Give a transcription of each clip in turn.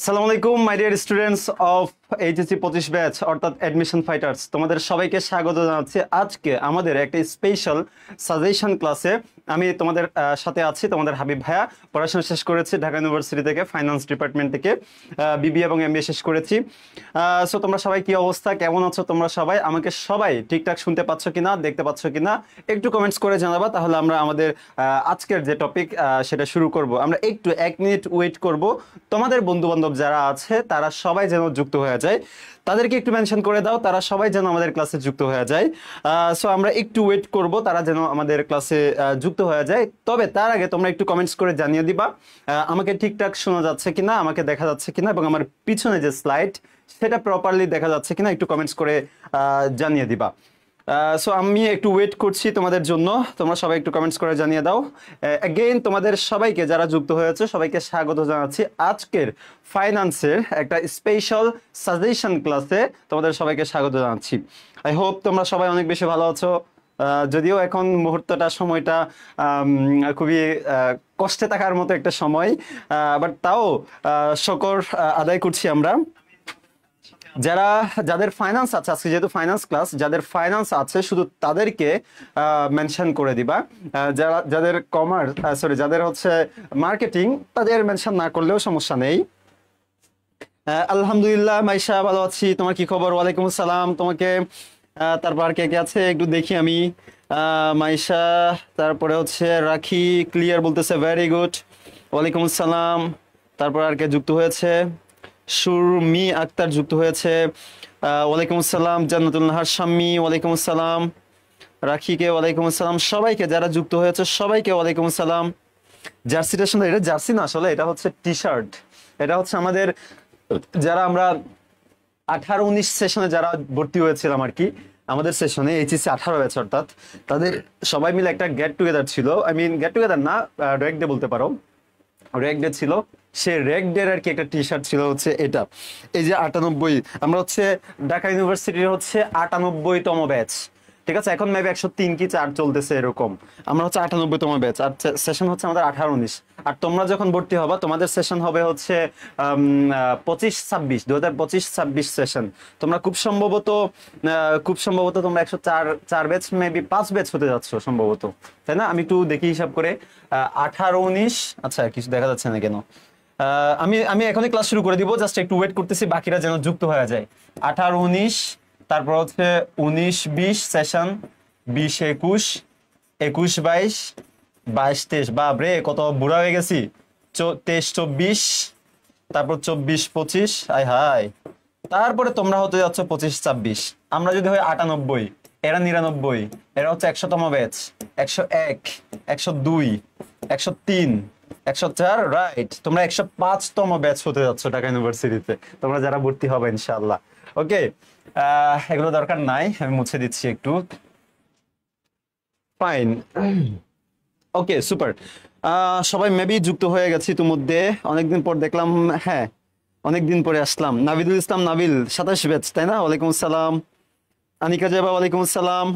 আসসালামু আলাইকুম my dear students of HSC 25 batch অর্থাৎ অ্যাডমিশন ফাইটার্স, তোমাদের সবাইকে স্বাগত জানাচ্ছি। আজকে আমাদের একটা স্পেশাল সাজেশন ক্লাসে আমি তোমাদের সাথে আছি। তোমাদের হাবিব ভাইয়া পড়াশোনা শেষ করেছি ঢাকা ইউনিভার্সিটি থেকে, ফাইন্যান্স ডিপার্টমেন্ট থেকে বিবিএ এবং এমবিএ শেষ করেছি। সো তোমরা সবাই কি অবস্থা, কেমন আছো তোমরা সবাই? আমাকে সবাই ঠিকঠাক শুনতে পাচ্ছ কিনা, দেখতে পাচ্ছ কিনা একটু কমেন্টস করে জানাবা, তাহলে আমরা আমাদের আজকের যে টপিক সেটা শুরু করব। আমরা একটু 1 মিনিট ওয়েট করব, তোমাদের বন্ধু বান্ধব যারা আছে তারা সবাই যেন যুক্ত হয়ে যায়, তাদেরকে একটু মেনশন করে দাও, তারা সবাই যেন আমাদের ক্লাসে যুক্ত হয়ে যায়। সো আমরা একটু ওয়েট করব, তারা যেন আমাদের ক্লাসে যুক্ত হয়ে যায়। তবে তার আগে তোমরা একটু কমেন্টস করে জানিয়ে দিবা আমাকে ঠিকঠাক শোনা যাচ্ছে কিনা, আমাকে দেখা যাচ্ছে কিনা, এবং আমার পিছনে যে স্লাইড সেটা প্রপারলি দেখা যাচ্ছে কিনা একটু কমেন্টস করে জানিয়ে দিবা। সো আমি একটু ওয়েট করছি তোমাদের জন্য, তোমরা সবাই একটু কমেন্টস করে জানিয়ে দাও। অ্যাগেইন তোমাদের সবাইকে যারা যুক্ত হয়েছে সবাইকে স্বাগত জানাচ্ছি আজকের ফাইন্যান্সের একটা স্পেশাল সাজেশন ক্লাসে। তোমাদের সবাইকে স্বাগত জানাচ্ছি। আই হোপ তোমরা সবাই অনেক বেশি ভালো আছো। যদিও এখন মুহূর্তটা, সময়টা খুবই কষ্টে থাকার মতো একটা সময়, বাট তাও শকর আদায় করছি আমরা। যাদের ফাইন্যান্স আছে, আজকে যেহেতু ফাইন্যান্স ক্লাস, যাদের ফাইন্যান্স আছে শুধু তাদেরকে মেনশন করে দিবা। যাদের কমার্স, যাদের হচ্ছে মার্কেটিং, তাদের মেনশন না করলেও সমস্যা নেই। আলহামদুলিল্লাহ মাইশা, ভালো আছি। তোমার কি খবর? ওয়ালাইকুম আসসালাম তোমাকে। তারপর আর কে কে আছে একটু দেখি আমি। মাইশা, তারপরে হচ্ছে রাখি ক্লিয়ার বলতেছে, ভেরি গুড, ওয়ালাইকুম আসসালাম। তারপর আর কে যুক্ত হয়েছে? সুরমি আক্তার যুক্ত হয়েছে, ওয়ালাইকুম আসসালাম। জান্নাতুল নাহার শাম্মী, ওয়ালাইকুম আসসালাম। রাখিকে ওয়ালাইকুম আসসালাম। সবাইকে যারা যুক্ত হয়েছে সবাইকে ওয়ালাইকুম আসসালাম। জার্সিটা সুন্দর, এটা জার্সি না আসলে, এটা হচ্ছে টি শার্ট। এটা হচ্ছে আমাদের যারা আমরা 18-19 সেশনে যারা ভর্তি হয়েছিলাম আর কি, আমাদের সেশনে এইচএসসি 18 ব্যাচ, অর্থাৎ তাদের সবাই মিলে একটা গেট টুগেদার ছিল। আই মিন গেট টুগেদার না, রেক ডে বলতে পারো, রেক ডে ছিল। সে রেক ডে আর কি একটা টি শার্ট ছিল হচ্ছে এটা, এই যে 98। আমরা হচ্ছে ঢাকা ইউনিভার্সিটির হচ্ছে 98তম ব্যাচ, ঠিক আছে? এখন মেবি 103 কি 4 চলতেছে এরকম। আমরা হচ্ছে 98তম ব্যাচ, আর সেশন হচ্ছে আমাদের 18-19। আর তোমরা যখন ভর্তি হবা তোমাদের সেশন হবে হচ্ছে 25-26, 2025-26 সেশন। তোমরা খুব সম্ভবত তোমরা 104 ব্যাচ, মেবি 5 ব্যাচ হতে যাচ্ছ সম্ভবত, তাই না? আমি একটু দেখি হিসাব করে। 18-19, আচ্ছা কিছু দেখা যাচ্ছে না কেন? আমি এখনই ক্লাস শুরু করে দিব, জাস্ট একটু ওয়েট করতেছি বাকিরা যেন যুক্ত হয়ে যায়। 18-19, তারপর হচ্ছে 19-20 সেশন, 20-21, 21-22, 22-23। বাপরে কত বুড়া হয়ে গেছি। 23-24, তারপর 24-25, আয় হায়। তারপরে তোমরা হতে যাচ্ছ 25-26। আমরা যদি হয় 98, এরা 99, এরা হচ্ছে 100তম ব্যাচ, 101, 102, 103, 104, রাইট। তোমরা 105তম ব্যাচ হতে যাচ্ছ ঢাকা ইউনিভার্সিটিতে, তোমরা যারা ভর্তি হবে ইনশাআল্লাহ। ওকে, এগুলো দরকার নাই, আমি মুছে দিচ্ছি একটু। ফাইন, ওকে, সুপার। সবাই মেবি যুক্ত হয়ে গেছি ইতিমধ্যে, অনেকদিন পর দেখলাম। হ্যাঁ, অনেকদিন পরে আসলাম। নাবিদুল ইসলাম নাবিল, 27 ব্যাচ, তাই না? ওয়ালাইকুম আসসালাম। আনিকা জাবা, ওয়ালাইকুম আসসালাম।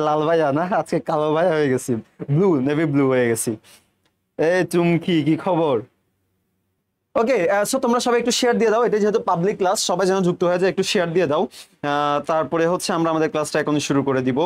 লাল ভাইয়া না, আজকে কালো ভাইয়া হয়ে গেছি, ব্লু, নেভি ব্লু হয়ে গেছি। এই চুমকি, কি খবর? ওকে, সো তোমরা সবাই একটু শেয়ার দিয়ে দাও, এটা যেহেতু পাবলিক ক্লাস সবাই যেন যুক্ত হয়ে যায়, একটু শেয়ার দিয়ে দাও। তারপরে হচ্ছে আমরা আমাদের ক্লাসটা এখন শুরু করে দিব।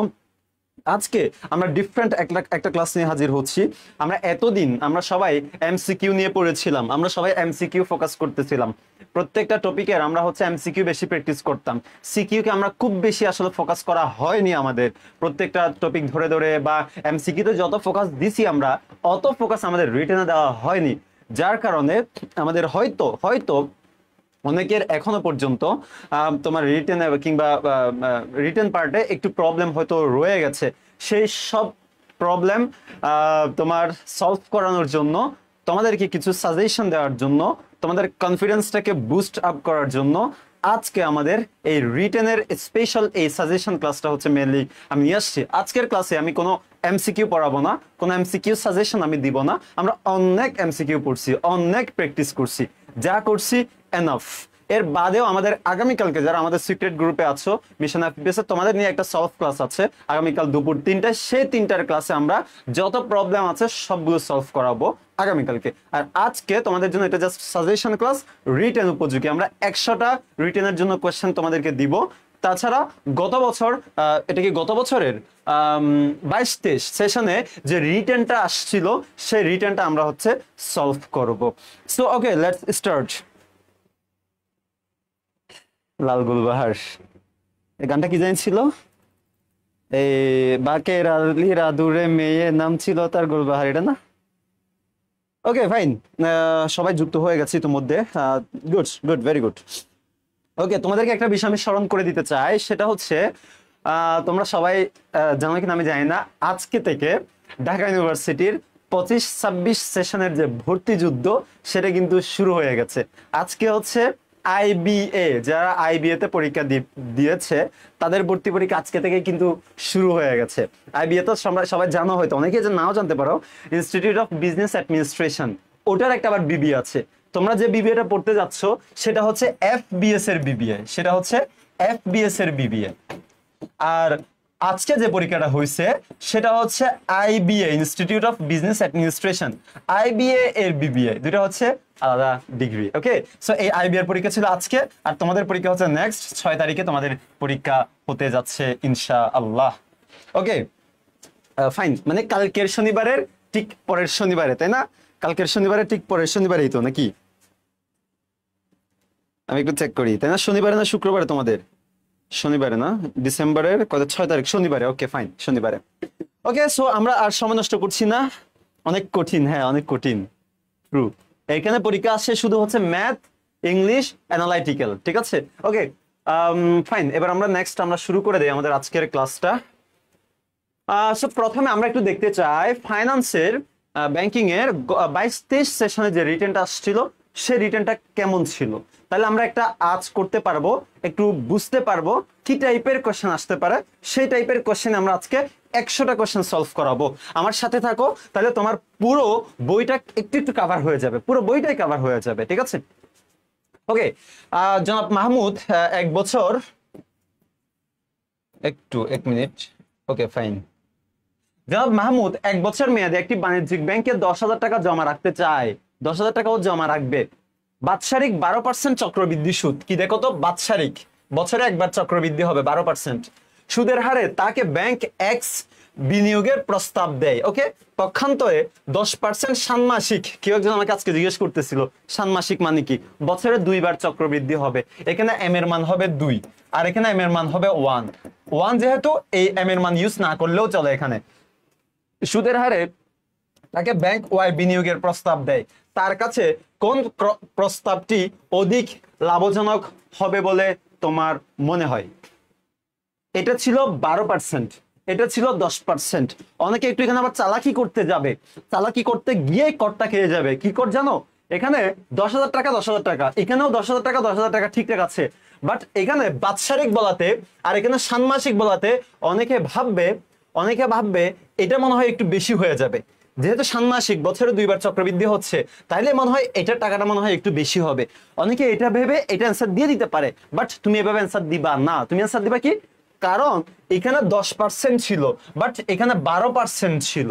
আজকে আমরা ডিফারেন্ট একটা ক্লাস নিয়ে হাজির হচ্ছি। আমরা এতদিন আমরা সবাই এমসিকিউ নিয়ে পড়েছিলাম, আমরা সবাই এমসিকিউ ফোকাস করতেছিলাম। প্রত্যেকটা টপিকের আমরা হচ্ছে এমসিকিউ বেশি প্র্যাকটিস করতাম, সিকিউ কে আমরা খুব বেশি আসলে ফোকাস করা হয়নি আমাদের প্রত্যেকটা টপিক ধরে ধরে, বা এমসিকিউ তে যত ফোকাস দিছি আমরা অত ফোকাস আমাদের রিটেনে দেওয়া হয়নি। যার কারণে আমাদের হয়তো হয়তো অনেকের এখনো পর্যন্ত তোমার রিটেন কিংবা রিটেন পার্টে একটু প্রবলেম হয়তো রয়ে গেছে। সেই সব প্রবলেম তোমার সলভ করানোর জন্য তোমাদেরকে কিছু সাজেশন দেওয়ার জন্য, তোমাদের কনফিডেন্সটাকে বুস্ট আপ করার জন্য আজকে আমাদের এই রিটেনের স্পেশাল এই সাজেশন ক্লাসটা হচ্ছে মেনলি আমি নিয়ে আসছি। আজকের ক্লাসে আমি কোনো এমসিকিউ পড়াবো না, কোনো এমসিকিউ সাজেশন আমি দিব না। আমরা অনেক এমসিকিউ পড়ছি, অনেক প্র্যাকটিস করছি, যা করছি এনাফ। এর বাদেও আমাদের আগামীকালকে যারা আমাদের সিক্রেট গ্রুপে আছো মিশন এফপিএস, তোমাদের নিয়ে একটা সলভ ক্লাস আছে আগামীকাল দুপুর 3টায়। সেই 3টার ক্লাসে আমরা যত প্রবলেম আছে সবগুলো সলভ করাবো আগামীকালকে। আর আজকে তোমাদের জন্য এটা জাস্ট সাজেশন ক্লাস, রিটেন উপযোগী। আমরা 100টা রিটেনের জন্য কোয়েশ্চেন তোমাদেরকে দিব। তাছাড়া গত বছর, এটা কি গত বছরের 22-23 সেশনে যে রিটেনটা আসছিল সেই রিটেনটা আমরা হচ্ছে সলভ করব। So okay, let's start. Lal Gulbahar, এই গানটা কি জানিছিল? এই বাকের আলী রাদুরে মেয়ে নাম ছিল তার গুলবাহার, এটা না? ওকে ফাইন, সবাই যুক্ত হয়ে গেছে ইতিমধ্যে। Good good, very good. Okay, তোমাদেরকে একটা বিষয় আমি স্মরণ করে দিতে চাই, সেটা হচ্ছে তোমরা সবাই জানো কিনা আমি জানি না, আজকে থেকে ঢাকা ইউনিভার্সিটির 25-26 সেশনের যে ভর্তি যুদ্ধ সেটা কিন্তু শুরু হয়ে গেছে। আজকে হচ্ছে আইবিএ, যারা আইবিএ তে পরীক্ষা দিয়েছে তাদের ভর্তি পরীক্ষা আজকে থেকে কিন্তু শুরু হয়ে গেছে। আইবিএ তো সবাই জানো, হয়তো অনেকে যে নাও জানতে পারো, ইনস্টিটিউট অফ বিজনেস অ্যাডমিনিস্ট্রেশন, ওটার একটা আবার বিবিএ আছে। তোমরা যে বিবিএটা পড়তে যাচ্ছ সেটা হচ্ছে এফবিএস এর বিবিএ, সেটা হচ্ছে এফবিএস এর বিবিএ। আর আজকে যে পরীক্ষাটা হয়েছে সেটা হচ্ছে IBA, institute of business administration, IBA এর বিবিএ, দুটো হচ্ছে আলাদা ডিগ্রি। ওকে, সো এই আইবিএ এর পরীক্ষা ছিল আজকে, আর তোমাদের পরীক্ষা হচ্ছে নেক্সট 6 তারিখে তোমাদের পরীক্ষা হতে যাচ্ছে ইনশাআল্লাহ। ওকে ফাইন, মানে কালকের শনিবারের ঠিক পরের শনিবারে, তাই না? কালকের শনিবারে ঠিক পরের শনিবারেই তো নাকি? আমি একটু চেক করি, তাই না? শনিবারে না শুক্রবারে তোমাদের? শনিবারে না, ডিসেম্বরের কত, 6 তারিখ, শনিবারে। ওকে ফাইন, শনিবারে। ওকে, সো আমরা আর সময় নষ্ট করছি না। অনেক কঠিন, হ্যাঁ অনেক কঠিন, ট্রু। এখানে পরীক্ষা আসছে শুধু হচ্ছে ম্যাথ, ইংলিশ, অ্যানালাইটিক্যাল, ঠিক আছে? ওকে ফাইন, এবার আমরা নেক্সট আমরা শুরু করে দেই আমাদের আজকের ক্লাসটা। সো প্রথমে আমরা একটু দেখতে চাই ফাইন্যান্সের, ব্যাংকিং এর 22-23 সেশনে যে রিটেনটা আসছিল সেই রিটেনটা কেমন ছিল। তাহলে আমরা একটা আজ করতে পারবো, একটু বুঝতে পারবো কি টাইপের কোশ্চেন আসতে পারে। সেই টাইপের কোশ্চেন আমরা আজকে 100টা কোশ্চেন সলভ করাবো। আমার সাথে থাকো, তাহলে তোমার পুরো বইটা একটু একটু কভার হয়ে যাবে, পুরো বইটাই কভার হয়ে যাবে, ঠিক আছে? ওকে, জনাব মাহমুদ 1 বছর, এক মিনিট। ওকে ফাইন, জনাব মাহমুদ 1 বছর মেয়াদে একটি বাণিজ্যিক ব্যাংকে 10,000 টাকা জমা রাখতে চায়। 10,000 টাকাও জমা রাখবে। বাৎসরিক 12% চক্রবৃদ্ধি সুদ, কি দেখো তো, বাৎসরিক, বছরে একবার চক্রবৃদ্ধি হবে 12% সুদের হারে তাকে ব্যাংক এক্স বিনিয়োগের প্রস্তাব দেয়। ওকে, পক্ষান্তরে 10% ষান্মাসিক, কেউ একজন আমাকে আজকে জিজ্ঞেস করতেছিল ষান্মাসিক মানে কি। বছরে 2 বার চক্রবৃদ্ধি হবে। এখানে এম এর মান হবে 2 আর এখানে এম এর মান হবে 1, যেহেতু এই এম এর মান ইউজ না করলেও চলে। এখানে সুদের হারে তাকে ব্যাংক ওয়াই বিনিয়োগের প্রস্তাব দেয়। তার কাছে কোন প্রস্তাবটি অধিক লাভজনক হবে বলে তোমার মনে হয়? এটা ছিল 12%, এটা ছিল 10%। অনেকে একটু এখানে আবার চালাকি করতে যাবে, চালাকি করতে গিয়ে করটা খেয়ে যাবে। কি কর জানো? এখানে 10,000 টাকা 10,000 টাকা, এখানেও 10,000 টাকা 10,000 টাকা ঠিকঠাক আছে, বাট এখানে বাৎসরিক বলাতে আর এখানে ষান্মাসিক বলাতে অনেকে ভাববে এটা মনে হয় একটু বেশি হয়ে যাবে। যেহেতু ষান্মাসিক, বছরে 2 বার চক্রবৃদ্ধি হচ্ছে, তাইলে মনে হয় এটার টাকাটা মনে হয় একটু বেশি হবে। অনেকে এটা ভেবে এটা অ্যান্সার দিয়ে দিতে পারে, বাট তুমি এভাবে অ্যান্সার দিবা না। তুমি অ্যান্সার দিবা কি, কারণ এখানে 10% ছিল বাট এখানে 12% ছিল।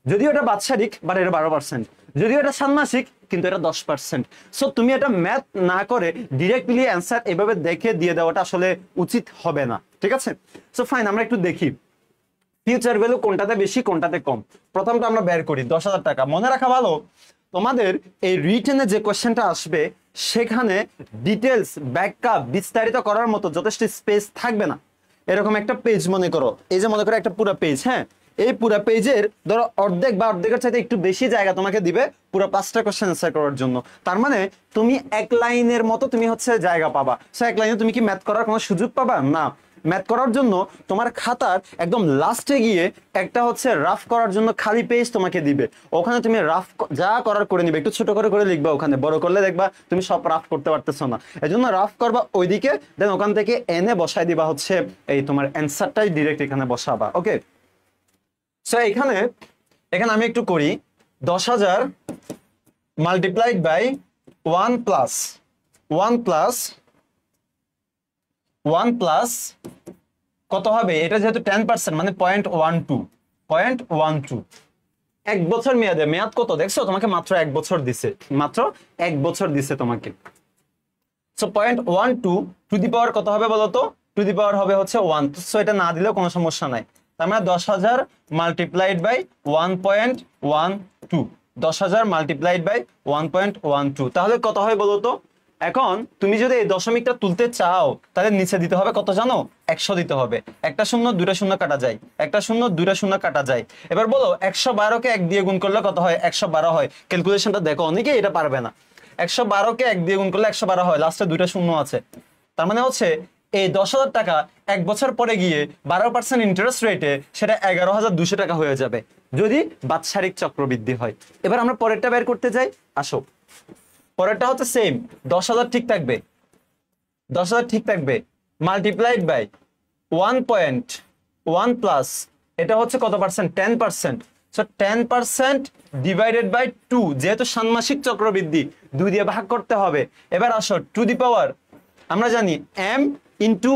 যদিও এটা বাৎসরিক বাট এটা 12%, যদিও এটা ষান্মাসিক কিন্তু এটা 10%। সো তুমি এটা ম্যাথ না করে ডিরেক্টলি অ্যান্সার এভাবে দেখে দিয়ে দেওয়াটা আসলে উচিত হবে না, ঠিক আছে? সো ফাইন, আমরা একটু দেখি ফিউচার ভ্যালু কোনটাতে বেশি কোনটাতে কম। প্রথমটা আমরা বের করি 10,000 টাকা। মনে রাখা ভালো, তোমাদের এই রিটেনে যে কোশ্চেনটা আসবে সেখানে ডিটেলস ব্যাখ্যা বিস্তারিত করার মতো যথেষ্ট স্পেস থাকবে না। এরকম একটা পেজ মনে করো, এই যে মনে করো একটা পুরো পেজ, হ্যাঁ, এই পুরো পেজের ধরো অর্ধেক বা অর্ধেকের চাইতে একটু বেশি জায়গা তোমাকে দিবে পুরো 5টা কোশ্চেন অ্যান্সার করার জন্য। তার মানে তুমি 1 লাইনের মতো তুমি হচ্ছে জায়গা পাবা। সো 1 লাইনে তুমি কি ম্যাথ করার কোনো সুযোগ পাবা না। ম্যাথ করার জন্য তোমার খাতার একদম লাস্টে গিয়ে একটা হচ্ছে রাফ করার জন্য খালি পেজ তোমাকে দিবে, ওখানে তুমি রাফ যা করার করে নিবে, একটু ছোট করে লিখবা, ওখানে বড় করলে দেখবা তুমি সব রাফ করতে পারতেছো না, এই জন্য রাফ করবা ওইদিকে, দেন ওখান থেকে এনে বসাই দিবা হচ্ছে এই তোমার অ্যান্সারটাই ডিরেক্ট এখানে বসাবা। ওকে, সো এখানে আমি একটু করি 10,000 মাল্টিপ্লাইড বাই 1 প্লাস 1 প্লাস কত হবে, এটা যেহেতু 10% মানে 0.12 এক বছর মেয়াদে, মেয়াদ কত দেখছো, তোমাকে মাত্র 1 বছর দিছে, মাত্র 1 বছর দিছে তোমাকে। সো 0.12 টু দি পাওয়ার কত হবে বলতো, টু দি পাওয়ার হবে হচ্ছে 1, সো এটা না দিলেও কোনো সমস্যা নাই। তার মানে 10,000 মাল্টিপ্লাইড বাই 1.12, 10,000 মাল্টিপ্লাইড বাই 1.12, তাহলে কত হয় বলতো। এখন তুমি যদি এই দশমিকটা তুলতে চাও তাহলে নিচে দিতে হবে কত জানো, 100 দিতে হবে, একটা শূন্য দুইটা শূন্য কাটা যায়, একটা শূন্য দুইটা শূন্য কাটা যায়। এবার বলো 112কে 1 দিয়ে গুণ করলে কত হয়, 112 হয়। ক্যালকুলেশনটা দেখো, অনেকে এটা পারবে না। 112কে 1 দিয়ে গুণ করলে 112 হয়, লাস্টে দুইটা শূন্য আছে। তার মানে হচ্ছে এই 10,000 টাকা 1 বছর পরে গিয়ে 12% ইন্টারেস্ট রেটে সেটা 11,200 টাকা হয়ে যাবে যদি বাৎসরিক চক্রবৃদ্ধি হয়। এবার আমরা পরেরটা বের করতে যাই, আসো। পরেরটা হচ্ছে সেম, 10,000 ঠিক থাকবে, 10,000 ঠিক থাকবে, মাল্টিপ্লাইড বাই 1.1 প্লাস এটা হচ্ছে কত পার্সেন্ট, 10%, সো 10% ডিভাইডেড বাই 2, যেহেতু ষান্মাসিক চক্রবৃদ্ধি 2 দিয়ে ভাগ করতে হবে। এবার আসো টু দি পাওয়ার, আমরা জানি m ইন্টু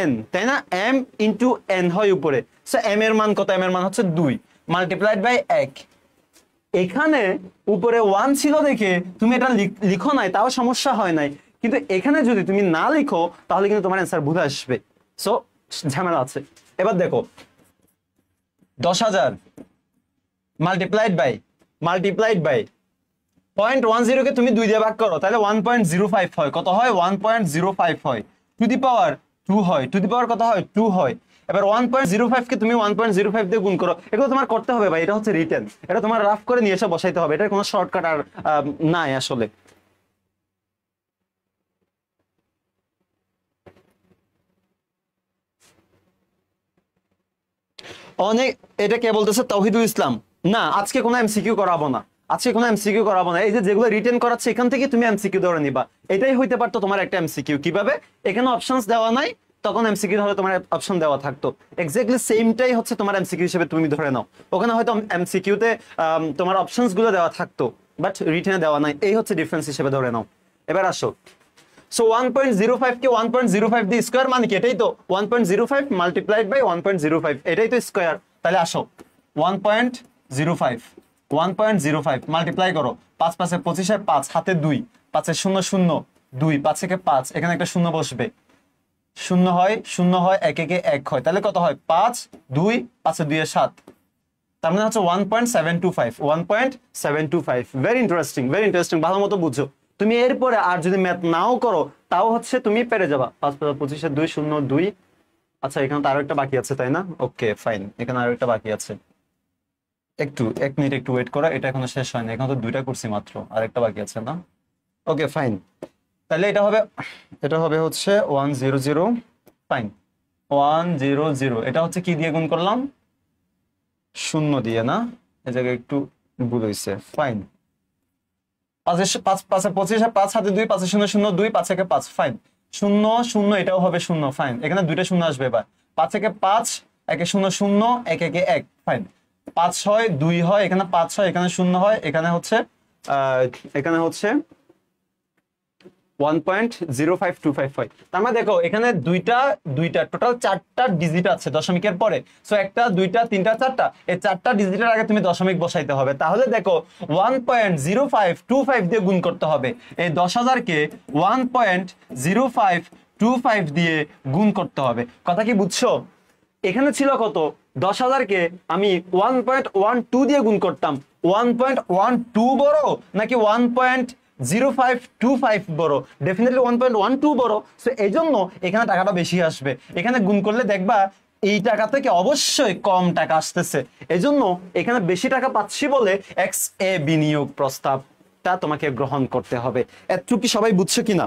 n, তাই না, m ইন্টু n হয় উপরে, সো m এর মান কত, m এর মান হচ্ছে 2 মাল্টিপ্লাইড বাই 1। এখানে উপরে 1 ছিল দেখে তুমি এটা লিখো নাই, তাও সমস্যা হয় নাই, কিন্তু এখানে যদি তুমি না লিখো তাহলে কিন্তু তোমার অ্যান্সার ভুল আসবে, সো ঝামেলা আছে। এবার দেখো 10,000 মাল্টিপ্লাইড বাই 0.10 কে তুমি 2 দিয়ে ভাগ করো, তাহলে 1.05 হয়, কত হয়, 1.05 হয়, টু দি পাওয়ার 2 হয়, টু দি পাওয়ার কত হয়, 2 হয়। এবার 1.05 কে তুমি 1.05 দিয়ে গুণ করো, এগুলো তোমার করতে হবে ভাই, এটা হচ্ছে রিটেন, এটা তোমার রাফ করে নিয়ে এসে বসাইতে হবে, এটার কোনো শর্টকাট আর নাই আসলে। অনেক, এটা কে বলতেছে, তাওহিদুল ইসলাম। না, আজকে কোনো এমসিকিউ করাবো না, এই যে যেগুলো রিটেন করাচ্ছে এখান থেকে তুমি এমসিকিউ ধরে নিবা, এটাই হইতে পারতো তোমার একটা এমসিকিউ। কিভাবে, এখানে অপশনস দেওয়া নাই, তখন এমসিকিউ হলে তোমার অপশন দেওয়া থাকতো, এক্স্যাক্টলি সেমটাই হচ্ছে তোমার এমসিকিউ হিসেবে তুমি ধরে নাও, ওখানে হয়তো এমসিকিউতে তোমার অপশনস গুলো দেওয়া থাকতো, বাট রিটেনে দেওয়া নাই, এই হচ্ছে ডিফারেন্স হিসেবে ধরে নাও। এবার আসো, সো 1.05 কে 1.05 দিয়ে স্কয়ার মানে কি, এটাই তো 1.05 মাল্টিপ্লাইড বাই 1.05, এটাই তো স্কয়ার। তাহলে আসো 1.05 মাল্টিপ্লাই করো, 5 5 25 আর 5 হাতে 2, 5 0 0 2, 5 থেকে 5, এখানে একটা শূন্য বসবে, শূন্য হয় 1 1 1 হয়, তাহলে কত হয়, 5 2 5 2 7, তার মানে হচ্ছে 1.725, ভেরি ইন্টারেস্টিং, ভালো মতো বুঝো। তুমি এরপরে আর যদি ম্যাথ নাও করো তাও হচ্ছে তুমি পেরে যাবা। 5 25 2 0 2, আচ্ছা এখানে তো আরো একটা বাকি আছে তাই না, ওকে ফাইন, এখানে আরো একটা বাকি আছে, একটু 1 মিনিট একটু ওয়েট করো, এটা এখনো শেষ হয়নি, এখানে তো 2টা করছি মাত্র, আরেকটা বাকি আছে না, ওকে ফাইন। তাহলে এটা হবে হচ্ছে 100, ফাইন 100, এটা হচ্ছে কি দিয়ে গুণ করলাম, শূন্য দিয়ে না, এই জায়গায় একটু ভুল হয়েছে, ফাইন। 5 5 25 5 হাতে 2, 5 0 0 2, 5 থেকে 5, ফাইন, 0 0 এটাও হবে 0, ফাইন, এখানে দুইটা শূন্য আসবে। এবার 5 থেকে 5, 1 0 0 1 1 1, ফাইন, 5 হয় 2 হয়, এখানে 5 হয়, এখানে 0 হয়, এখানে হচ্ছে 1.0525 হয়। তার মানে দেখো এখানে দুইটা টোটাল 4টা ডিজিট আছে দশমিকের পরে, সো 1 2 3 4টা, এই 4টা ডিজিটের আগে তুমি দশমিক বসাইতে হবে। তাহলে দেখো 1.0525 দিয়ে গুণ করতে হবে, এই 10,000 কে 1.0525 দিয়ে গুণ করতে হবে। কথা কি বুঝছো? এখানে ছিল কত, 10,000 কে আমি 1.12 দিয়ে গুণ করতাম, 1.12 বড় নাকি 1.0525 বড়? ডেফিনেটলি 1.12 বড়, সো এই জন্য এখানে টাকাটা বেশি আসবে। এখানে গুণ করলে দেখবা এই টাকা থেকে অবশ্যই কম টাকা আসতেছে, এজন্য এখানে বেশি টাকা পাচ্ছি বলে XA বিনিয়োগ প্রস্তাবটা তোমাকে গ্রহণ করতে হবে। এতটুকু কি সবাই বুঝছো কিনা?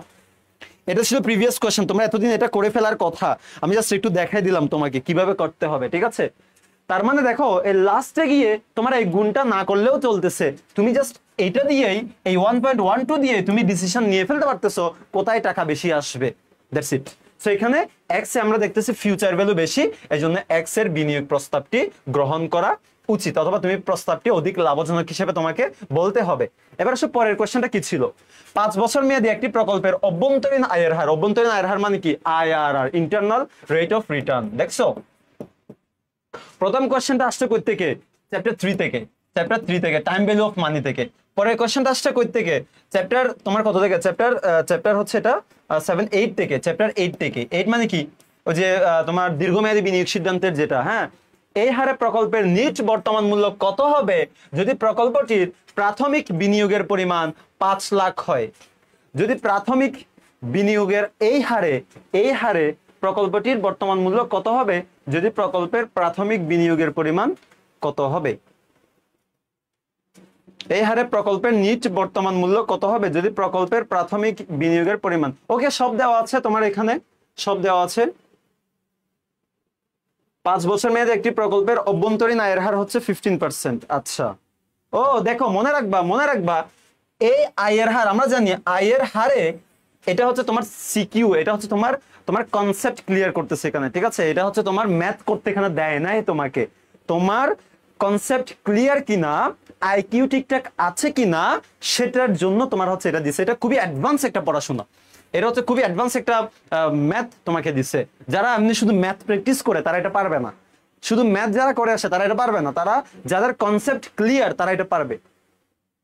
এটা ছিল প্রিভিয়াস কোয়েশ্চেন, তোমরা এতদিন এটা করে ফেলার কথা, আমি জাস্ট একটু দেখাই দিলাম তোমাকে কিভাবে করতে হবে, ঠিক আছে? তার মানে দেখো এই লাস্টে গিয়ে তোমার এই গুণটা না করলেও চলতেছে, তুমি জাস্ট এইটা দিয়েই এই 1.12 দিয়ে তুমি ডিসিশন নিয়ে ফেলতে পারতেছো কোথায় টাকা বেশি আসবে। That's it. সো এখানে এক্স এ আমরা দেখতেছি ফিউচার ভ্যালু বেশি, এই জন্য এক্স এর বিনিয়োগ প্রস্তাবটি গ্রহণ করা উচিত, অথবা তুমি প্রস্তাবটি অধিক লাভজনক হিসেবে তোমাকে বলতে হবে। এবার আসলে পরের কোশ্চেনটা কি ছিল? 5 বছর মেয়াদী একটি প্রকল্পের অভ্যন্তরীণ আয়ের হার, অভ্যন্তরীণ আয়ের হার মানে কি? IRR, internal rate of return. দেখছো প্রথম কোশ্চেনটা আসছে কই থেকে? চ্যাপ্টার 3 থেকে টাইম ভ্যালু অফ মানি থেকে। পরের কোশ্চেনটা আসছে কই থেকে? চ্যাপ্টার তোমার কত থেকে? চ্যাপ্টার হচ্ছে এটা 7-8 থেকে, চ্যাপ্টার 8 থেকে। 8 মানে কি? ওই যে তোমার দীর্ঘমেয়াদী বিনিয়োগ সিদ্ধান্তের যেটা, হ্যাঁ। এই হারে প্রকল্পের নিট বর্তমান মূল্য কত হবে যদি প্রকল্পটির প্রাথমিক বিনিয়োগের পরিমাণ 5 লাখ হয়? যদি প্রাথমিক বিনিয়োগের এই হারে প্রকল্পটির বর্তমান মূল্য কত হবে যদি প্রকল্পের প্রাথমিক বিনিয়োগের পরিমাণ কত হবে? এই হারে প্রকল্পের নিট বর্তমান মূল্য কত হবে যদি প্রকল্পের প্রাথমিক বিনিয়োগের পরিমাণ। ওকে, সব দেওয়া আছে তোমার এখানে, সব দেওয়া আছে। 5 বছর মেয়াদে একটি প্রকল্পের অভ্যন্তরীণ আয়ের হার হচ্ছে 15%। আচ্ছা, ও দেখো মনে রাখবা এই আয়ের হার আমরা জানি আয়ের হারে, এটা হচ্ছে তোমার সিকিউ, এটা হচ্ছে তোমার কনসেপ্ট ক্লিয়ার করতেছে এখানে, ঠিক আছে? এটা হচ্ছে তোমার ম্যাথ করতে এখানে দেয় নাই তোমাকে, তোমার কনসেপ্ট ক্লিয়ার কিনা, আইকিউ ঠিকঠাক আছে কিনা সেটার জন্য তোমার হচ্ছে এটা দিছে। এটা খুবই অ্যাডভান্স একটা পড়াশোনা, এটা হচ্ছে খুবই অ্যাডভান্স একটা ম্যাথ তোমাকে দিছে। যারা এমনি শুধু ম্যাথ প্র্যাকটিস করে তারা এটা পারবে না, শুধু ম্যাথ যারা করে আসে তারা এটা পারবে না, তারা যাদের কনসেপ্ট ক্লিয়ার তারা এটা পারবে।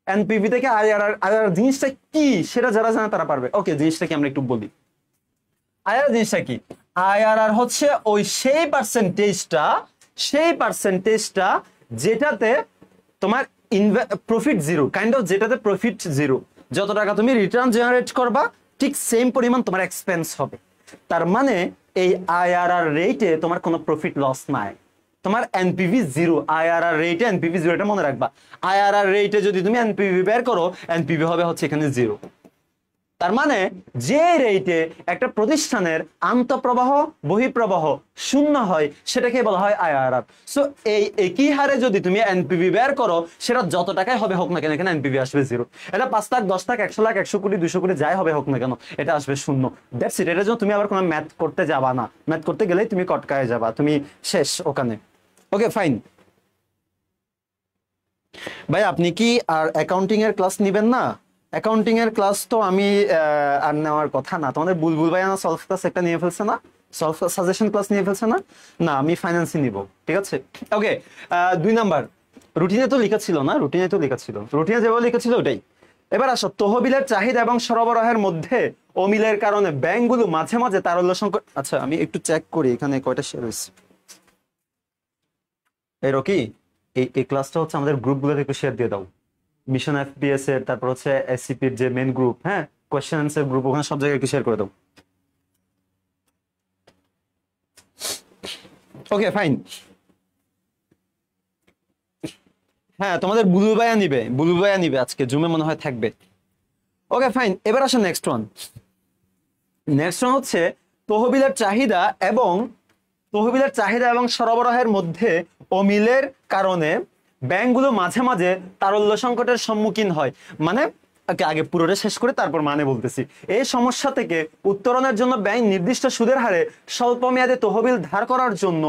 এনপিভি থেকে আইআরআর জিনিসটা কি সেটা যারা জানে তারা পারবে। ওকে, জিনিসটা কি আমরা একটু বলি। আইআরআর জিনিসটা কি? আইআরআর হচ্ছে ওই সেই পার্সেন্টেজটা যেটাতে তোমার প্রফিট জিরো, কাইন্ড অফ যেটাতে প্রফিট জিরো, যত টাকা তুমি রিটার্ন জেনারেট করবা ঠিক সেম পরিমাণ তোমার এক্সপেন্স হবে। তার মানে এই আইআরআর রেটে তোমার কোনো প্রফিট লস নাই, তোমার এনপিভি জিরো। আইআরআর রেটে এনপিভি জিরো, এটা মনে রাখবা। আইআরআর রেটে যদি তুমি এনপিভি বের করো, এনপিভি হবে হচ্ছে এখানে জিরো। তার মানে যে রেটে একটা প্রতিষ্ঠানের আন্তঃপ্রবাহ বহিঃপ্রবাহ শূন্য হয় সেটাকে বলা হয় আইআরআর। সো এই একই হারে যদি তুমি এনপিভি বের করো, সেটা যত টাকায় হবে হোক না কেন এখানে এনপিভি আসবে জিরো। এটা 5 লাখ 10 লাখ 100 লাখ 100 কোটি 200 কোটি যাই হবে হোক না কেন এটা আসবে শূন্য। That's it. এটার জন্য তুমি আবার কোনো ম্যাথ করতে যাবা না, ম্যাথ করতে গেলেই তুমি কটকায় যাবা, তুমি শেষ ওখানে। Okay fine. ভাই আপনি কি আর অ্যাকাউন্টিং এর ক্লাস নিবেন না? অ্যাকাউন্টিং এর ক্লাস তো আমি আর নেওয়ার কথা না। তোমাদের বুলবুল ভাই না সলভ ক্লাস একটা নিয়ে ফেলছে না, সলভ সাজেশন ক্লাস নিয়ে ফেলছে না? না, আমি ফাইন্যান্সই নিব, ঠিক আছে? ওকে, 2 নাম্বার রুটিনে তো লেখা ছিল না, রুটিনে যেভাবে লেখা ছিল ওটাই। এবার আসো, তহবিলের চাহিদা এবং সরবরাহের মধ্যে অমিলের কারণে ব্যাংকগুলো মাঝে মাঝে তারল্য সংকট। আচ্ছা আমি একটু চেক করি এখানে কয়টা শেয়ার হয়েছে। এই রকি, এই ক্লাসটা হচ্ছে আমাদের গ্রুপগুলোতে একটু শেয়ার দিয়ে দাও। মিশন এফপিএস এর, তারপর হচ্ছে এসসিপির যে মেন গ্রুপ, হ্যাঁ, কোয়েশ্চেন আনসার গ্রুপ, ওখানে সব জায়গায় একটু শেয়ার করে দাও। Okay fine. হ্যাঁ, তোমাদের বুলু ভাইয়া নিবে আজকে জুমে মনে হয় থাকবে। Okay fine. এবার আসো নেক্সট ওয়ান হচ্ছে তহবিলের চাহিদা এবং সরবরাহের মধ্যে অমিলের কারণে ব্যাংকগুলো মাঝে মাঝে তারল্য সংকটের সম্মুখীন হয়। মানে আগে পুরোটা শেষ করে তারপর মানে বলতেছি। এই সমস্যা থেকে উত্তরণের জন্য ব্যাংক নির্দিষ্ট সুদের হারে স্বল্প মেয়াদে তহবিল ধার করার জন্য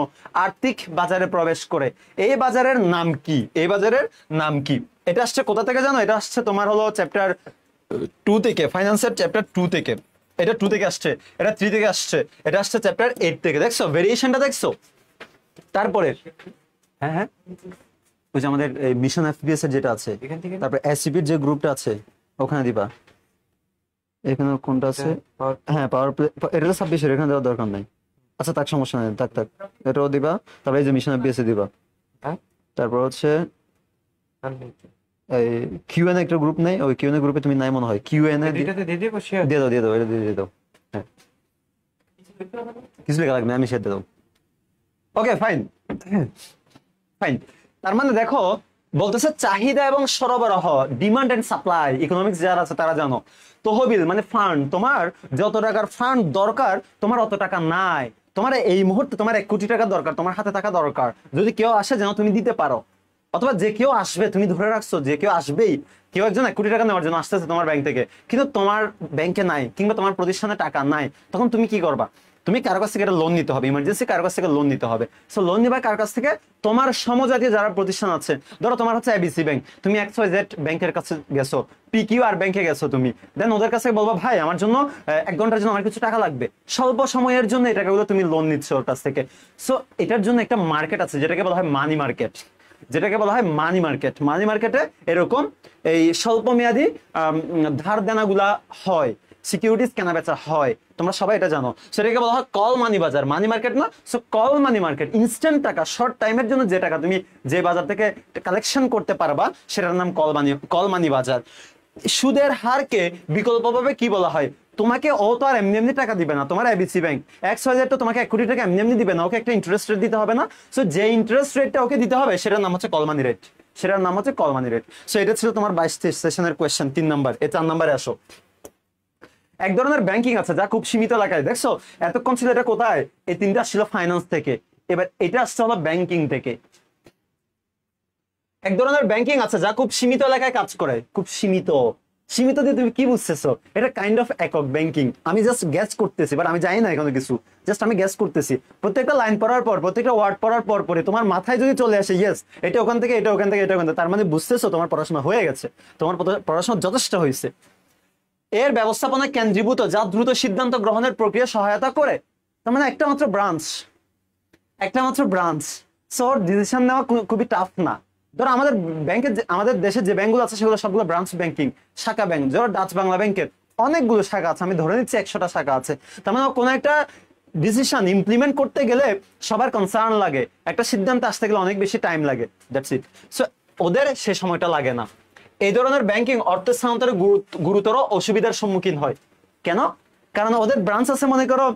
আর্থিক বাজারে প্রবেশ করে। এই বাজারের নাম কি? এটা আসছে কোথা থেকে জানো? এটা আসছে তোমার হলো চ্যাপ্টার 2 থেকে, ফাইন্যান্সের চ্যাপ্টার 2 থেকে। এটা 2 থেকে আসছে, এটা 3 থেকে আসছে, এটা আসছে চ্যাপ্টার 8 থেকে। দেখছো ভেরিয়েশনটা? দেখছো? তারপরে হ্যাঁ ওই যে আমাদের মিশন এফপিএস এর যেটা আছে, তারপর এসসিপির যে গ্রুপটা আছে ওখানে দিবা। এখানে কোনটা আছে? হ্যাঁ পাওয়ার প্লে, এটা তো 26 এর, এখানে দেওয়ার দরকার নাই। আচ্ছা থাক, সমস্যা নেই, থাক এটাও দিবা। তারপরে এই যে মিশন এফপিএস এ দিবা। তারপর হচ্ছে এই কিউএন একটা গ্রুপ নেই, ওই কিউএন গ্রুপে তুমি নাই মনে হয়। কিউএন দিয়ে দাও এটা দিয়ে দাও। হ্যাঁ কিছু লেখা লাগবে, আমি শেয়ার দিয়ে দাও। Okay fine. তার মানে দেখো বলতেছে চাহিদা এবং সরবরাহ, ডিমান্ড এন্ড সাপ্লাই, ইকোনমিক্স যারা আছে তারা জানো। তহবিল মানে ফান্ড, তোমার যত টাকার ফান্ড দরকার তোমার অত টাকা নাই, তোমার এই মুহূর্তে তোমার 1 কোটি টাকা দরকার, তোমার হাতে টাকা দরকার, যদি কেউ আসে যেন তুমি দিতে পারো, অথবা যে কেউ আসবে তুমি ধরে রাখছো যে কেউ আসবেই, কেউ একজন 1 কোটি টাকা নেওয়ার জন্য আসতেছে তোমার ব্যাংক থেকে, কিন্তু তোমার ব্যাংকে নাই কিংবা তোমার প্রতিষ্ঠানে টাকা নাই, তখন তুমি কি করবা? তুমি কারো কাছ থেকে একটা লোন নিতে হবে, ইমার্জেন্সি কারো কাছ থেকে লোন নিতে হবে। সো লোন নিবা কার কাছ থেকে? তোমার সমজাতীয় যারা প্রতিষ্ঠান আছে, ধরো তোমার হচ্ছে এবিসি ব্যাংক, তুমি XYZ ব্যাংকের কাছে গেছো, PQR ব্যাংকে গেছো তুমি, দেন ওদের কাছে বলবা ভাই আমার জন্য 1 ঘন্টার জন্য আমার কিছু টাকা লাগবে, স্বল্প সময়ের জন্য এই টাকাগুলো তুমি লোন নিচ্ছ ওর কাছ থেকে। সো এটার জন্য একটা মার্কেট আছে যেটাকে বলা হয় মানি মার্কেট, যেটাকে বলা হয় মানি মার্কেট। মানি মার্কেটে এরকম এই স্বল্প মেয়াদী ধার দেনাগুলা হয়, সিকিউরিটিজ কেনা বেচা হয়, তোমরা সবাই এটা জানো। সেটাকে বলা হয় কল মানি বাজার, মানি মার্কেট না। So call money market, instant টাকা, শর্ট টাইমের জন্য যে টাকা তুমি যে বাজার থেকে কালেকশন করতে পারবা সেটার নাম কল মানি বাজার। সুদের হারকে বিকল্পভাবে কি বলা হয়? তোমাকে ও তো আর এমনি এমনি টাকা দিবে না, তোমার এবিসি ব্যাংক XYZ তো তোমাকে 1 কোটি টাকা এমনি এমনি দিবে না, ওকে একটা ইন্টারেস্ট রেট দিতে হবে না? সো যে ইন্টারেস্ট রেটটা ওকে দিতে হবে সেটার নাম হচ্ছে কল মানি রেট, সেটার নাম হচ্ছে কল মানি রেট। সো এটা ছিল তোমার 22 সেশনের কোয়েশ্চেন 3 নাম্বার। 4 নাম্বারে আসো। এক ধরনের ব্যাংকিং আছে যা খুব সীমিত এলাকায়, দেখছো এতক্ষণ ছিল এটা কোথায়? এই 3টা ছিল ফাইন্যান্স থেকে, এবার এটা আসছে হলো ব্যাংকিং থেকে। এক ধরনের ব্যাংকিং আছে যা খুব সীমিত এলাকায় কাজ করে, খুব সীমিত। সীমিত দিয়ে তুমি কি বুঝতেছো? এটা কাইন্ড অফ একক ব্যাংকিং। আমি জাস্ট গ্যাস করতেছি, বাট আমি জানি না এখনো কিছু, জাস্ট আমি গ্যাস করতেছি। প্রত্যেকটা লাইন পড়ার পর, প্রত্যেকটা ওয়ার্ড পড়ার পর পরে তোমার মাথায় যদি চলে আসে ইয়েস এটা ওখান থেকে, এটা ওখান থেকে, এটা ওখান থেকে, তার মানে বুঝতেছো তোমার পড়াশোনা হয়ে গেছে, তোমার পড়াশোনা যথেষ্ট হয়েছে। এর ব্যবস্থাপনা কেন্দ্রীভূত যা দ্রুত সিদ্ধান্ত গ্রহণের প্রক্রিয়া সহায়তা করে। তার মানে একটা মাত্র ব্রাঞ্চ, একটা মাত্র ব্রাঞ্চ। সো ডিসিশন নেওয়া খুবই টাফ না। ধরো আমাদের ব্যাংকে, আমাদের দেশে যে ব্যাংকগুলো আছে সেগুলো সবগুলো ব্রাঞ্চ ব্যাংকিং, শাখা ব্যাংক। ধরো ডাচ বাংলা ব্যাংকের অনেকগুলো শাখা আছে, আমি ধরে নিচ্ছি 100টা শাখা আছে। তার মানে কোনো একটা ডিসিশন ইমপ্লিমেন্ট করতে গেলে সবার কনসার্ন লাগে, একটা সিদ্ধান্ত আসতে গেলে অনেক বেশি টাইম লাগে, দ্যাটস ইট। সো ওদের সে সময়টা লাগে না। এই ধরনের ব্যাংকিং অর্থ স্থানান্তরে গুরুতর অসুবিধার সম্মুখীন হয়। কেন? কারণ ওদের ব্রাঞ্চ আছে মনে করো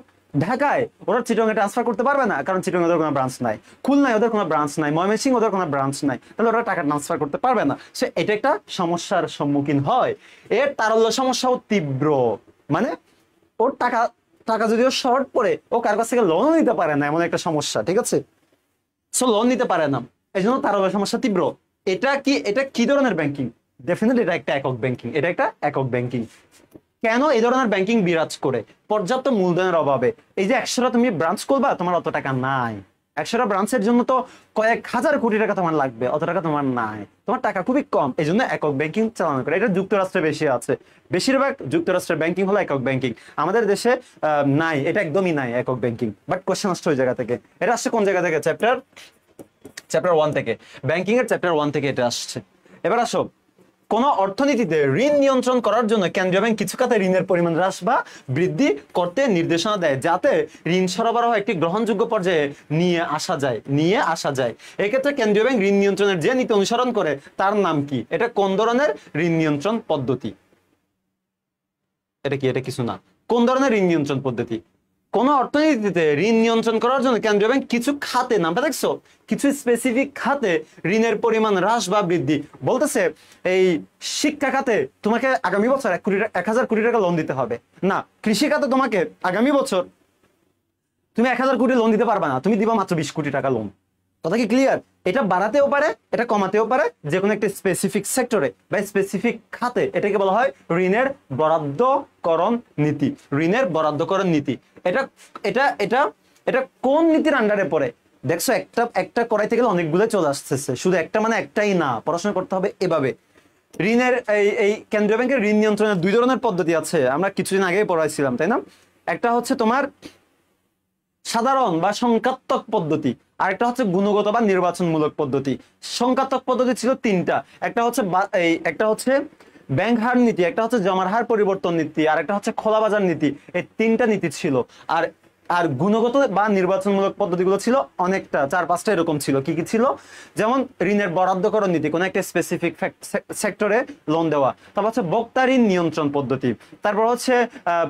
ঢাকায়, ওরা চিটাগাং ট্রান্সফার করতে পারবে না, কারণ চিটাগাং ওদের কোনো ব্রাঞ্চ নাই, খুলনায় ওদের কোনো ব্রাঞ্চ নাই, ময়মনসিংহ ওদের কোনো ব্রাঞ্চ নাই, তাহলে ওরা টাকা ট্রান্সফার করতে পারবে না। সো এটা একটা সমস্যার সম্মুখীন হয়। এর তারল্য সমস্যাও তীব্র, মানে ওর টাকা টাকা যদিও শর্ট পড়ে, ও কার কাছ থেকে লোনও নিতে পারে না, এমন একটা সমস্যা, ঠিক আছে? সো লোন নিতে পারে না, এই জন্য তারল্য সমস্যা তীব্র। এটা কি ধরনের ব্যাংকিং? ডেফিনেটলি এটা একটা একক ব্যাংকিং, এটা একটা একক ব্যাংকিং। কেন এই ধরনের ব্যাংকিং বিরাজ করে? পর্যাপ্ত মূলধনের অভাবে। এই যে 100টা তুমি ব্রাঞ্চ করবা, তোমার অত টাকা নাই। 100টা ব্রাঞ্চের জন্য তো কয়েক হাজার কোটি টাকা তোমার লাগবে, অত টাকা তোমার নাই, তোমার টাকা খুবই কম, এই জন্য একক ব্যাংকিং চালানো করে। এটা যুক্তরাষ্ট্রে বেশি আছে, বেশিরভাগ যুক্তরাষ্ট্রের ব্যাংকিং হলো একক ব্যাংকিং। আমাদের দেশে নাই, এটা একদমই নাই একক ব্যাংকিং। বাট কোশ্চেন আসছে ওই জায়গা থেকে। এটা আসছে কোন জায়গা থেকে? চ্যাপ্টার 1 থেকে, ব্যাংকিং এর চ্যাপ্টার 1 থেকে এটা আসছে। এবার আসো, কোন অর্থনীতিতে ঋণ নিয়ন্ত্রণ করার জন্য কেন্দ্রীয় ব্যাংক কিছু খাতে ঋণের পরিমাণ হ্রাস বা বৃদ্ধি করতে নির্দেশনা দেয়, যাতে ঋণ সরবরাহ একটি গ্রহণযোগ্য পর্যায়ে নিয়ে আসা যায়। এক্ষেত্রে কেন্দ্রীয় ব্যাংক ঋণ নিয়ন্ত্রণের যে নীতি অনুসরণ করে তার নাম কি? এটা কোন ধরনের ঋণ নিয়ন্ত্রণ পদ্ধতি? এটা কি? এটা কিছু না। কোন ধরনের ঋণ নিয়ন্ত্রণ পদ্ধতি? কোন অর্থনীতিতে ঋণ নিয়ন্ত্রণ করার জন্য কেন্দ্রীয় ব্যাংক কিছু খাতে, নামটা দেখছো, কিছু স্পেসিফিক খাতে ঋণের পরিমাণ হ্রাস বা বৃদ্ধি। বলতেছে এই শিক্ষা খাতে তোমাকে আগামী বছর 1000 কোটি টাকা লোন দিতে হবে না, কৃষি খাতে তোমাকে আগামী বছর তুমি 1000 কোটি লোন দিতে পারবে না, তুমি দিবা মাত্র 20 কোটি টাকা লোন। কথা কি ক্লিয়ার? এটা বাড়াতেও পারে, এটা কমাতেও পারে, যে কোনো একটা স্পেসিফিক সেক্টরে বা স্পেসিফিক খাতে। এটাকে বলা হয় ঋণের বরাদ্দকরণ নীতি। ঋণের বরাদ্দকরণ নীতি এটা এটা এটা এটা কোন নীতির আন্ডারে পড়ে? দেখছো, একটা করাইতে গেলে অনেকগুলো চলে আসতেছে, শুধু একটা মানে একটাই না, পড়াশোনা করতে হবে এভাবে। ঋণের এই কেন্দ্রীয় ব্যাংকের ঋণ নিয়ন্ত্রণের 2 ধরনের পদ্ধতি আছে, আমরা কিছুদিন আগেই পড়াইছিলাম, তাই না? একটা হচ্ছে তোমার সাধারণ বা সংখ্যাত্মক পদ্ধতি, আর একটা হচ্ছে গুণগত বা নির্বাচনমূলক পদ্ধতি। সংখ্যাত্মক পদ্ধতি ছিল 3টা, একটা হচ্ছে ব্যাংক হার নীতি, একটা হচ্ছে জমার হার পরিবর্তন নীতি, আর একটা হচ্ছে খোলা বাজার নীতি। এই 3টা নীতি ছিল। আর আর গুণগত বা নির্বাচনমূলক পদ্ধতিগুলো ছিল অনেকটা, 4-5টা এরকম ছিল। কি কি ছিল? যেমন ঋণের বরাদ্দকরণ নীতি, কোনো একটা স্পেসিফিক সেক্টরে লোন দেওয়া। তারপর হচ্ছে ভোক্তা ঋণ নিয়ন্ত্রণ পদ্ধতি। তারপর হচ্ছে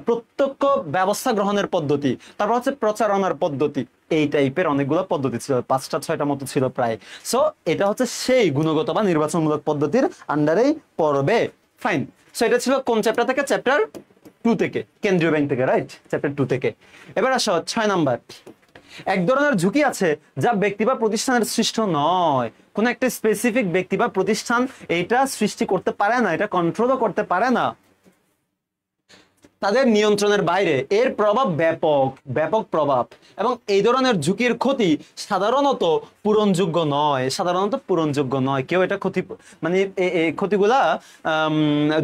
প্রত্যক্ষ ব্যবস্থা গ্রহণের পদ্ধতি। তারপর হচ্ছে প্রচারণার পদ্ধতি। এই টাইপের অনেকগুলো পদ্ধতি ছিল, 5টা-6টা মতো ছিল প্রায়। সো এটা হচ্ছে সেই গুণগত বা নির্বাচনমূলক পদ্ধতির আন্ডারেই পড়বে। ফাইন। সো এটা ছিল কোন চ্যাপ্টার থেকে? চ্যাপ্টার 2 থেকে, কেন্দ্রীয় ব্যাংক থেকে, রাইট? চ্যাপ্টার 2 থেকে। এবার আসো 6 নাম্বার। এক ধরনের ঝুঁকি আছে যা ব্যক্তি বা প্রতিষ্ঠানের সৃষ্ট নয়। কোন একটা স্পেসিফিক ব্যক্তি বা প্রতিষ্ঠান এটা সৃষ্টি করতে পারে না, এটা কন্ট্রোলও করতে পারে না, তাদের নিয়ন্ত্রণের বাইরে। এর প্রভাব ব্যাপক, ব্যাপক প্রভাব। এবং এই ধরনের ঝুঁকির ক্ষতি সাধারণত পূরণযোগ্য নয়, সাধারণত পূরণযোগ্য নয়। কেউ এটা ক্ষতি, মানে এই ক্ষতিগুলা,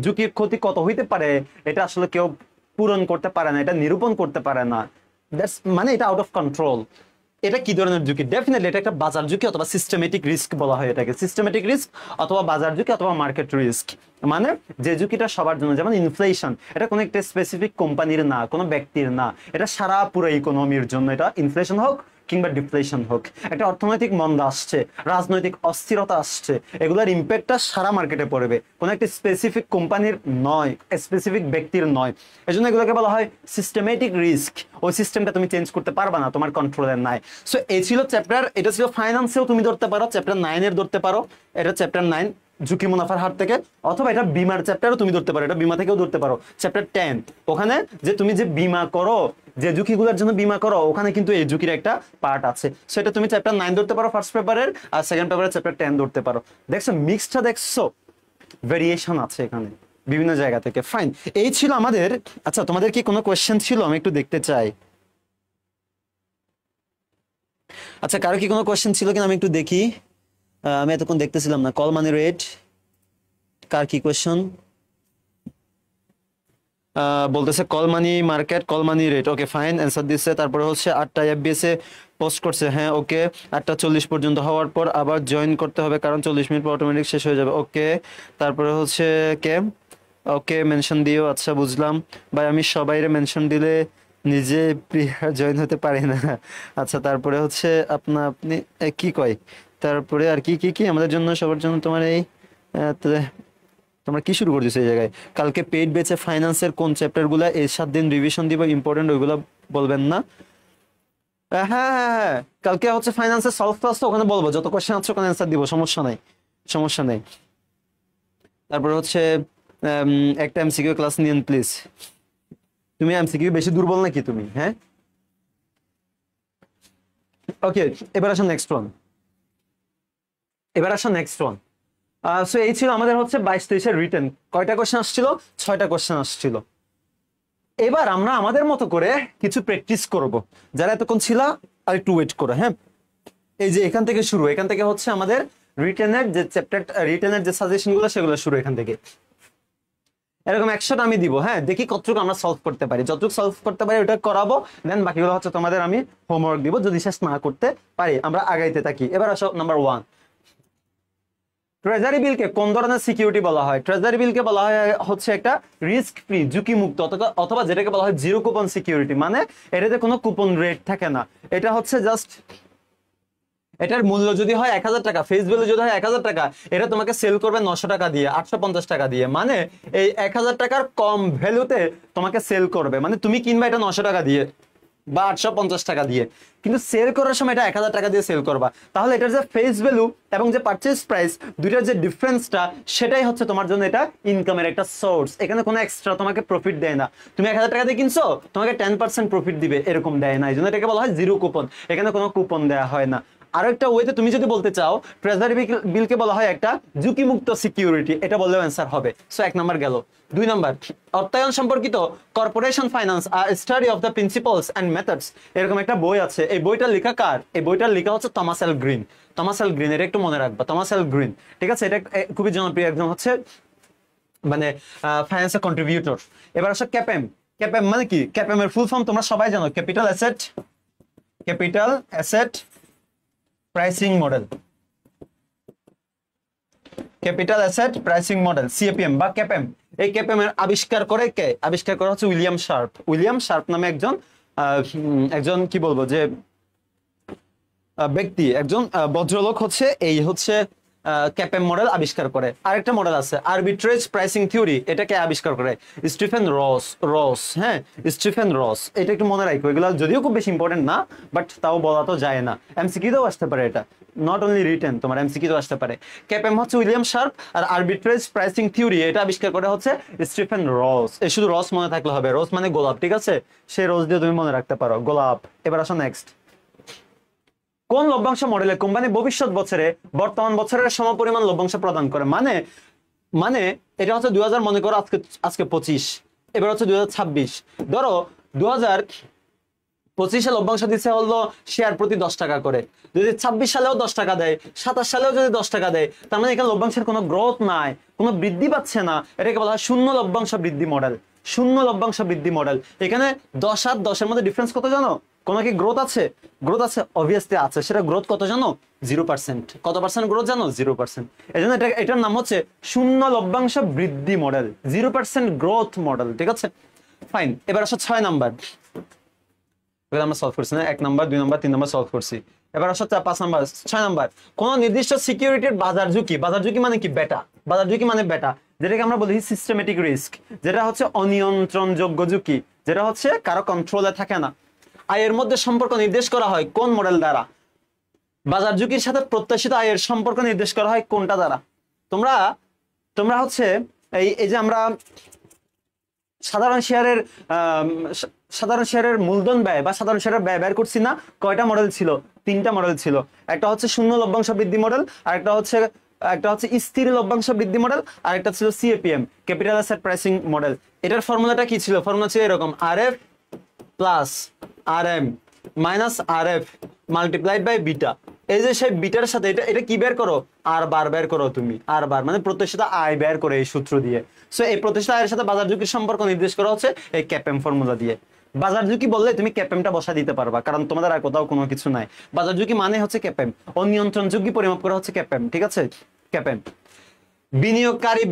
ঝুঁকির ক্ষতি কত হইতে পারে এটা আসলে কেউ পূরণ করতে পারে না, এটা নিরূপণ করতে পারে না। দ্যাটস মানে এটা আউট অফ কন্ট্রোল। এটা কি ধরনের ঝুঁকি? ডেফিনেটলি এটা একটা বাজার ঝুঁকি অথবা সিস্টেমেটিক রিস্ক বলা হয় এটাকে। সিস্টেমেটিক রিস্ক অথবা বাজার ঝুঁকি অথবা মার্কেট রিস্ক, মানে যে ঝুঁকিটা সবার জন্য। যেমন ইনফ্লেশন, এটা কোনো একটা স্পেসিফিক কোম্পানির না, কোনো ব্যক্তির না, এটা সারা পুরো ইকোনমির জন্য। এটা ইনফ্লেশন হোক কিংবা ডিফ্লেশন হোক, একটা অর্থনৈতিক মন্দা আসছে, রাজনৈতিক অস্থিরতা আসছে, এগুলোর ইম্প্যাক্টটা সারা মার্কেটে পড়বে, কোনো একটা স্পেসিফিক কোম্পানির নয়, স্পেসিফিক ব্যক্তির নয়। এই জন্য এগুলোকে বলা হয় সিস্টেমেটিক রিস্ক। ওই সিস্টেমটা তুমি চেঞ্জ করতে পারবা না, তোমার কন্ট্রোলের নাই। সো এই ছিল চ্যাপ্টার, এটা ছিল ফাইন্যান্সেও তুমি ধরতে পারো, চ্যাপ্টার 9-এর ধরতে পারো। এটা চ্যাপ্টার 9 ঝুঁকি মুনাফার হার থেকে, অথবা এটা বিমার চ্যাপ্টারও তুমি ধরতে পারো, এটা বিমা থেকেও ধরতে পারো। চ্যাপ্টার 10 ওখানে যে তুমি যে বিমা করো, যে ঝুঁকিগুলোর জন্য বিমা করো, ওখানে কিন্তু এই ঝুঁকির একটা পার্ট আছে। সেটা তুমি চ্যাপ্টার 9 ধরতে পারো ফার্স্ট পেপারের, আর সেকেন্ড পেপারের চ্যাপ্টার 10 ধরতে পারো। দেখছো মিক্সটা, দেখছো ভেরিয়েশন আছে এখানে বিভিন্ন জায়গা থেকে। ফাইন, এই ছিল আমাদের। আচ্ছা, তোমাদের কি কোনো কোয়েশ্চেন ছিল? আমি একটু দেখতে চাই। আচ্ছা, কারো কি কোনো কোয়েশ্চেন ছিল কিনা আমি একটু দেখি। আমি এতক্ষণ দেখতেছিলাম না। কল মানি রেট, কার কি কোয়েশ্চেন? বলতেছে কল মানি মার্কেট, কল মানি রেট। ওকে ফাইন, অ্যান্সার দিচ্ছে। তারপরে হচ্ছে 8টায় এফবিএস এ পোস্ট করছে। হ্যাঁ ওকে, 8টা 40 পর্যন্ত হওয়ার পর আবার জয়েন করতে হবে, কারণ 40 মিনিট পর অটোমেটিক শেষ হয়ে যাবে। ওকে, তারপরে হচ্ছে কে, ওকে মেনশন দিও। আচ্ছা বুঝলাম ভাই, আমি সবাইরে মেনশন দিলে নিজে জয়েন হতে পারি না। আচ্ছা, তারপরে হচ্ছে আপনি কি কয়, তারপরে আর কি কি কি আমাদের জন্য সবার জন্য তোমার এই তোমরা কি শুরু করে দিছো এই জায়গায়? কালকে পেইড বেচে ফাইন্যান্সের কোন চ্যাপ্টার গুলা এই 7 দিন রিভিশন দিব, ইম্পর্টেন্ট ওইগুলো বলবেন না? হ্যাঁ হ্যাঁ হ্যাঁ, কালকে হচ্ছে ফাইন্যান্সের সলভ ক্লাস, তো ওখানে বলবো যত কোশ্চেন আছে ওখানে অ্যান্সার দিব, সমস্যা নাই, সমস্যা নেই। তারপরে হচ্ছে একটা এমসিকিউ ক্লাস নিন প্লিজ। তুমি এমসিকিউ বেশি দুর্বল নাকি তুমি? হ্যাঁ ওকে, এবার আসো নেক্সট ওয়ান। এবার আসো নেক্সট ওয়ান। সো এই ছিল আমাদের হচ্ছে 22-23-এর রিটেন। কয়টা কোশ্চেন আসছিল? 6টা কোশ্চেন আসছিল। এবার আমরা আমাদের মতো করে কিছু প্র্যাকটিস করব। যারা এতক্ষণ ছিল আর একটু ওয়েট করো। হ্যাঁ, এই যে এখান থেকে শুরু, এখান থেকে হচ্ছে আমাদের রিটেনের যে চ্যাপ্টার, রিটেনের যে সাজেশনগুলো সেগুলো শুরু এখান থেকে। এরকম 100টা আমি দিব। হ্যাঁ, দেখি কতটুকু আমরা সলভ করতে পারি। যতটুকু সলভ করতে পারি ওটা করাবো, দেন বাকিগুলো হচ্ছে তোমাদের আমি হোমওয়ার্ক দিব। যদি শেষ না করতে পারি আমরা আগাইতে থাকি। এবার আসো নাম্বার 1, ট্রেজারি বিলকে কোন ধরনের সিকিউরিটি বলা হয়? ট্রেজারি বিলকে বলা হয় হচ্ছে একটা রিস্ক ফ্রি, ঝুঁকি মুক্ত, অথবা যেটাকে বলা হয় জিরো কুপন সিকিউরিটি। মানে এটাতে কোনো কুপন রেট থাকে না। এটা হচ্ছে জাস্ট, এটার মূল্য যদি হয় 1000 টাকা, ফেস ভ্যালু যদি হয় 1000 টাকা, এটা তোমাকে সেল করবে 900 টাকা দিয়ে, 850 টাকা দিয়ে। মানে এই 1000 টাকার কম ভ্যালুতে তোমাকে সেল করবে। মানে তুমি কিনবা এটা 900 টাকা দিয়ে বা 850 টাকা দিয়ে, কিন্তু সেল করার সময় এটা 1000 টাকা দিয়ে সেল করবা। তাহলে এটার যে ফেস ভ্যালু এবং যে পারচেজ প্রাইস, দুইটার যে ডিফারেন্সটা, সেটাই হচ্ছে তোমার জন্য এটা ইনকামের একটা সোর্স। এখানে কোনো এক্সট্রা তোমাকে প্রফিট দেয় না। তুমি 1000 টাকা দিয়ে কিনছো, তোমাকে 10% প্রফিট দিবে, এরকম দেয় না। এই জন্য এটাকে বলা হয় জিরো কুপন। এখানে কোনো কুপন দেওয়া হয় না। আরো একটা ওয়েতে তুমি যদি বলতে চাও, ট্রেজারি বিলকে বলা হয় একটা ঝুঁকিমুক্ত সিকিউরিটি, এটা বললেও অ্যান্সার হবে। সো 1 নাম্বার গেল। 2 নাম্বার, অর্থায়ন সম্পর্কিত corporation finance study of the principles and methods, এরকম একটা বই আছে। এই বইটার লেখা কার? এই বইটার লেখা হচ্ছে টমাস এল গ্রিন। টমাস এল গ্রিন, এটা একটু মনে রাখবা, টমাস এল গ্রিন। ঠিক আছে, এটা খুবই জনপ্রিয় একজন হচ্ছে মানে ফাইন্যান্সের কন্ট্রিবিউটর। এবার আসো ক্যাপএম। ক্যাপএম মানে কি? ক্যাপএম এর ফুল ফর্ম তোমরা সবাই জানো, capital asset pricing model. Capital asset pricing model, CAPM বা ক্যাপএম। এই ক্যাপএম এর আবিষ্কার করে কে? আবিষ্কার করা হচ্ছে উইলিয়াম শার্প। উইলিয়াম শার্প নামে একজন একজন কি বলবো যে ব্যক্তি, একজন ভদ্রলোক হচ্ছে এই হচ্ছে ক্যাপেম মডেল আবিষ্কার করে। আরেকটা মডেল আছে আরবিট্রেজ প্রাইসিং থিওরি, এটাকে আবিষ্কার করে স্টিফেন রস। হ্যাঁ, স্টিফেন রস, এটা একটু মনে রাখো। এগুলো যদিও খুব বেশি ইম্পর্টেন্ট না, বাট তাও বলা তো যায় না। এমসিকিউতেও আসতে পারে এটা, নট অনলি রিটেন, তোমার এমসিকিউতেও আসতে পারে। ক্যাপেম হচ্ছে উইলিয়াম শার্প, আর আরবিট্রেজ প্রাইসিং থিওরি এটা আবিষ্কার করে হচ্ছে স্টিফেন রস। এই শুধু রস মনে থাকলে হবে, রস মানে গোলাপ, ঠিক আছে? সেই রস দিয়ে তুমি মনে রাখতে পারো, গোলাপ। এবার আসো নেক্সট। কোন লভ্যাংশ মডেলে কোম্পানি ভবিষ্যৎ বছরে বর্তমান বছরের সমপরিমাণ লভ্যাংশ প্রদান করে? মানে মানে এটা হচ্ছে 2000, মনে করো আজকে 25, এবার হচ্ছে 2026। ধরো 2025-এ লভ্যাংশ দিচ্ছে হলো শেয়ার প্রতি 10 টাকা করে। যদি 26 সালেও 10 টাকা দেয়, 27 সালেও যদি 10 টাকা দেয়, তার মানে এখানে লভ্যাংশের কোনো গ্রোথ নাই, কোনো বৃদ্ধি পাচ্ছে না। এটাকে বলা হয় শূন্য লভ্যাংশ বৃদ্ধি মডেল। শূন্য লভ্যাংশ বৃদ্ধি মডেল। এখানে 10 আর 10-এর মধ্যে ডিফারেন্স কত জানো? কোনো কি গ্রোথ আছে? গ্রোথ আছে, অবভিয়াসলি আছে। সেটা গ্রোথ কত জানো? 0%। কত পার্সেন্ট গ্রোথ জানো? 0%। এই জন্য এটার নাম হচ্ছে শূন্য লভ্যাংশ বৃদ্ধি মডেল, 0% গ্রোথ মডেল, ঠিক আছে? ফাইন। এবার আসো 6 নাম্বার। আমরা সলভ করছি না? 1 নাম্বার, 2 নাম্বার, 3 নাম্বার সলভ করছি। এবার আসো 5 নাম্বার, 6 নাম্বার। কোন নির্দিষ্ট সিকিউরিটির বাজার ঝুঁকি, বাজার ঝুঁকি মানে কি? বেটা। বাজার ঝুঁকি মানে বেটা, যেটাকে আমরা বলি সিস্টেমেটিক রিস্ক, যেটা হচ্ছে অনিয়ন্ত্রণযোগ্য ঝুঁকি, যেটা হচ্ছে কারো কন্ট্রোলে থাকে না। আয়ের মধ্যে সম্পর্ক নির্দেশ করা হয় কোন মডেল দ্বারা? বাজার ঝুঁকির সাথে প্রত্যাশিত আয়ের সম্পর্ক নির্দেশ করা হয় কোনটা দ্বারা? তোমরা হচ্ছে এই যে আমরা সাধারণ শেয়ারের মূলধন ব্যয় বা সাধারণ শেয়ারের ব্যয় বের করছি না, কয়টা মডেল ছিল? 3টা মডেল ছিল। একটা হচ্ছে শূন্য লভ্যাংশ বৃদ্ধি মডেল, আর একটা হচ্ছে স্থির লভ্যাংশ বৃদ্ধি মডেল, আর একটা ছিল CAPM, capital asset pricing model. এটার ফর্মুলাটা কি ছিল? ফর্মুলা ছিল এরকম, RF plus RM minus RF multiplied by beta. এই যে সেই বিটার সাথে এটা কি বের করো? আর বার বের করো তুমি, আর বার মানে প্রত্যাশিত আয় বের করে এই সূত্র দিয়ে। সো এই প্রত্যাশিত আয়ের সাথে বাজার ঝুঁকির সম্পর্ক নির্দেশ করা হচ্ছে এই ক্যাপএম ফর্মুলা দিয়ে। বাজার ঝুঁকি বললে তুমি ক্যাপএমটা বসা দিতে পারবা, কারণ তোমাদের আর কোথাও কোনো কিছু নাই। বাজার ঝুঁকি মানে হচ্ছে ক্যাপএম, অনিয়ন্ত্রণ ঝুঁকি পরিমাপ করা হচ্ছে ক্যাপএম, ঠিক আছে? ক্যাপএম। বিনিয়োগকারী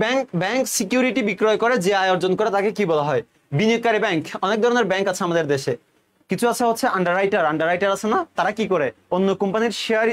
ব্যাংক সিকিউরিটি বিক্রয় করে যে আয় অর্জন করে তাকে কি বলা হয়? বিনিয়োগকারী ব্যাংক। অনেক ধরনের ব্যাংক আছে আমাদের দেশে। কিছু আছে হচ্ছে আন্ডাররাইটার আছে না, তারা কি করে? অন্য কোম্পানির শেয়ার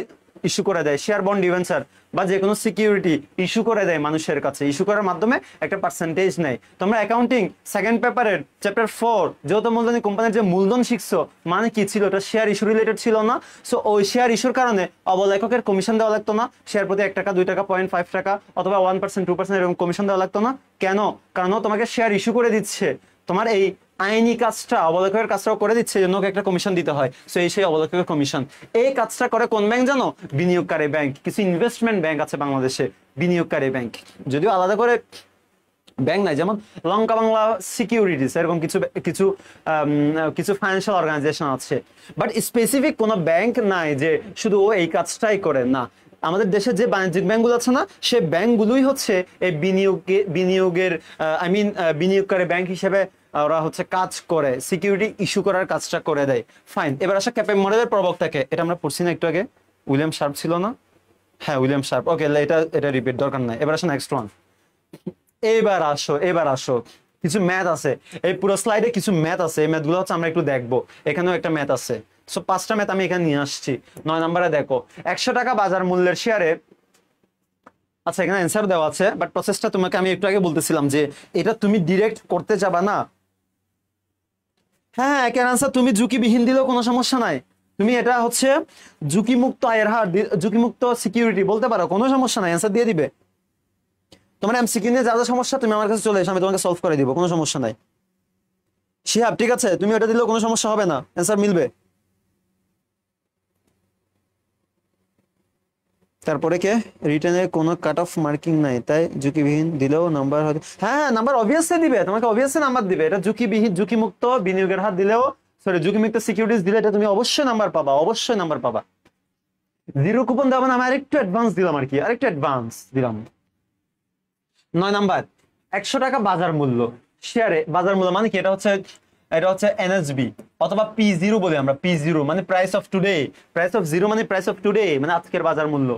ইস্যু করে দেয়, শেয়ার বন্ড ডিবেঞ্চার বা যে কোনো সিকিউরিটি ইস্যু করে দেয় মানুষের কাছে। ইস্যু করার মাধ্যমে একটা পার্সেন্টেজ নেয়। তোমরা অ্যাকাউন্টিং সেকেন্ড পেপারের চ্যাপ্টার 4 যেহেতু মূলধনী কোম্পানির যে মূলধন শিখছো, মানে কি ছিল? ওটা শেয়ার ইস্যু রিলেটেড ছিল না? সো ওই শেয়ার ইস্যুর কারণে অবলেখকের কমিশন দেওয়া লাগতো না। শেয়ার প্রতি 1 টাকা, 2 টাকা, 0.5 টাকা অথবা 1%, 2% এরকম কমিশন দেওয়া লাগতো না। কেন? কারণ তোমাকে শেয়ার ইস্যু করে দিচ্ছে, তোমার এই আইনি কাজটা, অবলেখকের কাজটাও করে দিচ্ছে, জন্য একটা কমিশন দিতে হয়। সো সেই অবলেখকের কমিশন, এই কাজটা করে কোন ব্যাংক জানো? বিনিয়োগকারী ব্যাংক। কিছু ইনভেস্টমেন্ট ব্যাংক আছে বাংলাদেশে, বিনিয়োগকারী ব্যাংক। যদিও আলাদা করে ব্যাংক নাই, যেমন লঙ্কা বাংলা সিকিউরিটিস, এরকম কিছু ফাইন্যান্সিয়াল অর্গানাইজেশন আছে, বাট স্পেসিফিক কোনো ব্যাংক নাই যে শুধু ও এই কাজটাই করে। না, আমাদের দেশে যে বাণিজ্যিক ব্যাংকগুলো আছে না, সে ব্যাংকগুলোই হচ্ছে এই বিনিয়োগের বিনিয়োগকারী ব্যাংক হিসেবে ওরা হচ্ছে কাজ করে, সিকিউরিটি ইস্যু করার কাজটা করে দেয়। ফাইন। এবার আসা ক্যাপএম মডেলের প্রবক্তাকে, এটা আমরা পড়ছি না একটু আগে? উইলিয়াম শার্প ছিল না? হ্যাঁ, উইলিয়াম শার্প। ওকে, এটা রিপিট দরকার নাই। এবার আসো নেক্সট ওয়ান। এবার আসো কিছু ম্যাথ আছে, এই পুরো স্লাইডে কিছু ম্যাথ আছে। এই ম্যাথগুলো হচ্ছে আমরা একটু দেখবো। এখানেও একটা ম্যাথ আছে। সো 5টা ম্যাথ আমি এখানে নিয়ে আসছি। 9 নম্বরে দেখো, 100 টাকা বাজার মূল্যের শেয়ারে, আচ্ছা এখানে অ্যান্সার দেওয়া আছে, বাট প্রসেসটা তোমাকে আমি একটু আগে বলতেছিলাম যে এটা তুমি ডিরেক্ট করতে যাবা না। হ্যাঁ, একের আনসার তুমি ঝুঁকিবিহীন দিলেও কোনো সমস্যা নাই। তুমি এটা হচ্ছে ঝুঁকিমুক্ত আয়ের হার, ঝুঁকিমুক্ত সিকিউরিটি বলতে পারো, কোনো সমস্যা নাই, অ্যান্সার দিয়ে দিবে। তোমার এমসিকিউ নিয়ে যা যা সমস্যা তুমি আমার কাছে চলে এসো, আমি তোমাকে সলভ করে দিব, কোনো সমস্যা নাই। শিহাব, ঠিক আছে, তুমি ওটা দিলেও কোনো সমস্যা হবে না, অ্যান্সার মিলবে। তারপরে কে? রিটেনের কোনো কাট অফ মার্কিং নাই, তাই ঝুঁকিবিহীন দিলেও নাম্বার হবে। হ্যাঁ, নাম্বার অবভিয়াসলি দিবে, তোমাকে অবভিয়াসলি নাম্বার দিবে। এটা ঝুঁকিবিহীন, ঝুঁকিমুক্ত বিনিয়োগের হার দিলেও, সরি ঝুঁকিমুক্ত সিকিউরিটিজ দিলে এটা তুমি অবশ্যই নাম্বার পাবা, অবশ্যই নাম্বার পাবা। জিরো কুপন দেবো না, আমি আরেকটু অ্যাডভান্স দিলাম আর কি, আরেকটু অ্যাডভান্স দিলাম। 9 নাম্বার, 100 টাকা বাজার মূল্য শেয়ারে, বাজার মূল্য মানে কি? এটা হচ্ছে এনএসবি অথবা P0 বলি আমরা। P0 মানে price of today, price of zero মানে প্রাইস অফ টুডে, মানে আজকের বাজার মূল্য।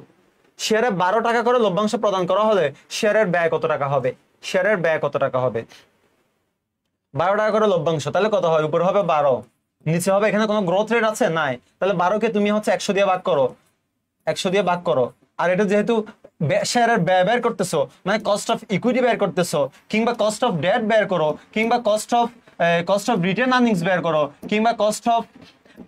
শেয়ারে 12 টাকা করে লভ্যাংশ প্রদান করা হলে শেয়ারের ব্যয় কত টাকা হবে? শেয়ারের ব্যয় কত টাকা হবে? 12 টাকা করে লভ্যাংশ, তাহলে কত হয়? উপরে হবে 12, নিচে হবে, এখানে কোনো গ্রোথ রেট আছে নাই, তাহলে 12 কে তুমি হচ্ছে 100 দিয়ে ভাগ করো, 100 দিয়ে ভাগ করো। আর এটা যেহেতু শেয়ারের ব্যয় বের করতেছো, মানে কস্ট অফ ইকুইটি বের করতেছো, কিংবা কস্ট অফ ডেট বের করো, কিংবা কস্ট অফ রিটেন আর্নিংস বের করো, কিংবা কস্ট অফ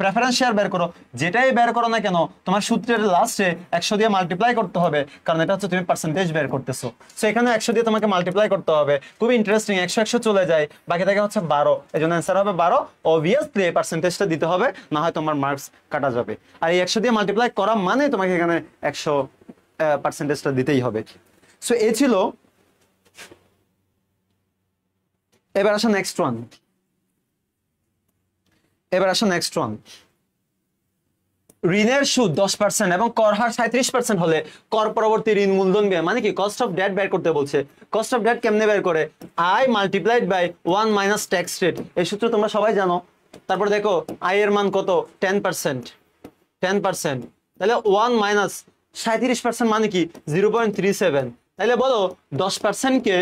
প্রেফারেন্স শেয়ার বের করো, যেটাই বের করো না কেন তোমার সূত্রের লাস্টে 100 দিয়ে মাল্টিপ্লাই করতে হবে, কারণ এটা হচ্ছে তুমি পার্সেন্টেজ বের করতেছো। সো এখানে 100 দিয়ে তোমাকে মাল্টিপ্লাই করতে হবে। খুবই ইন্টারেস্টিং, 100 100 চলে যায়, বাকি থাকে হচ্ছে 12, এই জন্য অ্যান্সার হবে 12। অবভিয়াসলি এই পার্সেন্টেজটা দিতে হবে, না হয় তোমার মার্কস কাটা যাবে। আর এই 100 দিয়ে মাল্টিপ্লাই করা মানে তোমাকে এখানে 100 পার্সেন্টেজটা দিতেই হবে। সো এ ছিল। এবার আসো নেক্সট ওয়ান। ঋণের সুদ 10% এবং কর হার 37% হলে কর পরবর্তী ঋণ মূলধন ব্যয় মানে কি কস্ট অফ ডেট বের করতে বলছে। কস্ট অফ ডেট কেমনে বের করে? I multiplied by 1 minus tax rate, এই সূত্র তোমরা সবাই জানো। তারপর দেখো আই এর মান কত? 10%, তাহলে 1 মাইনাস 37% মানে কি 0.37। তাহলে বলো 10% কে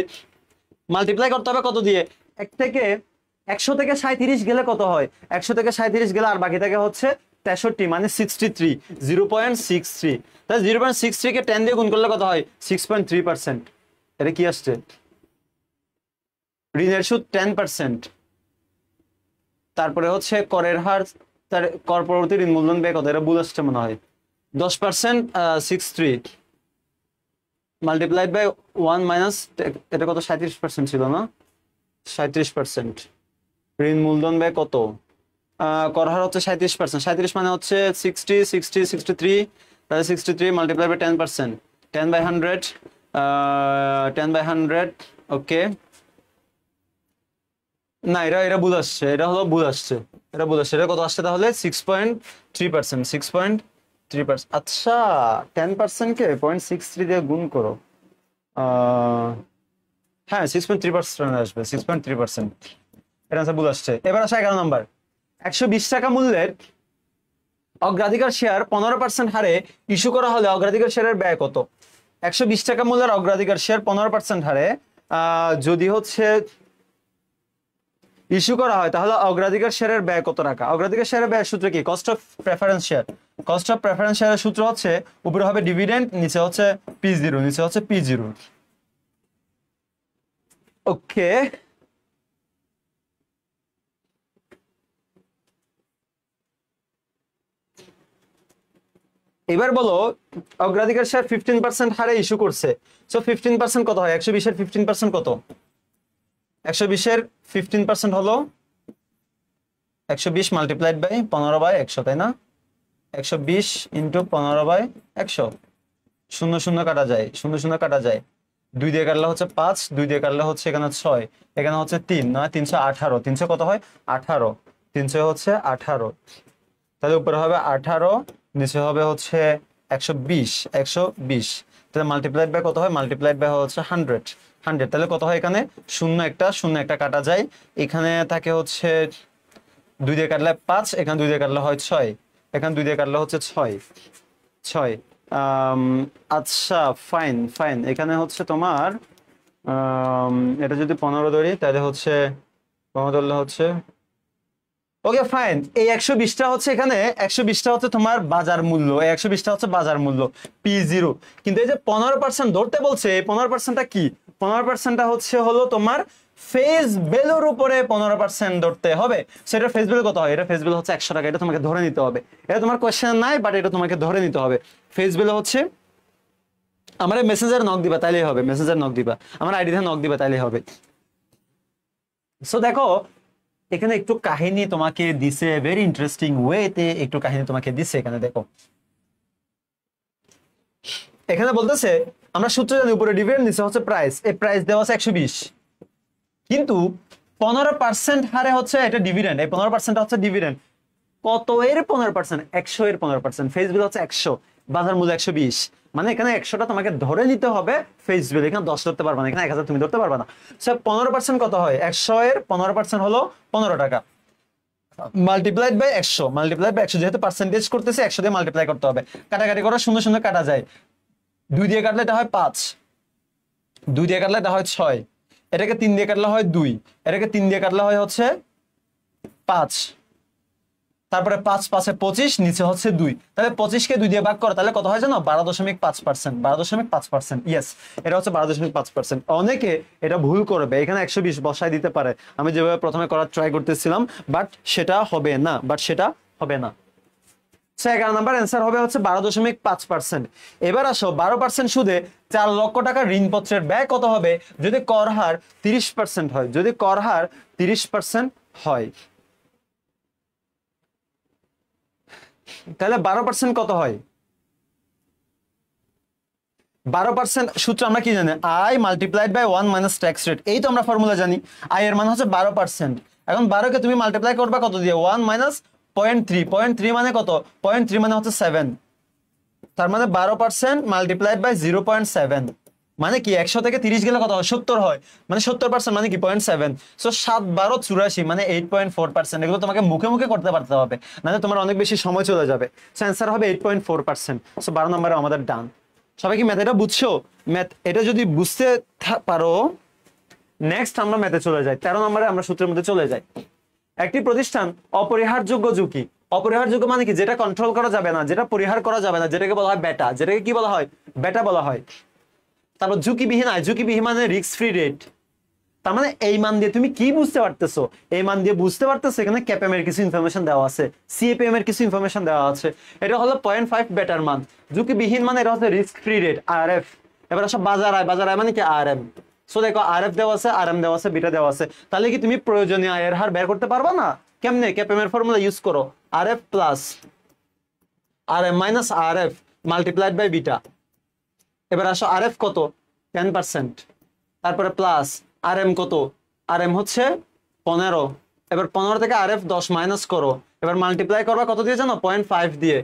মাল্টিপ্লাই করতে হবে কত দিয়ে? 100 থেকে 37 গেলে কত হয়? 100 থেকে 37 গেলে আর বাকি থাকে হচ্ছে 63 মানে 63, 0.63। তাহলে 0.63 কে 10 দিয়ে গুণ করলে কত হয়? 6.3%। এটা কি আসছে? ঋণের সুদ 10%, তারপরে হচ্ছে করের হার, তার কর পরবর্তী ঋণ মূলধন ব্যয় কত? এটা ভুল আসছে মনে হয়। 10% 63 মাল্টিপ্লাইড বাই 1 মাইনাস, এটা কত? 37% ছিল না? 37%। ঋণ মূলধন ব্যয় কত? কর হার হচ্ছে 37%, 37 মানে হচ্ছে 60, 60, 63, তাহলে 63 মাল্টিপ্লাই বাই 10%, 10 বাই 100, 10 বাই 100। ওকে, না এটা ভুল আসছে, এটা হলো ভুল আসছে, এটা কত আসছে তাহলে? 6.3%, 6.3%। আচ্ছা, 10% কে 0.63 দিয়ে গুণ করো, হ্যাঁ 6.3% আসবে, 6.3%। এটা আনসার ভুল আসছে। এবার আসে 11 নম্বর। 120 টাকা মূল্যের অগ্রাধিকার শেয়ার 15% হারে ইস্যু করা হলে অগ্রাধিকার শেয়ারের ব্যয় কত? 120 টাকা মূল্যের অগ্রাধিকার শেয়ার 15% হারে যদি হচ্ছে ইস্যু করা হয়, তাহলে অগ্রাধিকার শেয়ারের ব্যয় কত টাকা? অগ্রাধিকার শেয়ারের ব্যয় সূত্র কি? Cost of preference share. Cost of preference শেয়ারের সূত্র হচ্ছে উপরে হবে ডিভিডেন্ড, নিচে হচ্ছে P0। ওকে, এবার বলো অগ্রাধিকার শেয়ার 15% হারে ইস্যু করছে। সো 15% কত হয়? 120 এর 15% কত? 120 এর 15% হলো 120 মাল্টিপ্লাইড বাই 15/100, তাই না? 120 ইন্টু 15/100। 0 0 কাটা যায়, 0 0 কাটা যায়, 2 দিয়ে কাটলে হচ্ছে 5, 2 দিয়ে কাটলে হচ্ছে এখানে 6, এখানে হচ্ছে 3, নয় 318, 300 কত হয়? 18, 300 হচ্ছে 18। তাহলে উপরে হবে 18, নিচে হবে হচ্ছে 120। তাহলে মাল্টিপ্লাইড বাই কত হয়? মাল্টিপ্লাইড বাই হচ্ছে 100। তাহলে কত হয়? এখানে 0 একটা কাটা যায়, এখানে থাকে হচ্ছে 2 দিয়ে কাটলে 5, এখানে 2 দিয়ে কাটলে হয় 6, এখানে 2 দিয়ে কাটলে হচ্ছে 6। আচ্ছা, ফাইন। এখানে হচ্ছে তোমার এটা যদি 15 ধরি তাহলে হচ্ছে 15 ধরলে হচ্ছে ওকে ফাইন। এই 120টা হচ্ছে এখানে 120টা হচ্ছে তোমার বাজার মূল্য, এই 120টা হচ্ছে বাজার মূল্য P0। কিন্তু এই যে 15% ধরতে বলছে, এই 15%টা কি? 15%টা হলো তোমার ফেস ভ্যালুর উপরে 15% ধরতে হবে। সেটা ফেস ভ্যালু কত হয়? এটা ফেস ভ্যালু হচ্ছে 100 টাকা, এটা তোমাকে ধরে নিতে হবে। এটা তোমার কোয়েশ্চেন নাই, বাট এটা তোমাকে ধরে নিতে হবে। ফেস ভ্যালু হচ্ছে, আমার মেসেঞ্জার নক দিবা তাইলেই হবে, আমার আইডিতে নক দিবা তাইলেই হবে। সো দেখো এখানে একটু কাহিনী তোমাকে দিছে, ভেরি ইন্টারেস্টিং ওয়েতে একটু কাহিনী তোমাকে দিছে। এখানে দেখো, এখানে বলতেছে আমরা সূত্র জানি উপরে ডিভিডেন্ড, নিচে হচ্ছে প্রাইস। এই প্রাইস দেওয়া আছে 120, কিন্তু 15% হারে হচ্ছে এটা ডিভিডেন্ড। এই 15% হচ্ছে ডিভিডেন্ড। কত এর 15%? 100 এর 15%। ফেস ভ্যালু হচ্ছে 100, বাজার মূল্য 120, মানে এখানে 100টা তোমাকে ধরে নিতে হবে ফেস ভ্যালু। এখানে 10 ধরতে পারবা না, এখানে 1000 তুমি ধরতে পারবা না। সো 15% কত হয়? 100 এর 15% হলো 15 টাকা, মাল্টিপ্লাইড বাই 100, যেহেতু পার্সেন্টেজ করতেছে 100 দিয়ে মাল্টিপ্লাই করতে হবে। কাটাকাটি করে 0 0 কাটা যায়, 2 দিয়ে কাটলে এটা হয় 5, 2 দিয়ে কাটলে এটা হয় 6, এটাকে 3 দিয়ে কাটলে হয় 2, এটাকে 3 দিয়ে কাটলে হয় হচ্ছে 5, তারপরে 5 5 25, নিচে হচ্ছে 2, তাহলে 25 কে 2 দিয়ে ভাগ করো, তাহলে কত হয় জানো? 12.5%, 12.5%। ইয়েস, এটা হচ্ছে 12.5%। অনেকে এটা ভুল করবে, এখানে 120 বসায় দিতে পারে, আমি যেভাবে প্রথমে করার ট্রাই করতেছিলাম, বাট সেটা হবে না, 11 নাম্বার অ্যান্সার হবে হচ্ছে 12.5%। এবার আসো 12% সুদে 4 লক্ষ টাকার ঋণপত্রের ব্যয় কত হবে যদি কর হার 30% হয়? যদি কর হার 30% হয়, তাহলে 12% কত হয়? 12% সূত্র আমরা কি জানি? I multiplied by 1 minus tax rate. এই তো আমরা ফর্মুলা জানি, আই এর মান হচ্ছে 12%। এখন 12 কে তুমি মাল্টিপ্লাই করবা কত দিয়ে? 1 মাইনাস 0.3, 0.3 মানে কত? 0.3 মানে হচ্ছে 7, তার মানে 12% মাল্টিপ্লাইড বাই 0.7 মানে কি? 100 থেকে 30 গেলে কত হয়? 70 হয়, মানে 70% মানে কি? 0.7। সো 7 12 84 মানে 8.4%। এগুলো তোমাকে মুখে মুখে করতে পারতে হবে, নাহলে তোমার অনেক বেশি সময় চলে যাবে। সো অ্যান্সার হবে 8.4%। সো 12 নম্বরে আমাদের ডান। সবাই কি ম্যাথ এটা বুঝছো? ম্যাথ এটা যদি বুঝতে পারো, নেক্সট আমরা ম্যাথে চলে যাই। 13 নম্বরে আমরা সূত্রের মধ্যে চলে যাই। একটি প্রতিষ্ঠান অপরিহারযোগ্য ঝুঁকি, অপরিহারযোগ্য মানে কি? যেটা কন্ট্রোল করা যাবে না, যেটা পরিহার করা যাবে না, যেটাকে বলা হয় বেটা, যেটাকে কি বলা হয়? বেটা বলা হয়। তারপর ঝুঁকিবিহীন আয়, ঝুঁকিবিহীন মানে রিস্ক ফ্রি রেট। তার মানে এই মান দিয়ে তুমি কি বুঝতে পারতেছো? এই মান দিয়ে বুঝতে পারতেছো এখানে ক্যাপিএম এর কিছু ইনফরমেশন দেওয়া আছে, সিএপিএম এর কিছু ইনফরমেশন দেওয়া আছে। এটা হলো 0.5 বেটার মান। ঝুঁকিবিহীন মানে এটা হচ্ছে রিস্ক ফ্রি রেট, আরএফ। এবার সব বাজার আয়, বাজার আয় মানে কি? আরএম। সো দেখো আরএফ দেওয়া আছে, আরএম দেওয়া আছে, বিটা দেওয়া আছে। তাহলে কি তুমি প্রয়োজনীয় আয়ের হার বের করতে পারবা না? কেমনে? ক্যাপিএম এর ফর্মুলা ইউজ করো, RF plus RM minus RF multiplied by beta. এবার আসো আরএফ কত? 10%। তারপরে প্লাস আরএম কত? আরএম হচ্ছে 15। এবার 15 থেকে আরএফ 10 মাইনাস করো, এবার মাল্টিপ্লাই করবা কত দিয়ে জানো? 0.5 দিয়ে।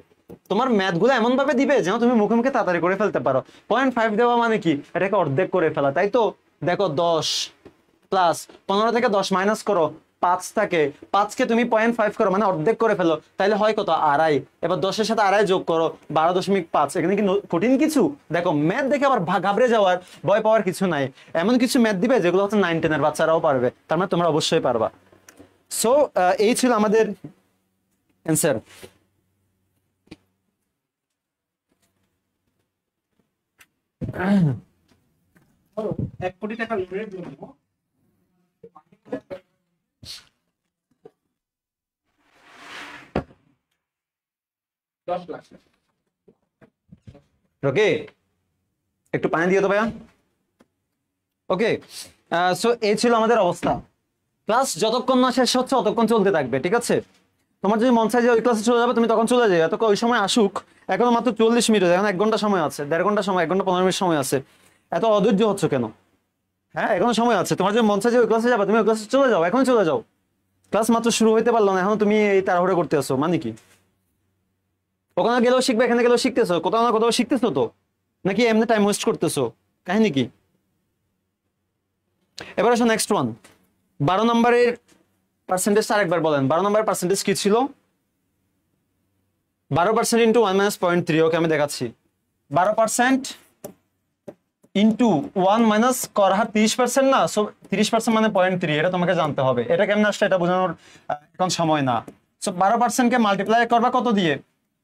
তোমার ম্যাথ গুলো এমন ভাবে দিবে যেন তুমি মুখে মুখে তাড়াতাড়ি করে ফেলতে পারো। 0.5 দেওয়া মানে কি? এটাকে অর্ধেক করে ফেলা, তাই তো? দেখো 10 প্লাস 15 থেকে 10 মাইনাস করো, 5 থাকে, 5 কে তুমি 0.5 করো মানে অর্ধেক করে ফেলো, তাহলে হয় কত? আড়াই। এবার 10-এর সাথে আড়াই যোগ করো, 12.5। এখানে কি কঠিন কিছু? দেখো ম্যাথ দেখে আবার ঘাবড়ে যাওয়ার, ভয় পাওয়ার কিছু নাই। এমন কিছু ম্যাথ দিবে যেগুলো হচ্ছে 9 10 এর বাচ্চারাও পারবে, তার মানে তোমরা অবশ্যই পারবা। সো এই ছিল আমাদের অ্যান্সার। ধরো 1 কোটি টাকা লোনের জন্য 10 লাখ টাকা। ওকে, একটু পানি দিয়ে তো ভাইয়া। ওকে, সো এই ছিল আমাদের অবস্থা। ক্লাস যতক্ষণ না শেষ হচ্ছে ততক্ষণ চলতে থাকবে, ঠিক আছে? তোমার যদি মন চায় যে ওই ক্লাসে চলে যাবে, তুমি তখন চলে যাবে, এত ওই সময় আসুক। এখনো মাত্র 40 মিনিট, এখন 1 ঘন্টা সময় আছে, 1.5 ঘন্টা সময়, 1 ঘন্টা 15 মিনিট সময় আছে। এত অধৈর্য হচ্ছে কেন? হ্যাঁ, এখনো সময় আছে। তোমার যদি মন চায় যে ওই ক্লাসে যাবে, তুমি ওই ক্লাসে চলে যাও, এখন চলে যাও। ক্লাস মাত্র শুরু হইতে পারলো না, এখন তুমি এই তাড়াহুড়ো করতে আসো মানে কি? ওখানে গেলেও শিখবে, এখানে গেলেও শিখতেছো, কোথাও না কোথাও শিখতেছো তো, নাকি এমনি টাইম ওয়েস্ট করতেছো? কাহিনী কি? এবার আসো নেক্সট ওয়ান। 12 নম্বরের পার্সেন্টেজ আরেকবার বলেন। 12 নম্বরের পার্সেন্টেজ কি ছিল? 12% ইন্টু 1 মাইনাস 0.3। ওকে, আমি দেখাচ্ছি। 12% ইন্টু 1 মাইনাস কর হার 30% না, সো 30% মানে 0.3, এটা তোমাকে জানতে হবে। এটা কেমন আসলে এটা বোঝানোর এখন সময় না। সো 12% কে মাল্টিপ্লাই করবা কত দিয়ে?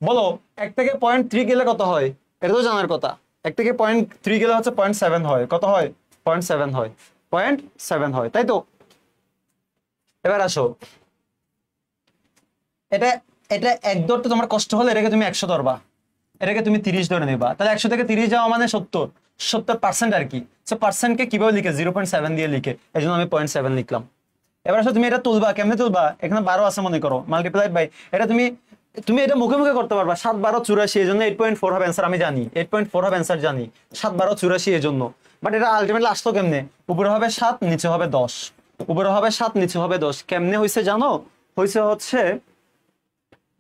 বলো, 1 থেকে 0.3 গেলে কত হয়? এটা তো জানার কথা। 1 থেকে 0.3 গেলে হচ্ছে 0.7 হয়। কত হয়? 0.7 হয়, 0.7 হয়, তাই তো? এবার আসো, এটা এটা 1 ধরতে তোমার কষ্ট হলে এটাকে তুমি 100 ধরবা, এটাকে তুমি 30 ধরে নেবা, তাহলে 100 থেকে 30 যাওয়া মানে 70% আর কি। সো পার্সেন্টকে কিভাবে লিখে? 0.7 দিয়ে লিখে, এই জন্য আমি 0.7 লিখলাম। এবার আসলে তুমি এটা তুলবা, কেমনে তুলবা? এখানে 12 আছে মনে করো, মাল্টিপ্লাইড বাই এটা তুমি তুমি এটা মুখে মুখে করতে পারবা। 7 12 84, এই জন্য 8.4 হবে অ্যান্সার। আমি জানি 8.4 হবে অ্যান্সার, জানি 7 12 84 এই জন্য। বাট এটা আলটিমেটলি আসতো কেমনে? উপরে হবে 7, নিচে হবে 10, উপরে হবে 7, নিচে হবে 10। কেমনে হয়েছে জানো? হয়েছে হচ্ছে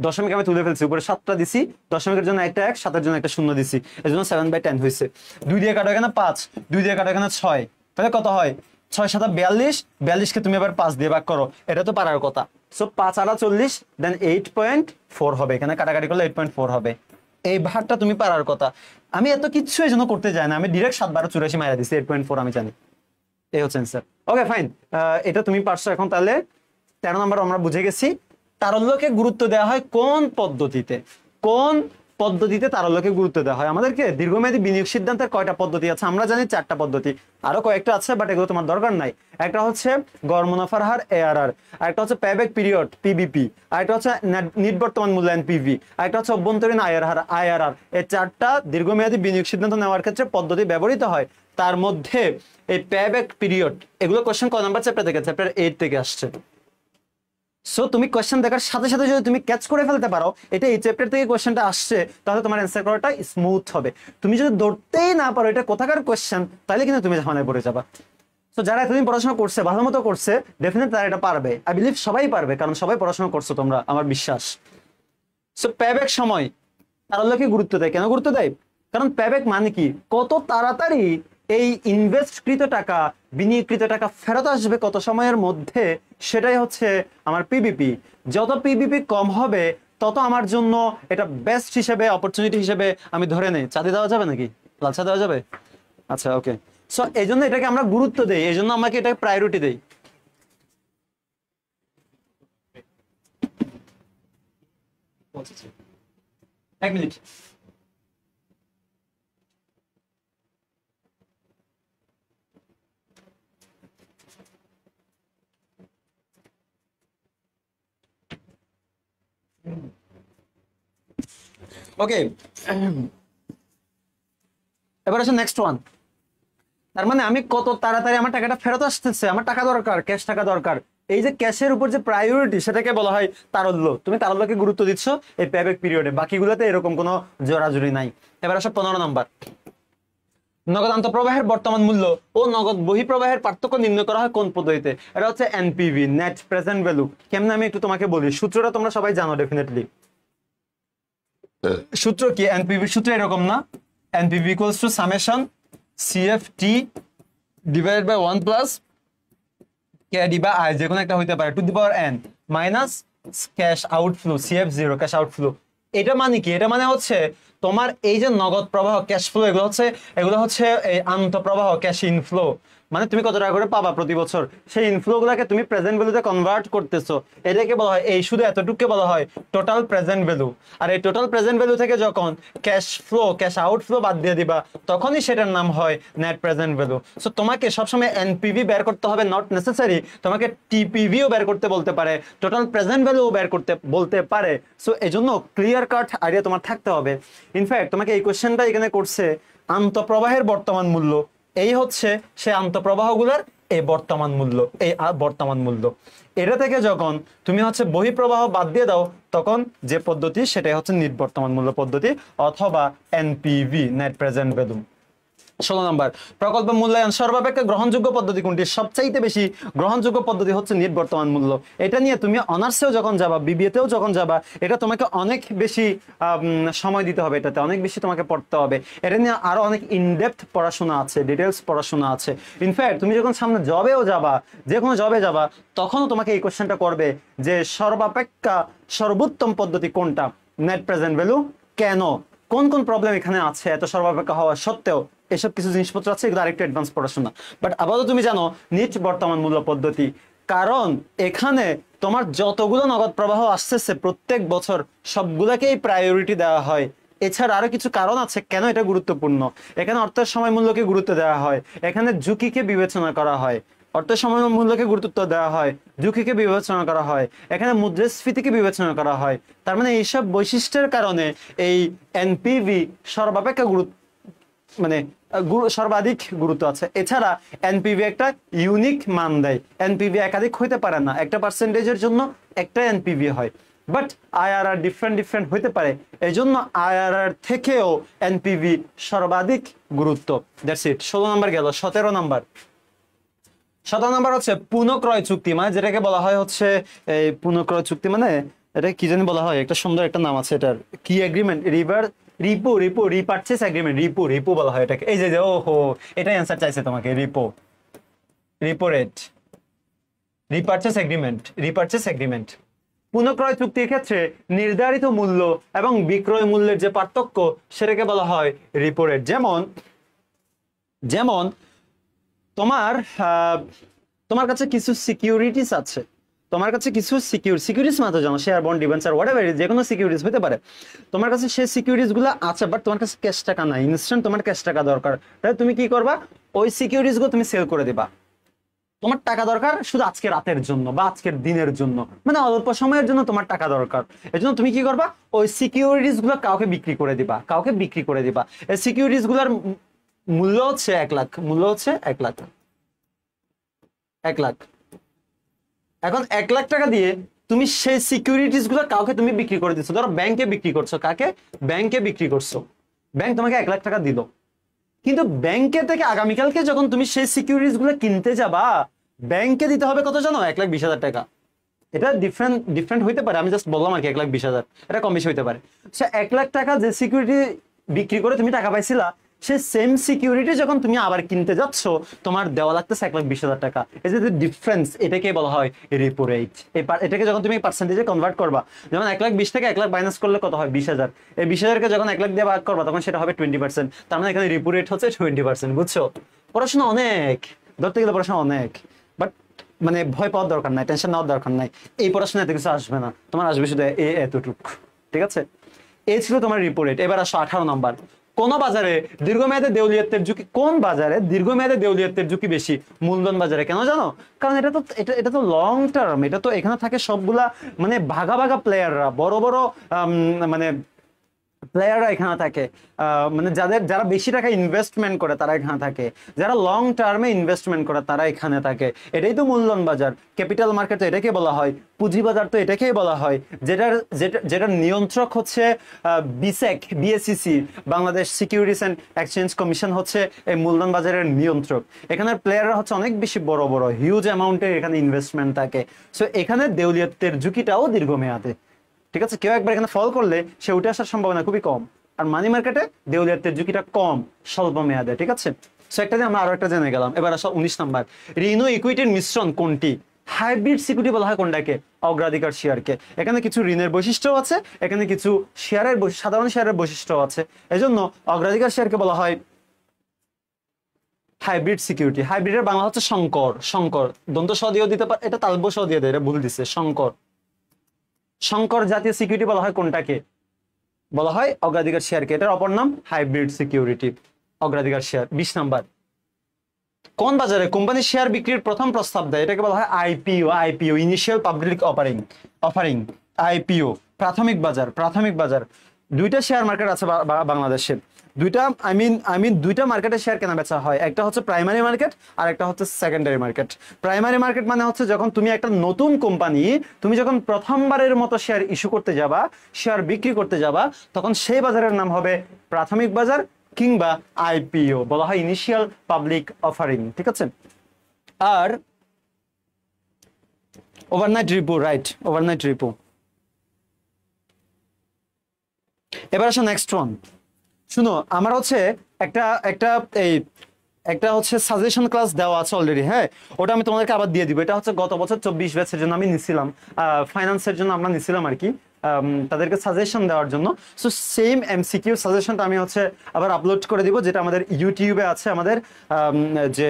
দশমিক আমি তুলে ফেলছি, উপরে 7টা দিছি, দশমিকের জন্য একটা 1, 7-এর জন্য একটা 0 দিছি, এর জন্য 7/10 হয়েছে। 2 দিয়ে কাটো এখানে 5, 2 দিয়ে কাটো এখানে 6, তাহলে কত হয়? 6 7 42, 42 কে তুমি এবার 5 দিয়ে ভাগ করো, এটা তো পারার কথা। সো 5 8 40, দেন 8.4 হবে, এখানে কাটাকাটি করলে 8.4 হবে। এই ভাগটা তুমি পারার কথা। আমি এত কিচ্ছু এই জন্য করতে যাই না, আমি ডিরেক্ট 7 12 84 মাইরা দিছি, 8.4 আমি জানি। এই হচ্ছে অ্যান্সার। ওকে ফাইন, এটা তুমি পারছো। এখন তাহলে 13 নম্বর আমরা বুঝে গেছি। তারল্যকে গুরুত্ব দেওয়া হয় কোন পদ্ধতিতে? কোন পদ্ধতিতে তারল্যকে গুরুত্ব দেওয়া হয়? আমাদেরকে দীর্ঘমেয়াদী বিনিয়োগ সিদ্ধান্তের কয়টা পদ্ধতি আছে? আমরা জানি 4টা পদ্ধতি, আরো কয়েকটা আছে বাট এগুলো তোমার দরকার নাই। একটা হচ্ছে গড় মুনাফার হার ARR, আরেকটা হচ্ছে পেব্যাক পিরিয়ড PBP, আরেকটা হচ্ছে নিট বর্তমান মূল্য NPV, আরেকটা হচ্ছে অভ্যন্তরীণ আয়ের হার IRR। এই 4টা দীর্ঘমেয়াদী বিনিয়োগ সিদ্ধান্ত নেওয়ার ক্ষেত্রে পদ্ধতি ব্যবহৃত হয়। তার মধ্যে এই পেব্যাক পিরিয়ড, এগুলো কোশ্চেন কয় নাম্বার চ্যাপ্টার থেকে? চ্যাপ্টার 8 থেকে আসছে। সো তুমি কোশ্চেন দেখার সাথে সাথে যদি তুমি ক্যাচ করে ফেলতে পারো এটা এই চ্যাপ্টার থেকে কোশ্চেনটা আসছে, তাহলে তোমার অ্যান্সার করাটা স্মুথ হবে। তুমি যদি ধরতেই না পারো এটা কোথাকার কোশ্চেন, তাহলে কিন্তু তুমি ঝামেলায় পড়ে যাবা। সো যারা এতদিন পড়াশোনা করছে, ভালো মতো করছে, ডেফিনেটলি তারা এটা পারবে। আই বিলিভ সবাই পারবে, কারণ সবাই পড়াশোনা করছো তোমরা, আমার বিশ্বাস। সো পেব্যাক সময় তারল্যকে গুরুত্ব দেয়। কেন গুরুত্ব দেয়? কারণ পেব্যাক মানে কি, কত তাড়াতাড়ি এই ইনভেস্টকৃত টাকা, বিনিয়োগকৃত টাকা ফেরত আসবে কত সময়ের মধ্যে, সেটাই হচ্ছে আমার পিবিপি। যত পিবিপি কম হবে তত আমার জন্য এটা বেস্ট হিসেবে, অপরচুনিটি হিসেবে আমি ধরে নেই। চাঁদে দেওয়া যাবে নাকি? লাল চা দেওয়া যাবে? আচ্ছা, ওকে। সো এই জন্য এটাকে আমরা গুরুত্ব দেই, এই জন্য আমাকে এটাকে প্রায়োরিটি দেই। এক মিনিট। ওকে, এবার আসে নেক্সট ওয়ান। তার মানে আমি কত তাড়াতাড়ি আমার টাকাটা ফেরত আসতেছে, আমার টাকা দরকার, ক্যাশ টাকা দরকার। এই যে ক্যাশের উপর যে প্রায়োরিটি, সেটাকে বলা হয় তারল্য। তুমি তারল্যকে গুরুত্ব দিচ্ছ এই পেব্যাক পিরিয়ডে, বাকিগুলোতে এরকম কোনো জোরাজুরি নাই। এবার আসো 15 নাম্বার। নগদ আন্তঃপ্রবাহের বর্তমান মূল্য ও নগদ বহিঃপ্রবাহের পার্থক্য নির্ণয় করা হয় কোন পদ্ধতিতে? এটা হচ্ছে এনপিভি, নেট প্রেজেন্ট ভ্যালু। কেমনে আমি একটু তোমাকে বলি, সূত্রটা তোমরা সবাই জানো ডেফিনেটলি। সূত্র কি? এনপিভি সূত্র এরকম না, NPV equals to summation CFT divided by 1 plus KD বা আই, যে কোনো একটা হইতে পারে, to the power N minus cash outflow CF0, cash outflow. এটা মানে কি? এটা মানে হচ্ছে তোমার এই যে নগদ প্রবাহ, ক্যাশ ফ্লো, এগুলো হচ্ছে এই আন্তঃপ্রবাহ, ক্যাশ ইনফ্লো। মানে তুমি কত টাকা করে পাবা প্রতি বছর, সেই ইনফ্লো গুলাকে তুমি প্রেজেন্ট ভ্যালুতে কনভার্ট করতেছো। এটাকে বলা হয়, এই শুধু এতটুকুকে বলা হয় টোটাল প্রেজেন্ট ভ্যালু। আর এই টোটাল প্রেজেন্ট ভ্যালু থেকে যখন ক্যাশ ফ্লো, ক্যাশ আউটফ্লো বাদ দিয়ে দিবা, তখনই সেটার নাম হয় নেট প্রেজেন্ট ভ্যালু। সো তোমাকে সবসময় এনপিভি বের করতে হবে, নট নেসেসারি তোমাকে টিপিভিও বের করতে বলতে পারে, টোটাল প্রেজেন্ট ভ্যালু বের করতে বলতে পারে। সো এজন্য ক্লিয়ার কাট আইডিয়া তোমার থাকতে হবে। ইনফ্যাক্ট তোমাকে এই কোশ্চেনটা এখানে করছে আন্তঃপ্রবাহের বর্তমান মূল্য, এই হচ্ছে সে আন্তঃপ্রবাহগুলোর এই বর্তমান মূল্য, এই বর্তমান মূল্য। এটা থেকে যখন তুমি হচ্ছে বহিঃপ্রবাহ বাদ দিয়ে দাও, তখন যে পদ্ধতি সেটাই হচ্ছে নিট বর্তমান মূল্য পদ্ধতি অথবা এনপিভি, নেট প্রেজেন্ট ভ্যালু। 16 নম্বর, প্রকল্প মূল্যায়ন সর্বাপেক্ষা গ্রহণযোগ্য পদ্ধতি কোনটি? সবচাইতে বেশি গ্রহণযোগ্য পদ্ধতি হচ্ছে নিট বর্তমান মূল্য। এটা নিয়ে তুমি অনার্সেও যখন যাবা, বিবিএতেও যখন যাবা, এটা তোমাকে অনেক বেশি সময় দিতে হবে, এটাতে অনেক বেশি তোমাকে পড়তে হবে। এটা নিয়ে আরো অনেক ইনডেপথ পড়াশোনা আছে, ডিটেলস পড়াশোনা আছে। ইনফ্যাক্ট তুমি যখন সামনে জবেও যাবা, যে কোনো জবে যাবা, তখনও তোমাকে এই কোশ্চেনটা করবে যে সর্বাপেক্ষা সর্বোত্তম পদ্ধতি কোনটা? Net present value. কেন? কোন কোন প্রবলেম এখানে আছে এত সর্বাপেক্ষা হওয়া সত্ত্বেও? এসব কিছু জিনিসপত্র আছে, এগুলো আরেকটু অ্যাডভান্স পড়াশোনা। বাট আপাতত তুমি জানো নিট বর্তমান মূল্য পদ্ধতি, কারণ এখানে তোমার যতগুলো নগদ প্রবাহ আসতেছে প্রত্যেক বছর, সবগুলোকেই প্রায়োরিটি দেওয়া হয়। এছাড়া আরো কিছু কারণ আছে কেন এটা গুরুত্বপূর্ণ। এখানে অর্থের সময় মূল্যকে গুরুত্ব দেওয়া হয়, এখানে ঝুঁকিকে বিবেচনা করা হয়। অর্থের সময় মূল্যকে গুরুত্ব দেওয়া হয়, ঝুঁকিকে বিবেচনা করা হয়, এখানে মুদ্রাস্ফীতিকে বিবেচনা করা হয়। তার মানে এইসব বৈশিষ্ট্যের কারণে এই এনপিভি সর্বাপেক্ষা মানে সর্বাধিক গুরুত্ব আছে। এছাড়া এনপিভি একটা ইউনিক মান দেয়, এনপিভি একাধিক হইতে পারে না, একটা পার্সেন্টেজের জন্য একটা এনপিভি হয়। বাট আইআরআর ডিফারেন্ট হইতে পারে, এই জন্য আইআরআর থেকেও এনপিভি সর্বাধিক গুরুত্ব। That's it. 16 নম্বর গেল। 17 নম্বর। 17 নম্বর হচ্ছে পুনঃক্রয় চুক্তি, মানে যেটাকে বলা হয় হচ্ছে এই পুনঃক্রয় চুক্তি, মানে এটা কি জানি বলা হয়, একটা সুন্দর একটা নাম আছে এটার, কি এগ্রিমেন্ট, রিপারচেস এগ্রিমেন্ট, রিপো বলা হয় এটাকে। এই যে ওহো, এটাই অ্যান্সার চাইছে তোমাকে, রিপো রেট, রিপারচেস এগ্রিমেন্ট। পুনঃক্রয় চুক্তির ক্ষেত্রে নির্ধারিত মূল্য এবং বিক্রয় মূল্যের যে পার্থক্য, সেটাকে বলা হয় রিপো রেট। যেমন তোমার কাছে কিছু সিকিউরিটিস আছে, তোমার কাছে কিছু সিকিউরিটিস মাত্র জানো, শেয়ার, বন্ড, ডিবেঞ্চার, হোয়াটএভার, যে কোনো সিকিউরিটিস হতে পারে। তোমার কাছে সেই সিকিউরিটিস গুলো আছে, বাট তোমার কাছে ক্যাশ টাকা নাই, ইনস্ট্যান্ট তোমার ক্যাশ টাকা দরকার। তাহলে তুমি কি করবা, ওই সিকিউরিটিস গুলো তুমি সেল করে দিবা। তোমার টাকা দরকার শুধু আজকে রাতের জন্য বা আজকের দিনের জন্য, মানে অল্প সময়ের জন্য তোমার টাকা দরকার। এই জন্য তুমি কি করবা, ওই সিকিউরিটিস গুলো কাউকে বিক্রি করে দিবা, কাউকে বিক্রি করে দিবা। এই সিকিউরিটিস গুলোর মূল্য হচ্ছে 1 লাখ, মূল্য হচ্ছে 1 লাখ, 1 লাখ। এখন 1 লাখ টাকা দিয়ে তুমি সেই সিকিউরিটিস গুলো কাউকে তুমি বিক্রি করে দিচ্ছ, ধরো ব্যাংকে বিক্রি করছো। কাকে? ব্যাংকে বিক্রি করছো। ব্যাংক তোমাকে 1 লাখ টাকা দিল, কিন্তু ব্যাংকে থেকে আগামীকালকে যখন তুমি সেই সিকিউরিটিস গুলো কিনতে যাবা, ব্যাংকে দিতে হবে কত জানো? 1,20,000 টাকা। এটা ডিফারেন্ট ডিফারেন্ট হইতে পারে, আমি জাস্ট বললাম আর কি 1,20,000, এটা কম বেশি হইতে পারে। সে 1 লাখ টাকা যে সিকিউরিটি বিক্রি করে তুমি টাকা পাইছিলা, সে সেম সিকিউরিটি যখন তুমি আবার কিনতে যাচ্ছ, তোমার দেওয়া লাগতেছে 1,20,000 টাকা। এই যে ডিফারেন্স, এটাকে বলা হয় রেপো রেট। এটাকে যখন তুমি পার্সেন্টেজে কনভার্ট করবা, যেমন 1,20,000 থেকে 1 লাখ মাইনাস করলে কত হয়? 20,000। এই 20,000কে যখন 1 লাখ দিয়ে ভাগ করবা, তখন সেটা হবে 20%। তার মানে এখানে রেপো রেট হচ্ছে 20%। বুঝছো? পড়াশোনা অনেক, ধরতে গেলে পড়াশোনা অনেক, বাট মানে ভয় পাওয়ার দরকার নাই, টেনশন নেওয়ার দরকার নাই। এই পড়াশোনা এত কিছু আসবে না, তোমার আসবে শুধু এতটুক। ঠিক আছে, এই ছিল তোমার রিপোর্ট। এবার আসো 18 নম্বর। কোন বাজারে দীর্ঘমেয়াদে দেউলিয়াত্বের ঝুঁকি, কোন বাজারে দীর্ঘমেয়াদে দেউলিয়াত্বের ঝুঁকি বেশি? মূলধন বাজারে। কেন জানো? কারণ এটা তো লং টার্ম, এটা তো এখানে থাকে সবগুলা মানে ভাগা ভাগা প্লেয়াররা, বড় বড় মানে প্লেয়াররা এখানে থাকে। মানে যারা বেশি টাকা ইনভেস্টমেন্ট করে তারা এখানে থাকে, যারা লং টার্মে ইনভেস্টমেন্ট করে তারা এখানে থাকে। এটাই তো মূলধন বাজার। ক্যাপিটাল মার্কেট তো এটাকে বলা হয়, পুঁজি বাজার তো এটাকেই বলা হয়। যেটার নিয়ন্ত্রক হচ্ছে বিসেক, BSEC, Bangladesh securities and exchange commission হচ্ছে এই মূলধন বাজারের নিয়ন্ত্রক। এখানের প্লেয়াররা হচ্ছে অনেক বেশি বড় বড়, হিউজ অ্যামাউন্টের এখানে ইনভেস্টমেন্ট থাকে। সো এখানে দেউলিয়াত্বের ঝুঁকিটাও দীর্ঘমেয়াদে। ঠিক আছে, কেউ একবার এখানে ফল করলে সে উঠে আসার সম্ভাবনা খুবই কম। আর মানি মার্কেটে দেউলিয়াত্বের ঝুঁকিটা কম, স্বল্প মেয়াদে। ঠিক আছে, সো একটা যে আমরা আরো একটা জেনে গেলাম। এবার আসো 19 নাম্বার। ঋণ ও ইকুইটির মিশ্রণ কোনটি? হাইব্রিড সিকিউরিটি বলা হয় কোনটাকে? অগ্রাধিকার শেয়ারকে। এখানে কিছু ঋণের বৈশিষ্ট্য আছে, এখানে কিছু শেয়ারের সাধারণ শেয়ারের বৈশিষ্ট্য আছে। এজন্য অগ্রাধিকার শেয়ারকে বলা হয় হাইব্রিড সিকিউরিটি। হাইব্রিডের বাংলা হচ্ছে সংকর। সংকর দন্ত স দিয়েও দিতে পারে, এটা তালব্য স দিয়ে দেয়, এটা ভুল দিচ্ছে। সংকর, সংকর জাতীয় সিকিউরিটি বলা হয় কোনটাকে? বলা হয় অগ্রাধিকার শেয়ারকে। এটার অপর নাম হাইব্রিড সিকিউরিটি, অগ্রাধিকার শেয়ার। 20 নাম্বার। কোন বাজারে কোম্পানি শেয়ার বিক্রির প্রথম প্রস্তাব দেয়? এটাকে বলা হয় IPO. IPO, initial public offering. Offering, IPO, প্রাথমিক বাজার। প্রাথমিক বাজার। দুইটা শেয়ার মার্কেট আছে বাংলাদেশে। দুইটা দুইটা মার্কেটে শেয়ার কেনা বেচা হয়। একটা হচ্ছে প্রাইমারি মার্কেট আর একটা হচ্ছে সেকেন্ডারি মার্কেট। প্রাইমারি মার্কেট মানে হচ্ছে যখন তুমি একটা নতুন কোম্পানি, তুমি যখন প্রথমবারের মতো শেয়ার ইস্যু করতে যাবা, শেয়ার বিক্রি করতে যাবা, তখন সেই বাজারের নাম হবে প্রাথমিক বাজার কিংবা আইপিও, বলা হয় ইনিশিয়াল পাবলিক অফারিং। ঠিক আছে, আর overnight repo, right, overnight repo. এবার আসো নেক্সট ওয়ান। শুনো, আমার হচ্ছে একটা একটা এই একটা হচ্ছে সাজেশন ক্লাস দেওয়া আছে অলরেডি। হ্যাঁ, ওটা আমি তোমাদেরকে আবার দিয়ে দিব। এটা হচ্ছে গত বছর 24 ব্যাচের জন্য আমি নিছিলাম, ফাইন্যান্সের জন্য আমরা নিছিলাম আর কি, তাদেরকে সাজেশন দেওয়ার জন্য। সো সেম এমসিকিউ সাজেশনটা আমি হচ্ছে আবার আপলোড করে দিব, যেটা আমাদের ইউটিউবে আছে। আমাদের যে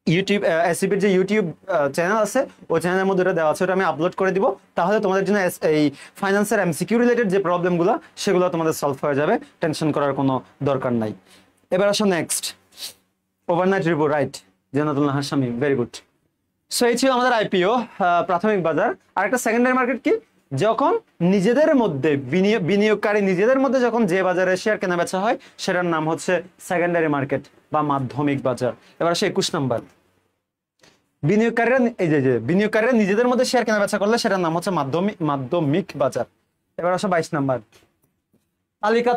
ইউটিউব এসিপির যে ইউটিউব চ্যানেল আছে, ওই চ্যানেলের মধ্যে ওটা দেওয়া আছে, ওটা আমি আপলোড করে দিব। তাহলে তোমাদের জন্য এই ফাইন্যান্সের এমসিকিউ রিলেটেড যে প্রবলেমগুলো, সেগুলো তোমাদের সলভ হয়ে যাবে, টেনশন করার কোনো দরকার নাই। এবার আসো নেক্সট, ওভারনাইট রিপো, রাইট, জান্নাতুল নাহার স্বামী, ভেরি গুড। সো এই ছিল আমাদের আইপিও, প্রাথমিক বাজার। আর একটা সেকেন্ডারি মার্কেট কি? যখন নিজেদের মধ্যে বিনিয়োগকারী নিজেদের মধ্যে যখন যে বাজারে শেয়ার কেনা বেচা হয়, সেটার নাম হচ্ছে সেকেন্ডারি মার্কেট বা মাধ্যমিক বাজার। এবার আসে 21 নাম্বার। বিনিয়োগকারীরা নিজেদের মধ্যে শেয়ার কেনা বেচা করলে সেটার নাম হচ্ছে মাধ্যমিক বাজার। এবার আসো 22 নাম্বার। তালিকা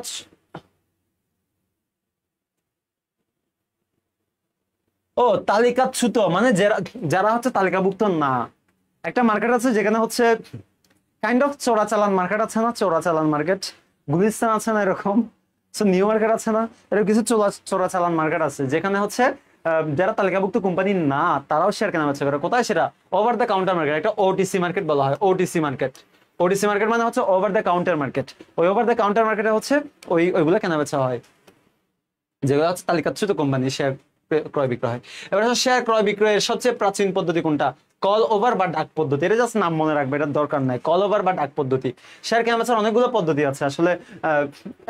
তালিকাচ্যুত মানে যারা হচ্ছে তালিকাভুক্ত না। একটা মার্কেট আছে যেখানে হচ্ছে কাইন্ড অফ চোরাচালান মার্কেট আছে না, চোরাচালান মার্কেট, গুলিস্তান আছে না এরকম, নিউ মার্কেট আছে না, এরকম কিছু চোরাচালান মার্কেট আছে যেখানে হচ্ছে যারা তালিকাভুক্ত কোম্পানি না তারাও শেয়ার কেনা বেচা করে। কোথায় সেটা? ওভার দ্য কাউন্টার মার্কেট, একটা ওটিসি মার্কেট বলা হয়। ওটিসি মার্কেট, ওটিসি মার্কেট মানে হচ্ছে ওভার দ্য কাউন্টার মার্কেট। ওই ওভার দ্য কাউন্টার মার্কেটে হচ্ছে ওইগুলো কেনা বেচা হয়, যেগুলো হচ্ছে তালিকাচ্যুত কোম্পানি শেয়ার ক্রয় বিক্রয় হয়। এবার শেয়ার ক্রয় বিক্রয়ের সবচেয়ে প্রাচীন পদ্ধতি কোনটা? কল ওভার বা ডাক পদ্ধতি, এটা জাস্ট নাম মনে রাখবে, এটার দরকার নাই। কল ওভার বা ডাক পদ্ধতি। শেয়ার ক্যানভাসের অনেকগুলো পদ্ধতি আছে আসলে।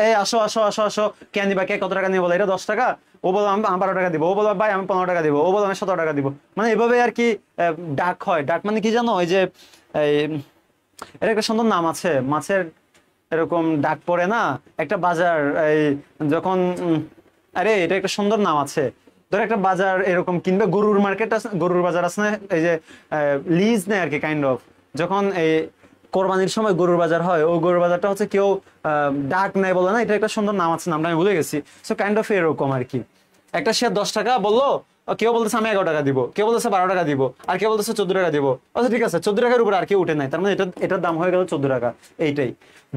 এই আসো আসো আসো আসো, কে নিবা, কে কত টাকা নিয়ে বলে, এটা 10 টাকা, ও বলো আমি 12 টাকা দিব, ও বলো ভাই আমি 15 টাকা দিব, ও বলো আমি 17 টাকা দিব, মানে এভাবে আর কি ডাক হয়। ডাক মানে কি জানো, ওই যে এই এটা একটা সুন্দর নাম আছে, মাছের এরকম ডাক পড়ে না একটা বাজার, এই যখন আরে এটা একটা সুন্দর নাম আছে। ধর একটা বাজার এরকম কিনবে, গরুর মার্কেট আছে, গরুর বাজার আছে না, এই যে লিজ নেয় আর কি কাইন্ড অফ, যখন এই কোরবানির সময় গরুর বাজার হয়, ওই গরুর বাজারটা হচ্ছে কেউ ডাক নেয় বলে না, এটা একটা সুন্দর নাম আছে, নামটা আমি ভুলে গেছি। সো কাইন্ড অফ এরকম আর কি। একটা শেয়ার 10 টাকা বললো, কেউ বলতেছে আমি 11 টাকা দিব, কেউ বলতেছে 12 টাকা দিব, আর কেউ বলতেছে 14 টাকা দিব। আচ্ছা ঠিক আছে, 14 টাকার উপর আর কেউ উঠে নাই, তার মানে এটার দাম হয়ে গেল 14 টাকা। এইটাই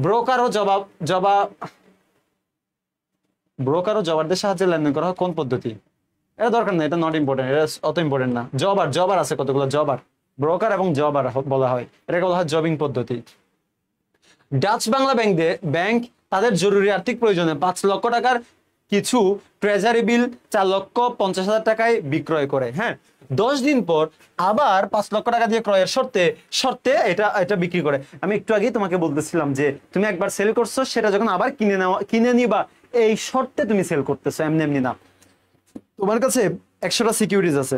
ব্রোকার ও জবারদের সাহায্যে লেনদেন করা হয় কোন পদ্ধতি? এটা দরকার না, এটা নট ইম্পর্টেন্ট, এটা অত ইম্পর্টেন্ট না। জবার আছে কতগুলো জবার, ব্রোকার এবং জবার বলা হয়, এটাকে বলা হয় জবিং পদ্ধতি। ডাচ বাংলা ব্যাংক তাদের জরুরি আর্থিক প্রয়োজনে 5 লক্ষ টাকার কিছু ট্রেজারি বিল 4,50,000 টাকায় বিক্রয় করে। হ্যাঁ, 10 দিন পর আবার 5 লক্ষ টাকা দিয়ে ক্রয়ের শর্তে এটা বিক্রি করে। আমি একটু আগেই তোমাকে বলতেছিলাম যে তুমি একবার সেল করছো, সেটা যখন আবার কিনে নিবা, এই শর্তে তুমি সেল করতেছো, এমনি এমনি না। তোমার কাছে 100টা সিকিউরিটিজ আছে,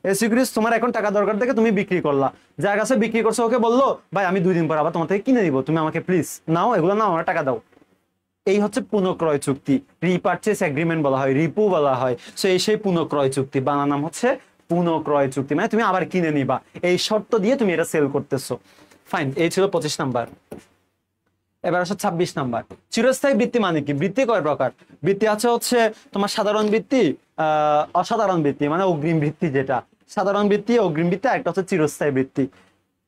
এই সিকিউরিটিজ তোমার এখন টাকা দরকার থেকে তুমি বিক্রি করলা, যার কাছে বিক্রি করছো ওকে বললো ভাই আমি 2 দিন পর আবার তোমার থেকে কিনে নিবো, তুমি আমাকে প্লিজ নাও, এগুলো নাও, আমার টাকা দাও। এই হচ্ছে পুনঃক্রয় চুক্তি, রিপারচেস এগ্রিমেন্ট বলা হয়, রিপু বলা হয়। সো এই সেই পুনঃক্রয় চুক্তি, বাংলা নাম হচ্ছে পুনঃক্রয় চুক্তি, মানে তুমি আবার কিনে নিবা, এই শর্ত দিয়ে তুমি এটা সেল করতেছো। ফাইন, এই ছিল 25 নাম্বার। এবার আসো 26 নাম্বার। চিরস্থায়ী বৃত্তি মানে কি? বৃত্তি কয় প্রকার? বৃত্তি হচ্ছে তোমার সাধারণ বৃত্তি, অসাধারণ বৃত্তি মানে অগ্রিম বৃত্তি, যেটা সাধারণ বৃত্তি, অগ্রিম বৃত্তি, একটা হচ্ছে চিরস্থায়ী বৃত্তি।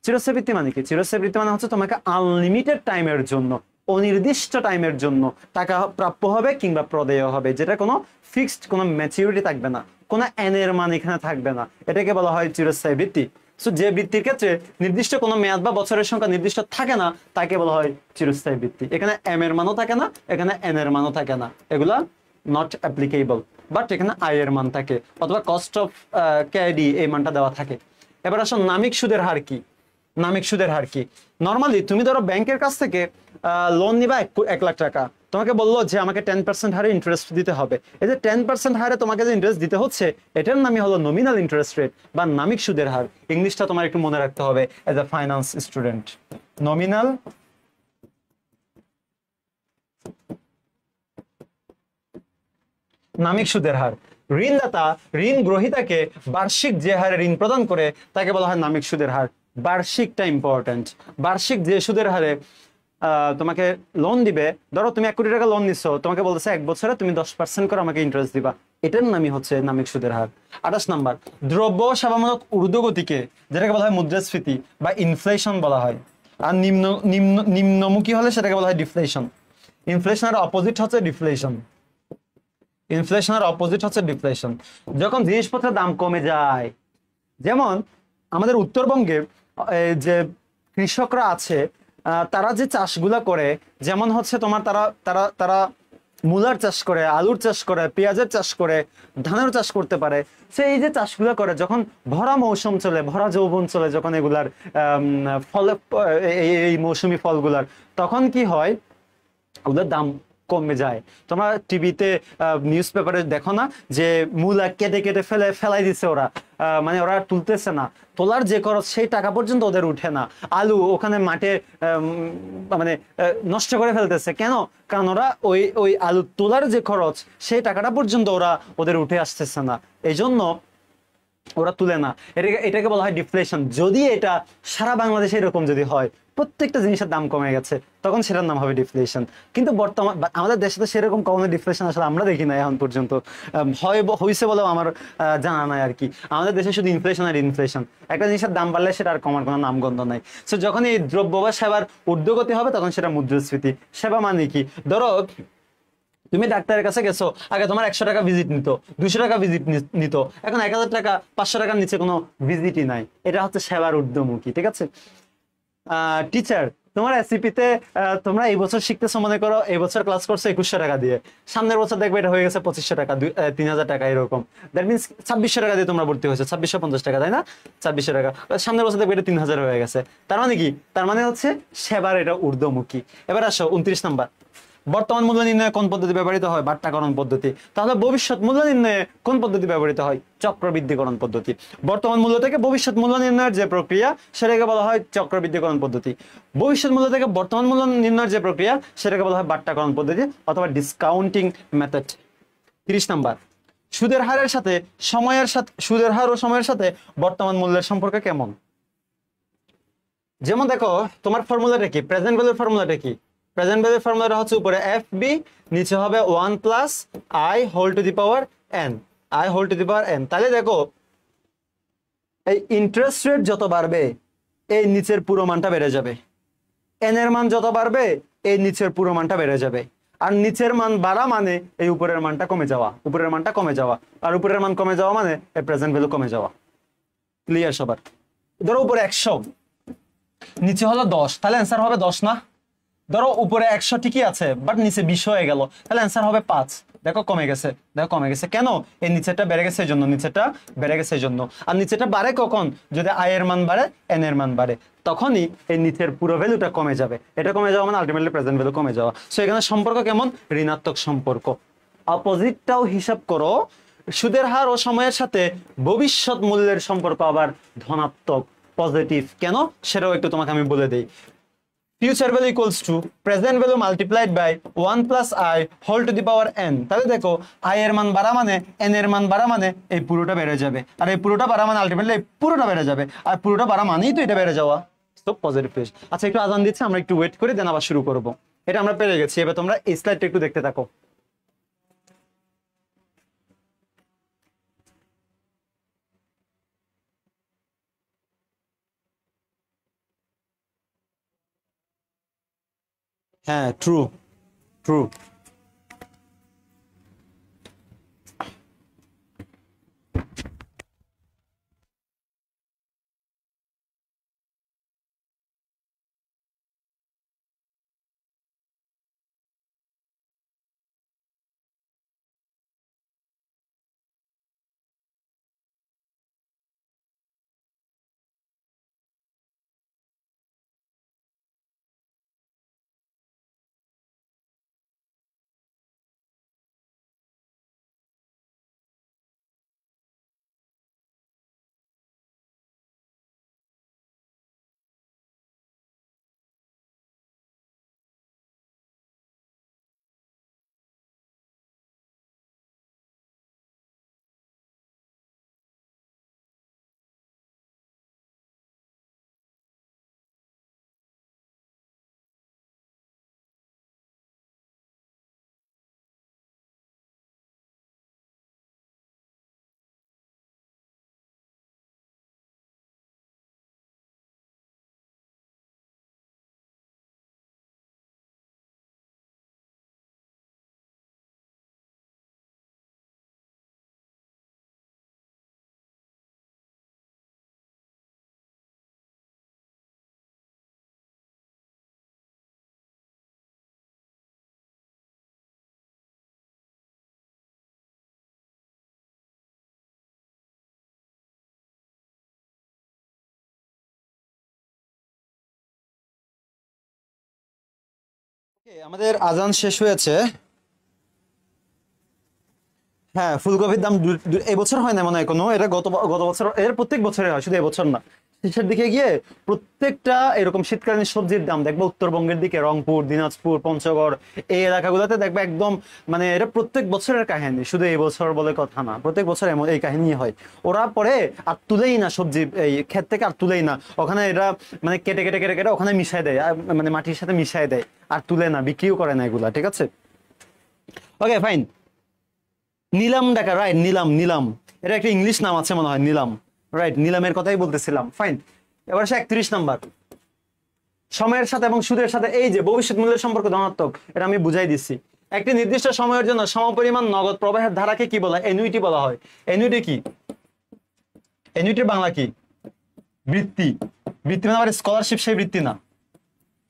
চিরস্থায়ী বৃত্তি মানে কি? চিরস্থায়ী বৃত্তি মানে হচ্ছে তোমাকে আনলিমিটেড টাইমের জন্য, অনির্দিষ্ট টাইমের জন্য টাকা প্রাপ্য হবে কিংবা প্রদেয় হবে, যেটা কোনো ফিক্সড কোনো ম্যাচিউরিটি থাকবে না, কোনো এর মান এখানে থাকবে না, এটাকে বলা হয় চিরস্থায়ী বৃত্তি। সো যে বৃত্তির ক্ষেত্রে নির্দিষ্ট কোনো মেয়াদ বা বছরের সংখ্যা নির্দিষ্ট থাকে না, তাকে বলা হয় চিরস্থায়ী বৃত্তি। এখানে এম এর মানও থাকে না, এখানে এন এর মানও থাকে না, এগুলা নট অ্যাপ্লিকেবল। বাট এখানে আই এর মান থাকে, অথবা কস্ট অফ ক্যারি এই মানটা দেওয়া থাকে। এবার আসো নামিক সুদের হার কি? নামিক সুদের হার কি? নর্মালি তুমি ধরো ব্যাংকের কাছ থেকে লোন নিবা 1 লাখ টাকা, তোমাকে বললো যে আমাকে 10% হারে ইন্টারেস্ট দিতে হবে। এই যে 10% হারে তোমাকে যে ইন্টারেস্ট দিতে হচ্ছে, এটার নামই হলো নমিনাল ইন্টারেস্ট রেট বা নামিক সুদের হার। ইংলিশটা তোমার একটু মনে রাখতে হবে as a finance student. Nominal নামিক সুদের হার। ঋণদাতা ঋণ গ্রহীতাকে বার্ষিক যে হারে ঋণ প্রদান করে তাকে বলা হয় নামিক সুদের হার। বার্ষিকটা ইম্পর্টেন্ট। বার্ষিক যে সুদের হারে তোমাকে লোন দিবে, ধরো তুমি 1 কোটি টাকা লোন নিচ্ছ, তোমাকে বলতেছে 1 বছরে তুমি 10% করে আমাকে ইন্টারেস্ট দিবা, এটার নামই হচ্ছে নামিক সুদের হার। 28 নাম্বার। দ্রব্য সেবামূলক ঊর্ধ্বগতিকে, যেটাকে বলা হয় মুদ্রাস্ফীতি বা ইনফ্লেশন বলা হয়, আর নিম্নমুখী হলে সেটাকে বলা হয় ডিফ্লেশন। ইনফ্লেশনের অপোজিট হচ্ছে ডিফ্লেশন। ইনফ্লেশনের অপোজিট হচ্ছে ডিফ্লেশন। যখন জিনিসপত্রের দাম কমে যায়, যেমন আমাদের উত্তরবঙ্গে যে কৃষকরা আছে, তারা যে চাষগুলা করে, যেমন হচ্ছে তোমার তারা তারা তারা মূলার চাষ করে, আলুর চাষ করে, পেঁয়াজের চাষ করে, ধানের চাষ করতে পারে। সে এই যে চাষগুলো করে, যখন ভরা মৌসুম চলে, ভরা যৌবন চলে, যখন এগুলার ফলে এই মৌসুমী ফলগুলার, তখন কি হয়, ওদের দাম কমে যায়। তোমরা টিভিতে নিউজ পেপারে দেখো না যে মূলা কেটে কেটে ফেলাই দিচ্ছে ওরা, মানে ওরা তুলতেছে না, তোলার যে খরচ সেই টাকা পর্যন্ত ওদের উঠে না। আলু ওখানে মাঠে মানে নষ্ট করে ফেলতেছে, কেন? কারণ ওরা ওই আলু তোলার যে খরচ সেই টাকাটা পর্যন্ত ওদের উঠে আসতেছে না, এই জন্য ওরা তুলে না। এটাকে বলা হয় ডিফ্লেশন। যদি এটা সারা বাংলাদেশে এরকম যদি হয়, প্রত্যেকটা জিনিসের দাম কমে গেছে, তখন সেটার নাম হবে ডিফ্লেশন। কিন্তু বর্তমান আমাদের দেশে তো সেরকম কখনো ডিফ্লেশন আসলে আমরা দেখি না এখন পর্যন্ত, হয়েছে বলেও আমার জানা নাই আর কি। আমাদের দেশে শুধু ইনফ্লেশন আর ইনফ্লেশন, একটা জিনিসের দাম বাড়লে সেটা আর কমার কোনো নামগন্ধ নাই। সো যখন এই দ্রব্য বা সেবার ঊর্ধ্বগতি হবে, তখন সেটা মুদ্রাস্ফীতি। সেবা মানে কি? ধরো তুমি ডাক্তারের কাছে গেছো, আগে তোমার 100 টাকা ভিজিট নিত, 200 টাকা ভিজিট নিত, এখন 1000 টাকা, 500 টাকার নিচে কোনো ভিজিটই নাই। এটা হচ্ছে সেবার ঊর্ধ্বমুখী। ঠিক আছে। টিচার তোমার এসিপি তে তোমরা এই বছর শিখতেছো, মনে করো এই বছর ক্লাস করছো 2100 টাকা দিয়ে, সামনের বছর দেখবে এটা হয়ে গেছে 2500 টাকা, 3000 টাকা এরকম। দ্যাট মিনস 2600 টাকা দিয়ে তোমরা ভর্তি হয়েছে, 2650 টাকা, তাই না? 2600 টাকা, সামনের বছর দেখবে এটা 3000 হয়ে গেছে। তার মানে কি? তার মানে হচ্ছে সেবার এটা ঊর্ধ্বমুখী। এবার আসো 29 নাম্বার। বর্তমান মূল্য নির্ণয়ে কোন পদ্ধতি ব্যবহৃত হয়? বাট্টাকরণ পদ্ধতি। তাহলে ভবিষ্যৎ মূল্য নির্ণয়ে কোন পদ্ধতি ব্যবহৃত হয়? চক্রবৃদ্ধিকরণ পদ্ধতি। বর্তমান মূল্য থেকে ভবিষ্যৎ মূল্য নির্ণয়ের যে প্রক্রিয়া সেটাকে বলা হয় চক্রবৃদ্ধিকরণ পদ্ধতি। ভবিষ্যৎ মূল্য থেকে বর্তমান মূল্য নির্ণয়ের যে প্রক্রিয়া সেটাকে বলা হয় বাট্টাকরণ পদ্ধতি অথবা ডিসকাউন্টিং মেথড। 30 নাম্বার। সুদের হার ও সময়ের সাথে বর্তমান মূল্যের সম্পর্ক কেমন? যেমন দেখো, তোমার ফর্মুলাটা কি? প্রেজেন্ট ভ্যালুর ফর্মুলাটা কি? প্রেজেন্ট ভ্যালুর ফর্মুলাটা হচ্ছে উপরে এফ বি, নিচে হবে 1 plus I whole to the power N, I whole to the power N. তাহলে দেখো, এই ইন্টারেস্ট রেট যত বাড়বে এই নিচের পুরো মানটা বেড়ে যাবে, এন এর মান যত বাড়বে এই নিচের পুরো মানটা বেড়ে যাবে। আর নিচের মান বাড়া মানে এই উপরের মানটা কমে যাওয়া, উপরের মানটা কমে যাওয়া, আর উপরের মান কমে যাওয়া মানে এই প্রেজেন্ট ভ্যালু কমে যাওয়া। ক্লিয়ার সবার? ধরো উপরে 100, নিচে হলো 10, তাহলে অ্যান্সার হবে 10 না? ধরো উপরে 100 ঠিকই আছে, বাট নিচে 20 হয়ে গেল, তাহলে অ্যান্সার হবে 5। দেখো কমে গেছে, দেখো কমে গেছে কেন? এই নিচেরটা বেড়ে গেছে এই জন্য, নিচেরটা বেড়ে গেছে এই জন্য। আর নিচেরটা বাড়ে কখন? যদি আই এর মান বাড়ে, এন এর মান বাড়ে, তখনই এই নিচের পুরো ভ্যালুটা কমে যাবে। এটা কমে যাওয়া মানে আলটিমেটলি প্রেজেন্ট ভ্যালু কমে যাওয়া। সো এখানে সম্পর্ক কেমন? ঋণাত্মক সম্পর্ক। অপোজিটটাও হিসাব করো, সুদের হার ও সময়ের সাথে ভবিষ্যৎ মূল্যের সম্পর্ক আবার ধনাত্মক, পজিটিভ। কেন সেটাও একটু তোমাকে আমি বলে দেই। Future value equals to present value multiplied by 1 plus I whole to the power N. তাহলে দেখো, আই এর মান বাড়া মানে, এন এর মান বাড়া মানে এই পুরোটা বেড়ে যাবে, আর এই পুরোটা বাড়া মানে আলটিমেটলি এই পুরোটা বেড়ে যাবে, আর পুরোটা বাড়া মানেই তো এটা বেড়ে যাওয়া। তো পজিটিভ পেজ। আচ্ছা, একটু আজান দিচ্ছে, আমরা একটু ওয়েট করে দেন আবার শুরু করব। এটা আমরা পেরে গেছি। এবার তোমরা এই স্লাইডটা একটু দেখতে থাকো। হ্যাঁ, ট্রু ট্রু। আমাদের আজান শেষ হয়েছে। হ্যাঁ, ফুলকপির দাম এই বছর হয় না মনে হয় কোনো, এটা গত গত বছর, এর প্রত্যেক বছরে হয়, শুধু এবছর না। শেষের দিকে গিয়ে প্রত্যেকটা এরকম শীতকালীন সবজির দাম দেখবে উত্তরবঙ্গের দিকে, রংপুর, দিনাজপুর, পঞ্চগড়, এই এলাকাগুলোতে দেখবে একদম, মানে এটা প্রত্যেক বছরের কাহিনী, শুধু এই বছর বলে কথা না, প্রত্যেক বছর এমন এই কাহিনী হয়। ওরা পরে আর তুলেই না সবজি, এই ক্ষেত থেকে আর তুলেই না, ওখানে এরা মানে কেটে কেটে কেটে কেটে ওখানে মিশাই দেয়, মানে মাটির সাথে মিশাই দেয়, আর তুলে না, বিক্রিও করে না এগুলা। ঠিক আছে, ওকে ফাইন। নিলাম ডাকা, রাইট, নিলাম, নিলাম, এটা একটা ইংলিশ নাম আছে মনে হয়, নিলাম, রাইট, নিলামের কথাই বলতেছিলাম। ফাইন। এবার 31 নাম্বার। সময়ের সাথে এবং সুদের সাথে এই যে ভবিষ্যৎ মূল্যের সম্পর্ক ধনাত্মক, এটা আমি বুঝাই দিচ্ছি। একটি নির্দিষ্ট সময়ের জন্য সমপরিমাণ নগদ প্রবাহের ধারাকে কি বলা হয়? অ্যানুইটি বলা হয়। অ্যানুইটি কি? অ্যানুইটির বাংলা কি? বৃত্তি। বৃত্তি মানে আবার স্কলারশিপ সেই বৃত্তি না।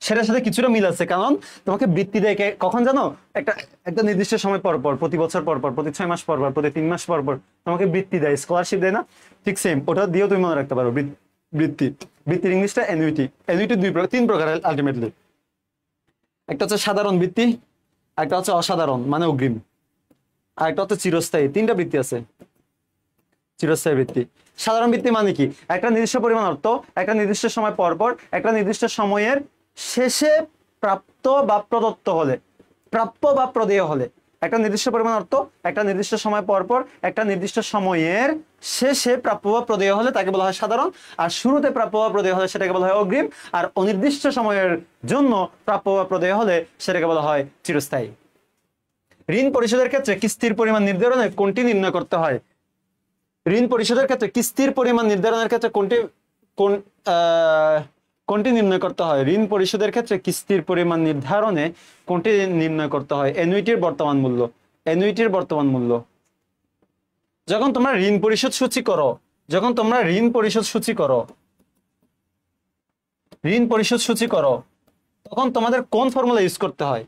সেটার সাথে কিছুটা মিল আছে, কারণ তোমাকে বৃত্তি দেয় কখন জানো, একটা একটা নির্দিষ্ট সময় পর পর, প্রতি বছর পর পর, প্রতি 6 মাস পর পর, প্রতি 3 মাস পর পর তোমাকে বৃত্তি দেয়, স্কলারশিপ দেয় না? ঠিক সেম, ওটা দিয়েও তুমি মনে রাখতে পারো বৃত্তি। বৃত্তির ইংলিশটা অ্যানুইটি। অ্যানুইটি তিন প্রকার আলটিমেটলি। একটা হচ্ছে সাধারণ বৃত্তি, একটা হচ্ছে অসাধারণ মানে অগ্রিম, আর একটা হচ্ছে চিরস্থায়ী। তিনটা বৃত্তি আছে। চিরস্থায়ী বৃত্তি। সাধারণ বৃত্তি মানে কি? একটা নির্দিষ্ট পরিমাণ অর্থ একটা নির্দিষ্ট সময় পর পর একটা নির্দিষ্ট সময়ের শেষে প্রাপ্ত বা প্রদত্ত হলে, প্রাপ্য বা প্রদেয় হলে, একটা নির্দিষ্ট পরিমাণ অর্থ একটা নির্দিষ্ট সময় পর পর একটা নির্দিষ্ট সময়ের শেষে প্রাপ্য বা প্রদেয় হলে তাকে বলা হয় সাধারণ, আর শুরুতে প্রাপ্য বা প্রদেয় হলে সেটাকে বলা হয় অগ্রিম, আর অনির্দিষ্ট সময়ের জন্য প্রাপ্য বা প্রদেয় হলে সেটাকে বলা হয় চিরস্থায়ী। ঋণ পরিশোধের ক্ষেত্রে কিস্তির পরিমাণ নির্ধারণে কোনটি নির্ণয় করতে হয়? ঋণ পরিশোধের ক্ষেত্রে কিস্তির পরিমাণ নির্ধারণের ক্ষেত্রে কোনটি নির্ণয় করতে হয়? ঋণ পরিশোধের ক্ষেত্রে কিস্তির পরিমাণ নির্ধারণে কোনটি নির্ণয় করতে হয়? অ্যানুইটির বর্তমান মূল্য। অ্যানুইটির বর্তমান মূল্য। যখন তোমরা ঋণ পরিশোধ সূচি করো, ঋণ পরিশোধ সূচি করো তখন তোমাদের কোন ফর্মুলা ইউজ করতে হয়?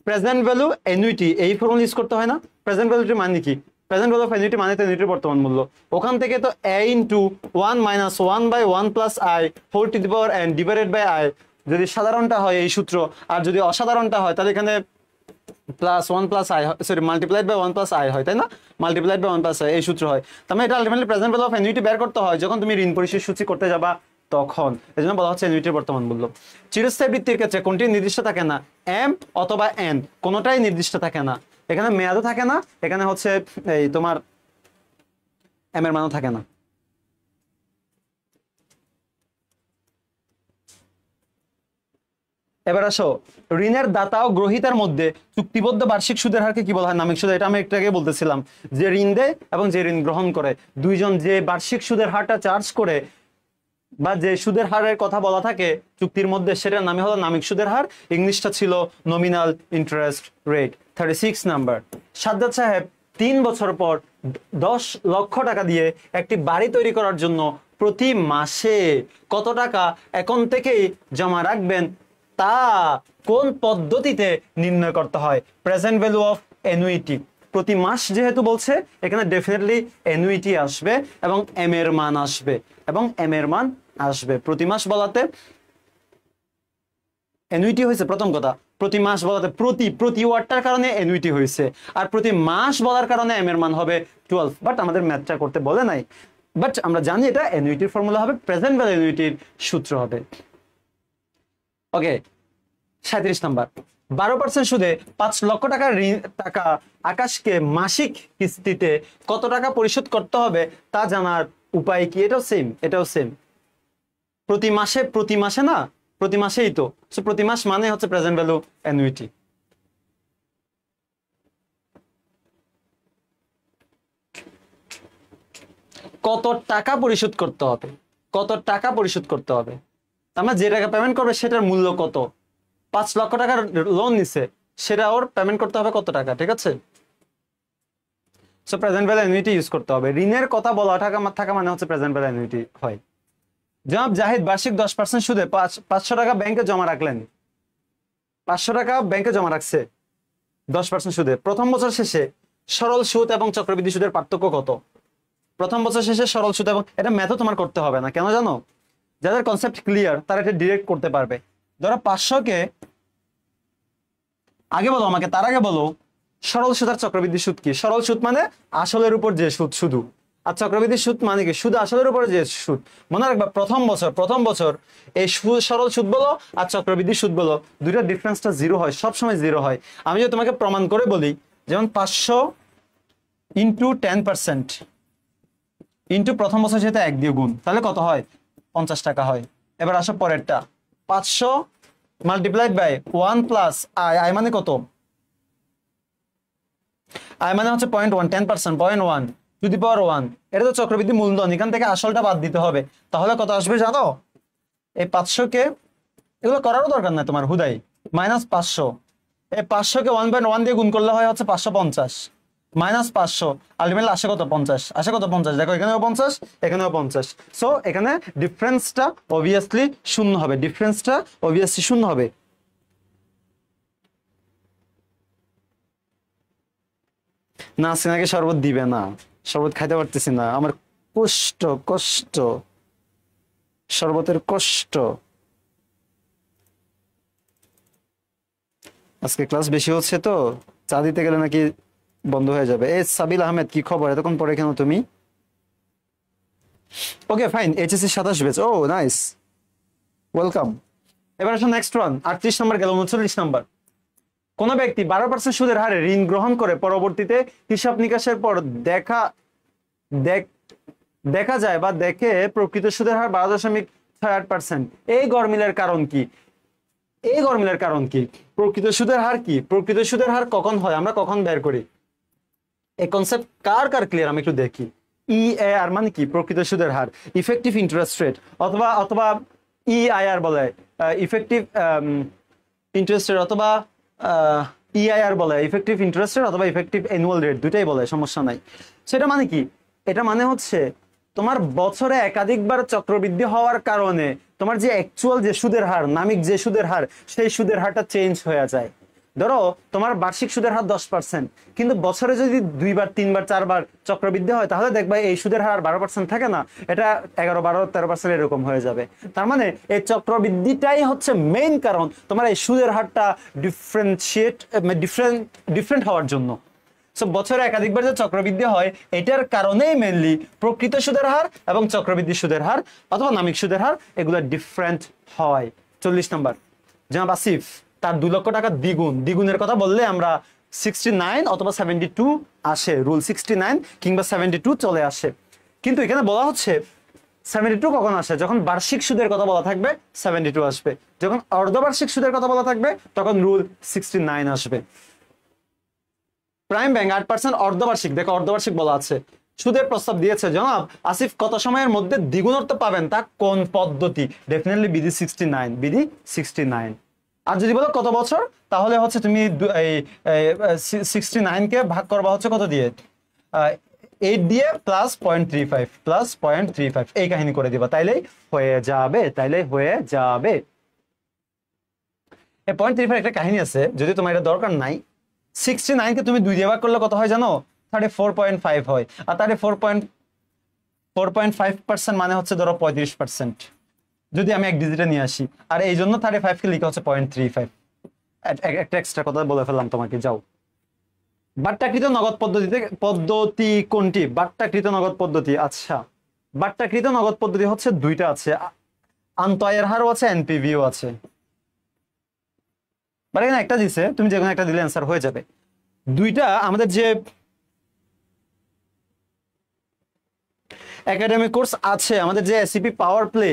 প্রেজেন্ট ভ্যালু অ্যানুইটি, এই ফর্মুলা ইউজ করতে হয় না? প্রেজেন্ট ভ্যালুটি মানে কি? প্রেজেন্ট ভ্যালু অফ অ্যানুইটি মানে অ্যানুইটির বর্তমান মূল্য। ওখান থেকে তো a into 1 minus 1 by 1 plus i whole to the power n divided by i, যদি সাধারণটা হয় এই সূত্র, আর যদি অসাধারণটা হয় তাহলে এখানে plus 1 plus i, sorry multiplied by 1 plus i হয়, তাই না? মাল্টিপ্লাইড বাই 1 প্লাস i এই সূত্র হয়। তার মানে এটা ultimately present value of annuity বের করতে হয় যখন তুমি ঋণ পরিশোধ সূচি করতে যাবা তখন। এই জন্য বলা হচ্ছে অ্যানুইটির বর্তমান মূল্য। চিরস্থায়ী বৃত্তির ক্ষেত্রে কোনটি নির্দিষ্ট থাকে না? m অথবা n, কোনোটাই নির্দিষ্ট থাকে না। এখানে মেয়াদও থাকে না, এখানে হচ্ছে এই তোমার m এর মানও থাকে না। এবার আসো, ঋণের দাতা ও গ্রহীতার মধ্যে চুক্তিবদ্ধ বার্ষিক সুদের হারকে কি বলা হয়? নামিক সুদ। এটা আমি একটু আগে বলতেছিলাম, যে ঋণ দেয় এবং যে ঋণ গ্রহণ করে, দুইজন যে বার্ষিক সুদের হারটা চার্জ করে বা যে সুদের হারের কথা বলা থাকে চুক্তির মধ্যে, সেটার নামে হলো নামিক সুদের হার। ইংলিশটা ছিল nominal interest rate. 36 number. Sajjad সাহেব 3 বছর পর 10 লক্ষ টাকা দিয়ে একটি বাড়ি তৈরি করার জন্য প্রতি মাসে কত টাকা এখন থেকেই জমা রাখবেন তা কোন পদ্ধতিতে নির্ণয় করতে হয়? Present value of annuity. প্রতি মাস যেহেতু বলছে, এখানে ডেফিনেটলি অ্যানুইটি আসবে এবং এম এর মান আসবে। প্রতি মাস বলাতে অ্যানুইটি হয়েছে প্রথম কথা। প্রতি মাস বলাতে প্রতি ওয়ার্ডটার কারণে অ্যানুইটি হয়েছে, আর প্রতি মাস বলার কারণে এম এর মান হবে 12। বাট আমাদের ম্যাথটা করতে বলে নাই, বাট আমরা জানি এটা অ্যানুইটির ফর্মুলা হবে, প্রেজেন্ট ভ্যালু অ্যানুইটির সূত্র হবে। ওকে, 37 নাম্বার। 12% সুদে 5 লক্ষ টাকার টাকা আকাশকে মাসিক কিস্তিতে কত টাকা পরিশোধ করতে হবে তা জানার উপায় কি? এটাও সেম। প্রতি মাসে না, প্রতি মাসেই তো। প্রতি মাস মানে হচ্ছে প্রেজেন্ট ভ্যালু অ্যানুইটি। কত টাকা পরিশোধ করতে হবে? আমরা যে টাকা পেমেন্ট করবে সেটার মূল্য কত? 5 লক্ষ টাকার লোন নিছে, সেটা ওর পেমেন্ট করতে হবে কত টাকা? ঠিক আছে, so present value annuity use করতে হবে। ঋণের কথা বলা থাকা মানে হচ্ছে প্রেজেন্ট ভ্যালু অ্যানুইটি হয়। জনাব জাহিদ বার্ষিক 10% সুদে 500 টাকা ব্যাংকে জমা রাখলেন। 500 টাকা ব্যাংকে জমা রাখছে 10% সুদে। প্রথম বছর শেষে সরল সুদ এবং চক্রবৃদ্ধি সুদের পার্থক্য কত? প্রথম বছর শেষে সরল সুদ, এবং এটা ম্যাথও তোমার করতে হবে না, কেন জানো? যাদের কনসেপ্ট ক্লিয়ার তারা এটা ডিরেক্ট করতে পারবে। ধরো 500-কে আগে বলো আমাকে, তার আগে বলো সরল সুদ আর চক্রবৃদ্ধি সুদ কি? সরল সুদ মানে আসলের উপর যে সুদ শুধু, আর চক্রবৃদ্ধি সুদ মানে কি? শুধু আসলের উপরে যে সুদ। মনে রাখবা প্রথম বছর এই সরল সুদ বলো আর চক্রবৃদ্ধি সুদ বলো, দুইটা ডিফারেন্সটা 0 হয়, সবসময় 0 হয়। আমি যদি তোমাকে প্রমাণ করে বলি, যেমন 500 ইন্টু 10% ইন্টু প্রথম বছর যেটা 1 দিয়ে গুণ, তাহলে কত হয়? 50 টাকা হয়। এবার আসো পরেরটা, 500 মাল্টিপ্লাইড বাই 1 প্লাস আই মানে কত? আই মানে হচ্ছে 0.1, 10%, 0.1 টু দি পাওয়ার 1। এটা তো চক্রবৃদ্ধি মূলধন, এখান থেকে আসলটা বাদ দিতে হবে। তাহলে কত আসবে জানো? এই 500-কে, এগুলো করারও দরকার নাই তোমার, হুদাই -500। এই 500-কে 1/1 দিয়ে গুণ করলে হয় হচ্ছে 550। -500, আলটিমেটলি আসে কত? 50। আসে কত? 50। দেখো এখানেও 50, এখানেও 50। সো এখানে ডিফারেন্সটা অবভিয়াসলি শূন্য হবে, ডিফারেন্সটা অবভিয়াসলি শূন্য হবে। না, সিনাকে শরবত দিবে না, শরবত খাইতে পারতেছি না, আমার কষ্ট কষ্ট, শরবতের কষ্ট। আজকে ক্লাস বেশি হচ্ছে তো, চা দিতে গেলে নাকি বন্ধ হয়ে যাবে। এ সাবিল আহমেদ, কি খবর? এতক্ষণ পরে কেন তুমি? Okay fine, HSC 27 batch. Oh nice, welcome. এবার আসুন নেক্সট ওয়ান, 38 নম্বর গেল, 39 নম্বর। কোন ব্যক্তি 12% সুদের হারে ঋণ গ্রহণ করে পরবর্তীতে হিসাব নিকাশের পর দেখা যায় বা দেখে প্রকৃত সুদের হার 12.68%। এই গরমিলের কারণ কি? এই গরমিলের কারণ কি? প্রকৃত সুদের হার কি? প্রকৃত সুদের হার কখন হয়, আমরা কখন বের করি? এই কনসেপ্ট কার কার ক্লিয়ার আমি একটু দেখি। ইএআর মানে কি? প্রকৃত সুদের হার, ইফেক্টিভ ইন্টারেস্ট রেট, অথবা অথবা ইআইআর বলে ইফেক্টিভ ইন্টারেস্ট রেট, অথবা ইআইআর বলে ইফেক্টিভ ইন্টারেস্ট রেট, অথবা ইফেক্টিভ অ্যানুয়াল রেট, দুটাই বলে, সমস্যা নাই। সেটা মানে কি? এটা মানে হচ্ছে তোমার বছরে একাধিকবার চক্রবৃদ্ধি হওয়ার কারণে তোমার যে অ্যাকচুয়াল যে সুদের হার, নামিক যে সুদের হার, সেই সুদের হারটা চেঞ্জ হয়ে যায়। ধরো তোমার বার্ষিক সুদের হার 10%, কিন্তু বছরে যদি 2বার 3বার 4বার চক্রবৃদ্ধি হয়, তাহলে দেখবা এই সুদের হার 12% থাকে না, এটা 11, 12, 13% এরকম হয়ে যাবে। তার মানে এই চক্রবৃদ্ধিটাই হচ্ছে মেইন কারণ তোমার এই সুদের হারটা ডিফারেন্ট হওয়ার জন্য। সো বছরে একাধিকবার যে চক্রবৃদ্ধি হয়, এটার কারণেই মেইনলি প্রকৃত সুদের হার এবং চক্রবৃদ্ধি সুদের হার অথবা নামিক সুদের হার এগুলো ডিফারেন্ট হয়। 40 নম্বর, জনাব আসিফ তার 2 লক্ষ টাকা দ্বিগুণের কথা বললে আমরা 69 অথবা 72 আসে, রুল 69 কিংবা 72 চলে আসে। কিন্তু এখানে বলা হচ্ছে 72 কখন আসে? যখন বার্ষিক সুদের কথা বলা থাকবে 72 আসবে, যখন অর্ধবার্ষিক সুদের কথা বলা থাকবে তখন রুল 69 আসবে। প্রাইম ব্যাংক 8% অর্ধবার্ষিক, দেখো অর্ধবার্ষিক বলা আছে, সুদের প্রস্তাব দিয়েছে। জনাব আসিফ কত সময়ের মধ্যে দ্বিগুণ অর্থ পাবেন, তা কোন পদ্ধতি? ডেফিনেটলি বিধি 69, বিধি 69। আর যদি বলো কত বছর, তাহলে হচ্ছে তুমি 69 কে ভাগ করবা হচ্ছে কত দিয়ে? 8 দিয়ে প্লাস 0.35, প্লাস 0.35, এই কাহিনী করে দিবা, তাইলেই হয়ে যাবে, তাইলেই হয়ে যাবে। এই 0.35 একটা কাহিনী আছে, যদি তোমার এটা দরকার নাই। 69 কে তুমি 2 দিয়ে ভাগ করলে কত হয় জানো? 34.5 হয়। আর 4.5% মানে হচ্ছে ধরো 35%, যদি আমি এক ডিজিটে নিয়ে আসি। আর এই জন্য 35 কে লিখা হচ্ছে 0.35। একটা এক্সট্রা কথা বলে ফেললাম তোমাকে, যাও। বাট্টাকৃত নগদ পদ্ধতি কোনটি? বাট্টাকৃত নগদ পদ্ধতি, আচ্ছা বাট্টাকৃত নগদ পদ্ধতি হচ্ছে দুইটা আছে, আন্তঃআয়ের হারও আছে, এনপিভিও আছে। বাট এখানে একটা দিছে, তুমি যে কোনো একটা দিলে অ্যান্সার হয়ে যাবে। দুইটা আমাদের যে একাডেমিক কোর্স আছে, আমাদের যে এসিপি পাওয়ার প্লে,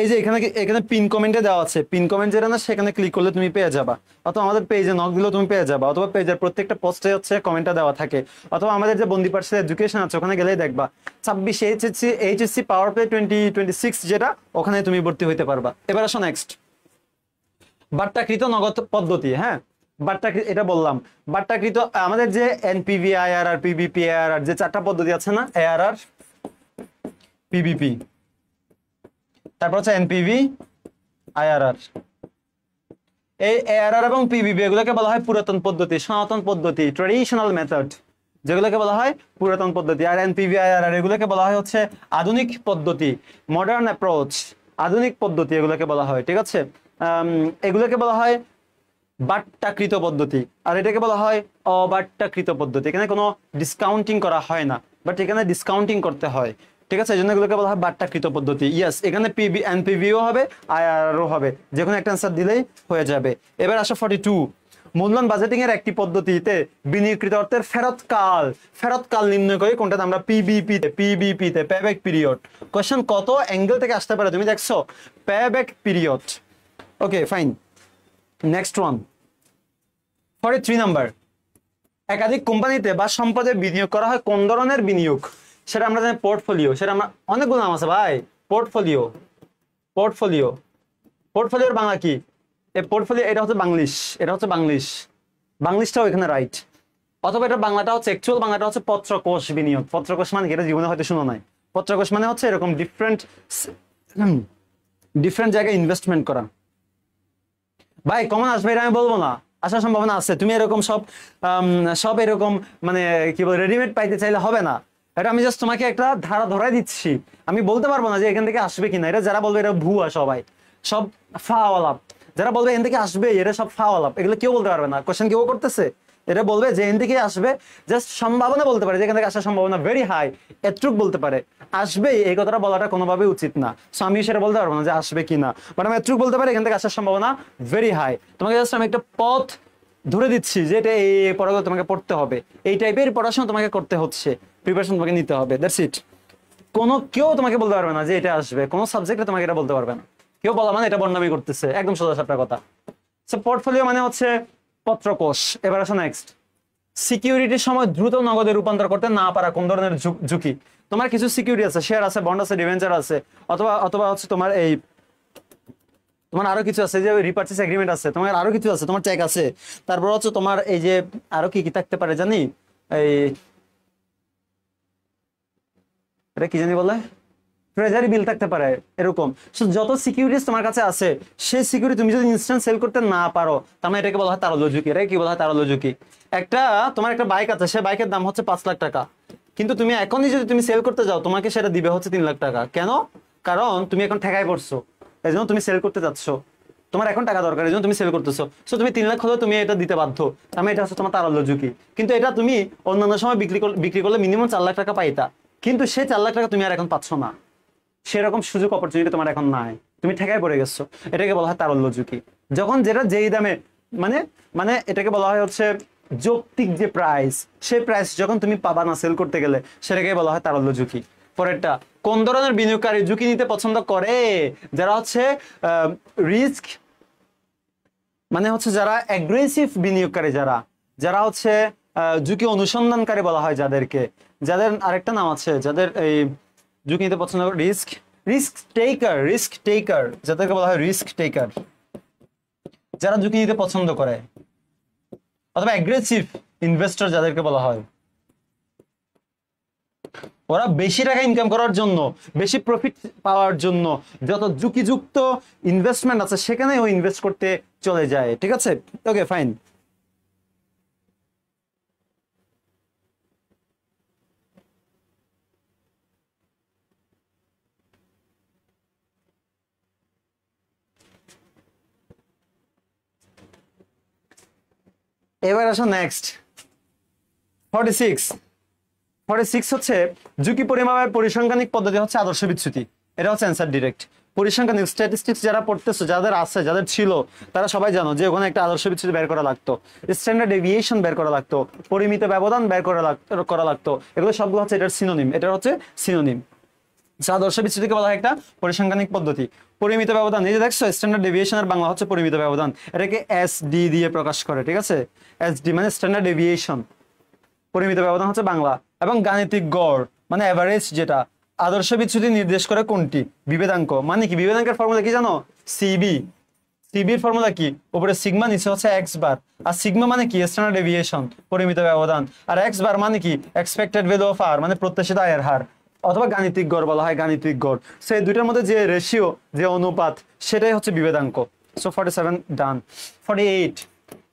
এই যে এখানে পিন কমেন্টে দেওয়া আছে, পিন কমেন্ট যেটা না সেখানে ক্লিক করলে তুমি পেয়ে যাবা, অথবা আমাদের পেজে নক দিলেও তুমি পেয়ে যাবা, অথবা পেজের প্রত্যেকটা পোস্টে হচ্ছে কমেন্টটা দেওয়া থাকে, অথবা আমাদের যে বন্দি পার্সেল এডুকেশন আছে ওখানে গেলেই দেখবা 26 এইচএসসি পাওয়ার প্লে 2026 যেটা, ওখানে তুমি ভর্তি হইতে পারবা। এবার আসো নেক্সট, বাট্টাকৃত নগদ পদ্ধতি। হ্যাঁ, এটা বললাম বাট্টাকৃত, আমাদের যে এনপিভি, আইআরআর, পিবিপি, এআরআর, যে 4টা পদ্ধতি আছে না, এআরআর, পিবিপি, তারপর হচ্ছে এনপিভি, আইআরআর। এই এআরআর এবং পিবিপি এগুলোকে বলা হয় পুরাতন পদ্ধতি, সনাতন পদ্ধতি, ট্রেডিশনাল মেথড, যেগুলোকে বলা হয় পুরাতন পদ্ধতি। আর এনপিভি, আইআরআর এগুলোকে বলা হয় হচ্ছে আধুনিক পদ্ধতি, মডার্ন অ্যাপ্রোচ, আধুনিক পদ্ধতি এগুলোকে বলা হয়। ঠিক আছে, এগুলোকে বলা হয় বাট্টাকৃত পদ্ধতি, আর এটাকে বলা হয় অবাট্টাকৃত পদ্ধতি। এখানে কোনো ডিসকাউন্টিং করা হয় না, বাট এখানে ডিসকাউন্টিং করতে হয়। ঠিক আছে, এই জন্য এগুলোকে বলা হয় বাট্টাকৃত পদ্ধতি। ইয়েস, এখানে এনপিভিও হবে, আইআরও হবে, যে কোনো একটা অ্যান্সার দিলেই হয়ে যাবে। এবার আসো 42, মূলধন বাজেটিং এর একটি পদ্ধতিতে বিনিয়োগকৃত অর্থের ফেরতকাল নির্ণয় করি, কোনটাতে? আমরা পিবিপিতে পেব্যাক পিরিয়ড। কোশ্চেন কত অ্যাঙ্গেল থেকে আসতে পারে তুমি দেখছো, payback period. Okay fine, next one 43 number, একাধিক কোম্পানিতে বা সম্পদে বিনিয়োগ করা হয় কোন ধরনের বিনিয়োগ? সেটা আমরা জানি পোর্টফোলিও, সেটা আমরা অনেকগুলো নাম আছে ভাই, পোর্টফোলিওর বাংলা কি? এই পোর্টফোলিও, এটা হচ্ছে বাংলিশ, বাংলিশটাও এখানে রাইট। অথবা এটা বাংলাটা হচ্ছে, অ্যাকচুয়াল বাংলাটা হচ্ছে পত্রকোষ বিনিয়োগ। পত্রকোষ মানে কি এটা জীবনে হয়তো শোনা নাই। পত্রকোষ মানে হচ্ছে এরকম ডিফারেন্ট ডিফারেন্ট জায়গায় ইনভেস্টমেন্ট করা। ভাই কমন আসবে এটা আমি বলবো না, আসার সম্ভাবনা আছে। তুমি এরকম সব এরকম মানে কি বল রেডিমেড পাইতে চাইলে হবে না। এটা আমি জাস্ট তোমাকে একটা ধারা ধরাই দিচ্ছি, আমি বলতে পারবো না যে এখান থেকে আসবে কিনা। এটা যারা বলবে এটা ভুয়া, সবাই সব ফাওয়ালাপ। যারা বলবে এখান থেকে আসবে এরা সব ফাওয়ালাপ, এগুলো কেউ বলতে পারবে না। কোশ্চেন কেউ করতেছে, এটা বলবে যে এখান থেকে আসবে, জাস্ট সম্ভাবনা বলতে পারে যে এখান থেকে আসার সম্ভাবনা ভেরি হাই, এটুক বলতে পারে। আসবে এই কথাটা বলাটা কোনোভাবেই উচিত না। সো আমি সেটা বলতে পারবো না যে আসবে কিনা, বাট আমি এটুক বলতে পারি এখান থেকে আসার সম্ভাবনা ভেরি হাই। তোমাকে জাস্ট আমি একটা পথ ধরে দিচ্ছি যে এটা এই পড়াগুলো তোমাকে পড়তে হবে, এই টাইপের পড়াশোনা তোমাকে করতে হচ্ছে, প্রিপারেশন তোমাকে নিতে হবে, দ্যাটস ইট। কেউ তোমাকে বলতে পারবে না যে এটা আসবে, কোনো সাবজেক্টে তোমাকে এটা বলতে পারবে না। কেউ বলা মানে এটা বন্ডামি করতেছে, একদম সোজা সাপটা কথা। সো পোর্টফোলিও মানে হচ্ছে পত্রকোষ। এবার আসো নেক্সট, সিকিউরিটির সময় দ্রুত নগদে রূপান্তর করতে না পারা কোন ধরনের ঝুঁকি? তোমার কিছু সিকিউরিটি আছে, শেয়ার আছে, বন্ড আছে, ডিবেঞ্চার আছে, অথবা অথবা হচ্ছে তোমার আরো কিছু আছে, যে রিপারচেস এগ্রিমেন্ট আছে, তোমার আরো কিছু আছে, তোমার চেক আছে, তারপর হচ্ছে তোমার এই যে আরো কি কি থাকতে পারে জানি, এই এটা কি জানি বলে, ট্রেজারি বিল থাকতে পারে এরকম। যত সিকিউরিটিস তোমার কাছে আছে, সেই সিকিউরিটি তুমি যদি ইনস্ট্যান্ট সেল করতে না পারো, তাহলে এটাকে বলা হয় তারল্য ঝুঁকি। এটাকে কি বলা হয়? তারল্য ঝুঁকি। তোমার একটা বাইক আছে, সেই বাইকের দাম হচ্ছে 5 লাখ টাকা, কিন্তু তুমি এখনই যদি তুমি সেল করতে যাও, তোমাকে সেটা দিবে হচ্ছে 3 লাখ টাকা। কেন? কারণ তুমি এখন ঠেকায় পড়ছো, এই জন্য তুমি সেল করতে যাচ্ছ, তোমার এখন টাকা দরকার, এই জন্য তুমি সেল করতেছো। সো তুমি 3 লাখ হলেও তুমি এটা দিতে বাধ্য, আমি এটা হচ্ছে তোমার তারল্য ঝুঁকি। কিন্তু এটা তুমি অন্যান্য সময় বিক্রি করলে মিনিমাম 4 লাখ টাকা পাইতা, কিন্তু সেই 4 লাখ টাকা তুমি আর এখন পাচ্ছ না, সেরকম সুযোগ অপরচুনিটি তোমার এখন নাই, তুমি ঠেকায় পড়ে গেছো। এটাকে বলা হয় তারল্য ঝুঁকি। যখন যেটা যেই দামে মানে মানে এটাকে বলা হয় হচ্ছে যৌক্তিক যে প্রাইস, সেই প্রাইস যখন তুমি পাবা না সেল করতে গেলে, সেটাকে বলা হয় তারল্য ঝুঁকি। পরেরটা, কোন ধরনের বিনিয়োগকারী ঝুঁকি নিতে পছন্দ করে? যারা হচ্ছে রিস্ক মানে হচ্ছে যারা অ্যাগ্রেসিভ বিনিয়োগকারী, যারা হচ্ছে ঝুঁকি অনুসন্ধানকারী বলা হয় যাদেরকে, যাদের আরেকটা নাম আছে, যাদের এই ঝুঁকি নিতে পছন্দ করে, রিস্ক টেকার, যাদেরকে বলা হয় রিস্ক টেকার, যারা ঝুঁকি নিতে পছন্দ করে, অথবা অ্যাগ্রেসিভ ইনভেস্টর যাদেরকে বলা হয়। ওরা বেশি টাকা ইনকাম করার জন্য, বেশি প্রফিট পাওয়ার জন্য যত ঝুঁকিযুক্ত ইনভেস্টমেন্ট আছে সেখানে ও ইনভেস্ট করতে চলে যায়। ঠিক আছে, ওকে ফাইন। এবার আসো নেক্সট 46 হচ্ছে ঝুঁকি পরিমাপের পরিসংখ্যানিক পদ্ধতি হচ্ছে আদর্শ বিচ্যুতি। এটা হচ্ছে অ্যান্সার ডিরেক্ট। পরিসংখ্যানিক স্ট্যাটিস্টিক্স যারা পড়তেছো, যাদের ছিল, তারা সবাই জানো যে ওখানে একটা আদর্শ বিচ্যুতি বের করা লাগতো, স্ট্যান্ডার্ড ডেভিয়েশন বের করা লাগতো, পরিমিত ব্যবধান বের করা লাগতো। এগুলো সবগুলো হচ্ছে এটার সিনোনিম, এটা হচ্ছে সিনোনিম। আদর্শ বিচ্যুতিকে বলা হয় একটা পরিসংখ্যানিক পদ্ধতি। পরিমিত ব্যবধান, এই যে দেখছো স্ট্যান্ডার্ড ডেভিয়েশনের বাংলা হচ্ছে পরিমিত ব্যবধান, এটাকে এসডি দিয়ে প্রকাশ করে। ঠিক আছে, এসডি মানে স্ট্যান্ডার্ড ডেভিয়েশন, পরিমিত ব্যবধান হচ্ছে বাংলা। এবং গাণিতিক গড় মানে এভারেজ, যেটা আদর্শ বিচ্যুতি নির্দেশ করে কোনটি? বিভেদাঙ্ক। মানে কি? বিভেদাঙ্কের ফর্মুলা কি জানো? সিবির ফর্মুলা কি? উপরে সিগমা, নিচে হচ্ছে এক্স বার। আর সিগমা মানে কি? স্ট্যান্ডার্ড ডেভিয়েশন, পরিমিত ব্যবধান। আর এক্স বার মানে কি? এক্সপেক্টেড ভ্যালু অফ আর, মানে প্রত্যাশিত আয়ের হার, অথবা গাণিতিক গড় বলা হয়, গাণিতিক গড়। সেই দুইটার মধ্যে যে রেশিও, যে অনুপাত, সেটাই হচ্ছে বিভেদাঙ্ক। সো 47 ডান। 48,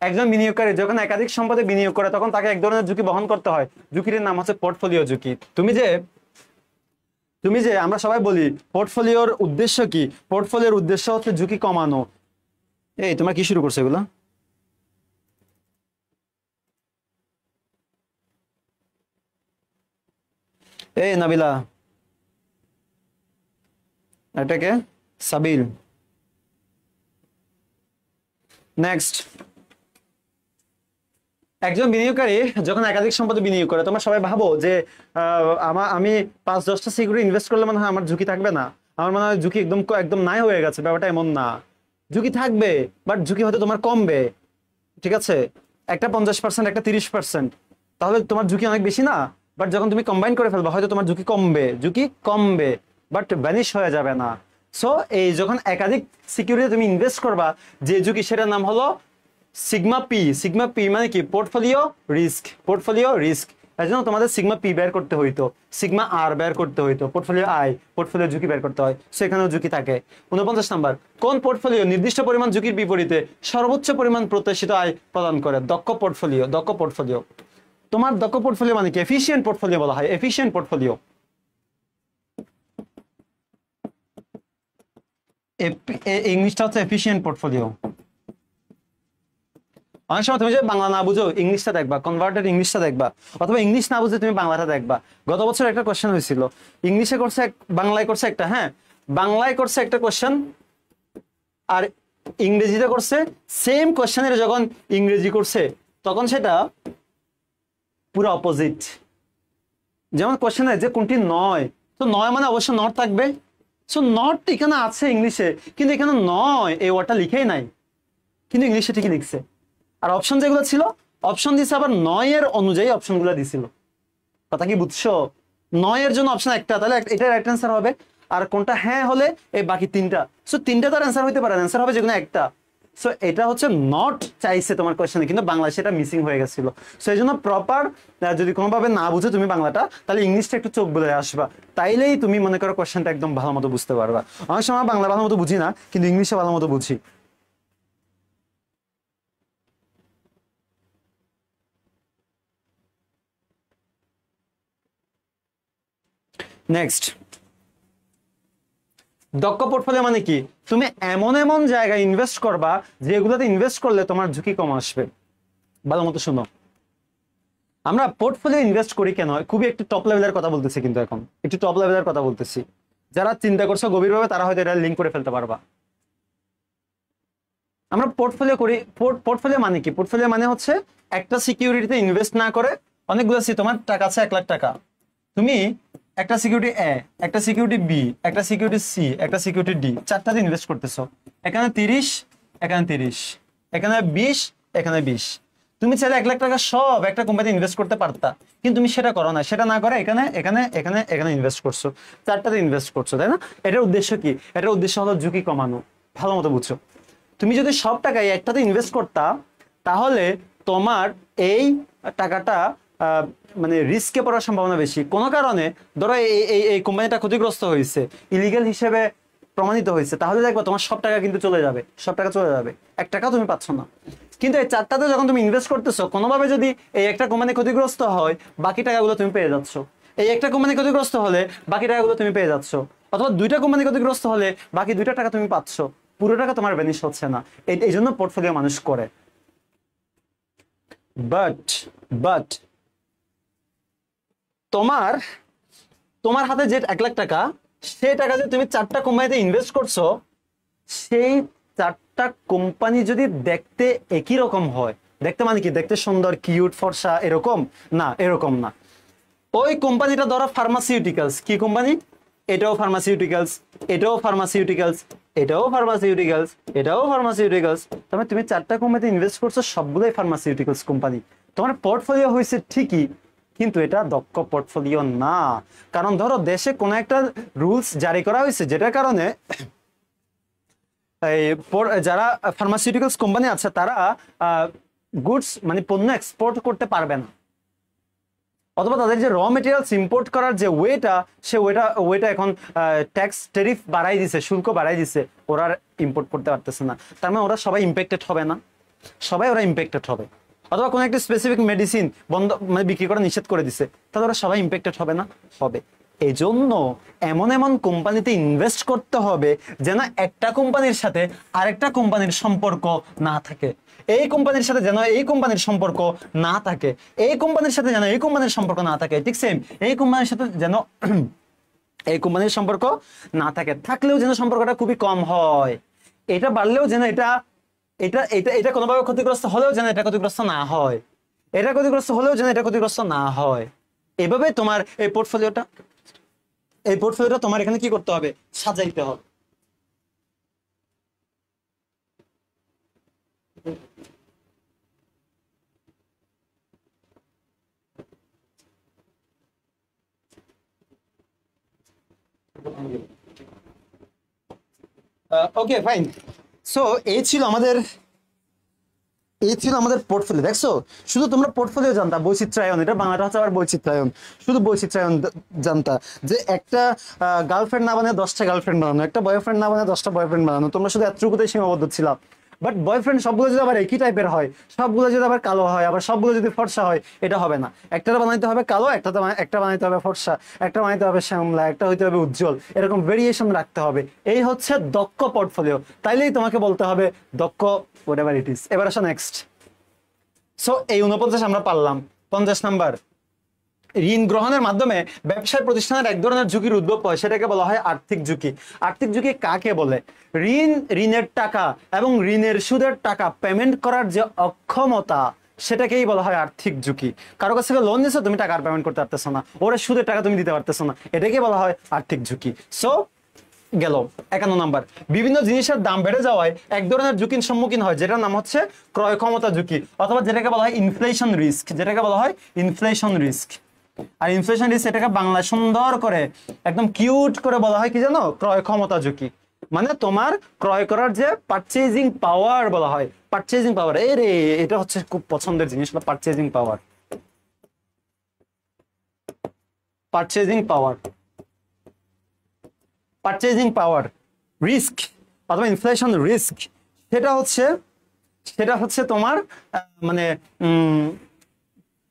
একজন বিনিয়োগকারী যখন একাধিক সম্পদে বিনিয়োগ করে তখন তাকে এক ধরনের ঝুঁকি বহন করতে হয়। ঝুঁকির নাম হচ্ছে পোর্টফোলিও ঝুঁকি। তুমি যে আমরা সবাই বলি পোর্টফোলিওর উদ্দেশ্য কি? পোর্টফোলিওর উদ্দেশ্য হচ্ছে ঝুঁকি কমানো। এই তোমরা কি শুরু করছো এগুলো? এই নাবিলা, এটাকে সাবিল। নেক্সট, একজন বিনিয়োগকারী যখন একাধিক সম্পদে বিনিয়োগ করে, তোমরা সবাই ভাবো যে আমি 5-10টা সিকিউরিটি ইনভেস্ট করলে মনে হয় আমার ঝুঁকি থাকবে না, আমার মনে হয় ঝুঁকি একদম নাই হয়ে গেছে। ব্যাপারটা এমন না, ঝুঁকি থাকবে, বাট ঝুঁকি হয়তো তোমার কমবে। ঠিক আছে, একটা 50%, একটা 30%, তাহলে তোমার ঝুঁকি অনেক বেশি না? বাট যখন তুমি কম্বাইন করে ফেলবে, হয়তো তোমার ঝুঁকি কমবে, বাট ভ্যানিশ হয়ে যাবে না। সো এই যখন একাধিক সিকিউরিটি তুমি ইনভেস্ট করবা, যে ঝুঁকি, সেটার নাম হলো সিগমা পি মানে কি পোর্টফোলিও রিস্ক, এর জন্য তোমাদের সিগমা পি বের করতে হইতো, সিগমা আর বের করতে হইতো, পোর্টফোলিও আই, পোর্টফোলিও ঝুঁকি বের করতে হয়, সেখানেও ঝুঁকি থাকে। 49 নাম্বার, কোন পোর্টফোলিও নির্দিষ্ট পরিমাণ ঝুঁকির বিপরীতে সর্বোচ্চ পরিমাণ প্রত্যাশিত আয় প্রদান করে? দক্ষ পোর্টফোলিও। তোমার দক্ষ পোর্টফোলিও মানে কি? এফিশিয়েন্ট পোর্টফোলিও বলা হয়, এফিশিয়েন্ট পোর্টফোলিও। ইংলিশটা হচ্ছে এফিশিয়েন্ট পোর্টফোলিও। অনেক সময় তুমি যদি বাংলা না বুঝো ইংলিশটা দেখবা, কনভার্টেড ইংলিশটা দেখবা, অথবা ইংলিশ না বুঝে তুমি বাংলাটা দেখবা। গত বছর একটা কোশ্চেন হয়েছিল, ইংলিশে করছে বাংলায় করছে একটা, হ্যাঁ বাংলায় করছে একটা কোশ্চেন আর ইংরেজিতে করছে সেম কোশ্চেনের, যখন ইংরেজি করছে তখন সেটা পুরো অপোজিট। যেমন কোশ্চেনে যে কোনটি নয়, তো নয় মানে অবশ্য নট থাকবে, সো নট এখানে আছে ইংলিশে, কিন্তু এখানে নয় এই ওয়ার্ডটা লিখেই নাই, কিন্তু ইংলিশে ঠিকই লিখছে। আর অপশন যেগুলো ছিল, অপশন দিছে আবার নয়ের অনুযায়ী অপশনগুলো দিছিল। কথা কি বুঝছো? নয়ের জন্য অপশন একটা, তাহলে এটা রাইট অ্যান্সার হবে। আর কোনটা হ্যাঁ হলে এই বাকি তিনটা, সো তিনটা তার অ্যান্সার হইতে পারে, অ্যান্সার হবে যেকোনো একটা। সো এটা হচ্ছে নট চাইছে তোমার কোয়েশ্চেনে, কিন্তু বাংলায় সেটা মিসিং হয়ে গেছিল। সো এই জন্য প্রপার যদি কোনোভাবে না বুঝো তুমি বাংলাটা, তাহলে ইংলিশটা একটু চোখ বুলে আসবা, তাইলেই তুমি মনে করো কোয়েশ্চেনটা একদম ভালো মতো বুঝতে পারবা। অনেক সময় বাংলা ভালো মতো বুঝি না, কিন্তু ইংলিশে ভালো মতো বুঝি। নেক্সট, দক্ষ পোর্টফোলিও মানে কি? তুমি এমন এমন জায়গায় ইনভেস্ট করবা যেগুলোতে ইনভেস্ট করলে তোমার ঝুঁকি কম আসবে। ভালো মতো শোনো, আমরা পোর্টফোলিও ইনভেস্ট করি কেন? খুবই একটু টপ লেভেলের কথা বলতেছি, কিন্তু এখন একটু টপ লেভেলের কথা বলতেছি। যারা চিন্তা করছো গভীরভাবে তারা হয়তো এটা লিঙ্ক করে ফেলতে পারবা। আমরা পোর্টফোলিও করি, পোর্টফোলিও মানে কি? পোর্টফোলিও মানে হচ্ছে একটা সিকিউরিটিতে ইনভেস্ট না করে অনেকগুলো, তোমার টাকা আছে 1 লাখ টাকা, তুমি একটা সিকিউরিটি এ, একটা সিকিউরিটি বি, একটা সিকিউরিটি সি, একটা সিকিউরিটি ডি, চারটাতে ইনভেস্ট করতেছো। এখানে 30, এখানে 30, এখানে 20, এখানে 20। তুমি চাইলে 1 লাখ টাকা সব একটা কোম্পানিতে ইনভেস্ট করতে পারতা, কিন্তু তুমি সেটা করো না। সেটা না করে এখানে এখানে এখানে এখানে ইনভেস্ট করছো, চারটাতে ইনভেস্ট করছো, তাই না? এটার উদ্দেশ্য কি? এটার উদ্দেশ্য হলো ঝুঁকি কমানো। ভালো মতো বুঝছো। তুমি যদি সব টাকায় একটাতে ইনভেস্ট করতা, তাহলে তোমার এই টাকাটা মানে রিস্কে পড়ার সম্ভাবনা বেশি। কোনো কারণে ধরো এই কোম্পানিটা ক্ষতিগ্রস্ত হয়েছে, ইলিগাল হিসেবে প্রমাণিত হয়েছে, তাহলে দেখবা তোমার সব টাকা কিন্তু চলে যাবে, সব টাকা চলে যাবে, 1 টাকাও তুমি পাচ্ছ না। কিন্তু এই চারটাতে যখন তুমি ইনভেস্ট করতেছো, কোনোভাবে যদি এই একটা কোম্পানি ক্ষতিগ্রস্ত হয়, বাকি টাকাগুলো তুমি পেয়ে যাচ্ছ। এই একটা কোম্পানি ক্ষতিগ্রস্ত হলে বাকি টাকাগুলো তুমি পেয়ে যাচ্ছ, অথবা 2টা কোম্পানি ক্ষতিগ্রস্ত হলে বাকি 2টা টাকা তুমি পাচ্ছ, পুরো টাকা তোমার ভ্যানিশ হচ্ছে না। এই জন্য পোর্টফোলিও মানুষ করে। বাট তোমার তোমার হাতে যে 1 লাখ টাকা, সেই টাকা যে তুমি 4টা কোম্পানিতে ইনভেস্ট করছো, সেই 4টা কোম্পানি যদি দেখতে একই রকম হয়, দেখতে মানে কি? দেখতে সুন্দর, কিউট, ফর্সা, এরকম না, এরকম না। ওই কোম্পানিটা ধরো ফার্মাসিউটিক্যালস, কি কোম্পানি? এটাও ফার্মাসিউটিক্যালস, এটাও ফার্মাসিউটিক্যালস, এটাও ফার্মাসিউটিক্যালস, এটাও ফার্মাসিউটিক্যালস। তবে তুমি 4টা কোম্পানিতে ইনভেস্ট করছো, সবগুলোই ফার্মাসিউটিক্যালস কোম্পানি। তোমার পোর্টফোলিও হয়েছে ঠিকই, কিন্তু এটা দক্ষ পোর্টফোলিও না। কারণ ধরো দেশে কোনো একটা রুলস জারি করা হয়েছে, যেটার কারণে যারা ফার্মাসিউটিক্যালস কোম্পানি আছে তারা গুডস মানে পণ্য এক্সপোর্ট করতে পারবে না, অথবা তাদের যে র মেটেরিয়ালস ইম্পোর্ট করার যে ওয়েটা, সে ওয়েটা এখন ট্যাক্স টেরিফ বাড়াই দিছে, শুল্ক বাড়াই দিছে, ওরা ইম্পোর্ট করতে পারতেছে না। তার মানে ওরা সবাই ইম্প্যাক্টেড হবে না? সবাই ওরা ইম্প্যাক্টেড হবে। অথবা কোনো একটা স্পেসিফিক মেডিসিন বন্ধ মানে বিক্রি করা নিষেধ করে দিছে, তাহলে ওরা সবাই ইম্প্যাক্টেড হবে না? হবে। এই জন্য এমন এমন কোম্পানিতে ইনভেস্ট করতে হবে যেন একটা কোম্পানির সাথে আরেকটা কোম্পানির সম্পর্ক না থাকে, এই কোম্পানির সাথে যেন এই কোম্পানির সম্পর্ক না থাকে, এই কোম্পানির সাথে যেন এই কোম্পানির সম্পর্ক না থাকে, ঠিক সেম এই কোম্পানির সাথে যেন এই কোম্পানির সম্পর্ক না থাকে, থাকলেও যেন সম্পর্কটা খুবই কম হয়, এটা বাড়লেও যেন এটা এটা এটা এটা কোনোভাবে ক্ষতিগ্রস্ত হলেও যেন এটা ক্ষতিগ্রস্ত না হয়, এটা ক্ষতিগ্রস্ত হলেও যেন এটা ক্ষতিগ্রস্ত না হয়। এভাবে তোমার এই পোর্টফোলিওটা তোমার এখানে কি করতে হবে? সাজাইতে হবে। Okay fine. সো এই ছিল আমাদের এই ছিল আমাদের পোর্টফোলিও। দেখছো, শুধু তোমরা পোর্টফোলিও জানতা, বৈচিত্র্যায়ন, এটা বাংলাটা হচ্ছে আবার বৈচিত্র্যায়ন, শুধু বৈচিত্র্যায়ন জানতা, যে একটা গার্লফ্রেন্ড না বানিয়ে 10টা গার্লফ্রেন্ড বানানো, একটা বয়ফ্রেন্ড না বানিয়ে 10টা বয়ফ্রেন্ড বানানো, তোমরা শুধু এতটুকুতেই সীমাবদ্ধ ছিল। বাট বয়ফ্রেন্ড সবগুলো যদি আবার একই টাইপের হয়, সবগুলো যদি আবার কালো হয়, আবার সবগুলো যদি ফর্সা হয়, এটা হবে না। একটা বানাইতে হবে কালো, একটা বানাইতে হবে ফর্সা, একটা বানাইতে হবে শ্যামলা, একটা হইতে হবে উজ্জ্বল, এরকম ভেরিয়েশন রাখতে হবে। এই হচ্ছে দক্ষ পোর্টফোলিও। তাইলেই তোমাকে বলতে হবে দক্ষ হোয়াটএভার ইট ইজ। এবার আসো নেক্সট। সো এই 49 আমরা পারলাম। 50 নাম্বার, ঋণ গ্রহণের মাধ্যমে ব্যবসায় প্রতিষ্ঠানের এক ধরনের ঝুঁকির উদ্ভব হয়, সেটাকে বলা হয় আর্থিক ঝুঁকি। আর্থিক ঝুঁকি কাকে বলে? ঋণের টাকা এবং ঋণের সুদের টাকা পেমেন্ট করার যে অক্ষমতা, সেটাকেই বলা হয় আর্থিক ঝুঁকি। কারো কাছ থেকে লোন নিছো, তুমি টাকা পেমেন্ট করতে পারতেছো না, ওরা সুদের টাকা তুমি দিতে পারতেছো না, এটাকে বলা হয় আর্থিক ঝুঁকি। সো গেল 51 নাম্বার, বিভিন্ন জিনিসের দাম বেড়ে যাওয়ায় এক ধরনের ঝুঁকির সম্মুখীন হয়, যেটার নাম হচ্ছে ক্রয় ক্ষমতা ঝুঁকি, অথবা যেটাকে বলা হয় ইনফ্লেশন রিস্ক, যেটাকে বলা হয় ইনফ্লেশন রিস্ক। আর ইনফ্লেশন রিস্ক এটাকে বাংলা সুন্দর করে একদম কিউট করে বলা হয় কি জানো? ক্রয় ক্ষমতা ঝুঁকি। মানে তোমার ক্রয় করার যে পারচেজিং পাওয়ার বলা হয়, পারচেজিং পাওয়ার। এই রে, এটা হচ্ছে খুব পছন্দের জিনিস, পারচেজিং পাওয়ার। পারচেজিং পাওয়ার, পারচেজিং পাওয়ার রিস্ক অথবা ইনফ্লেশন রিস্ক, সেটা হচ্ছে তোমার মানে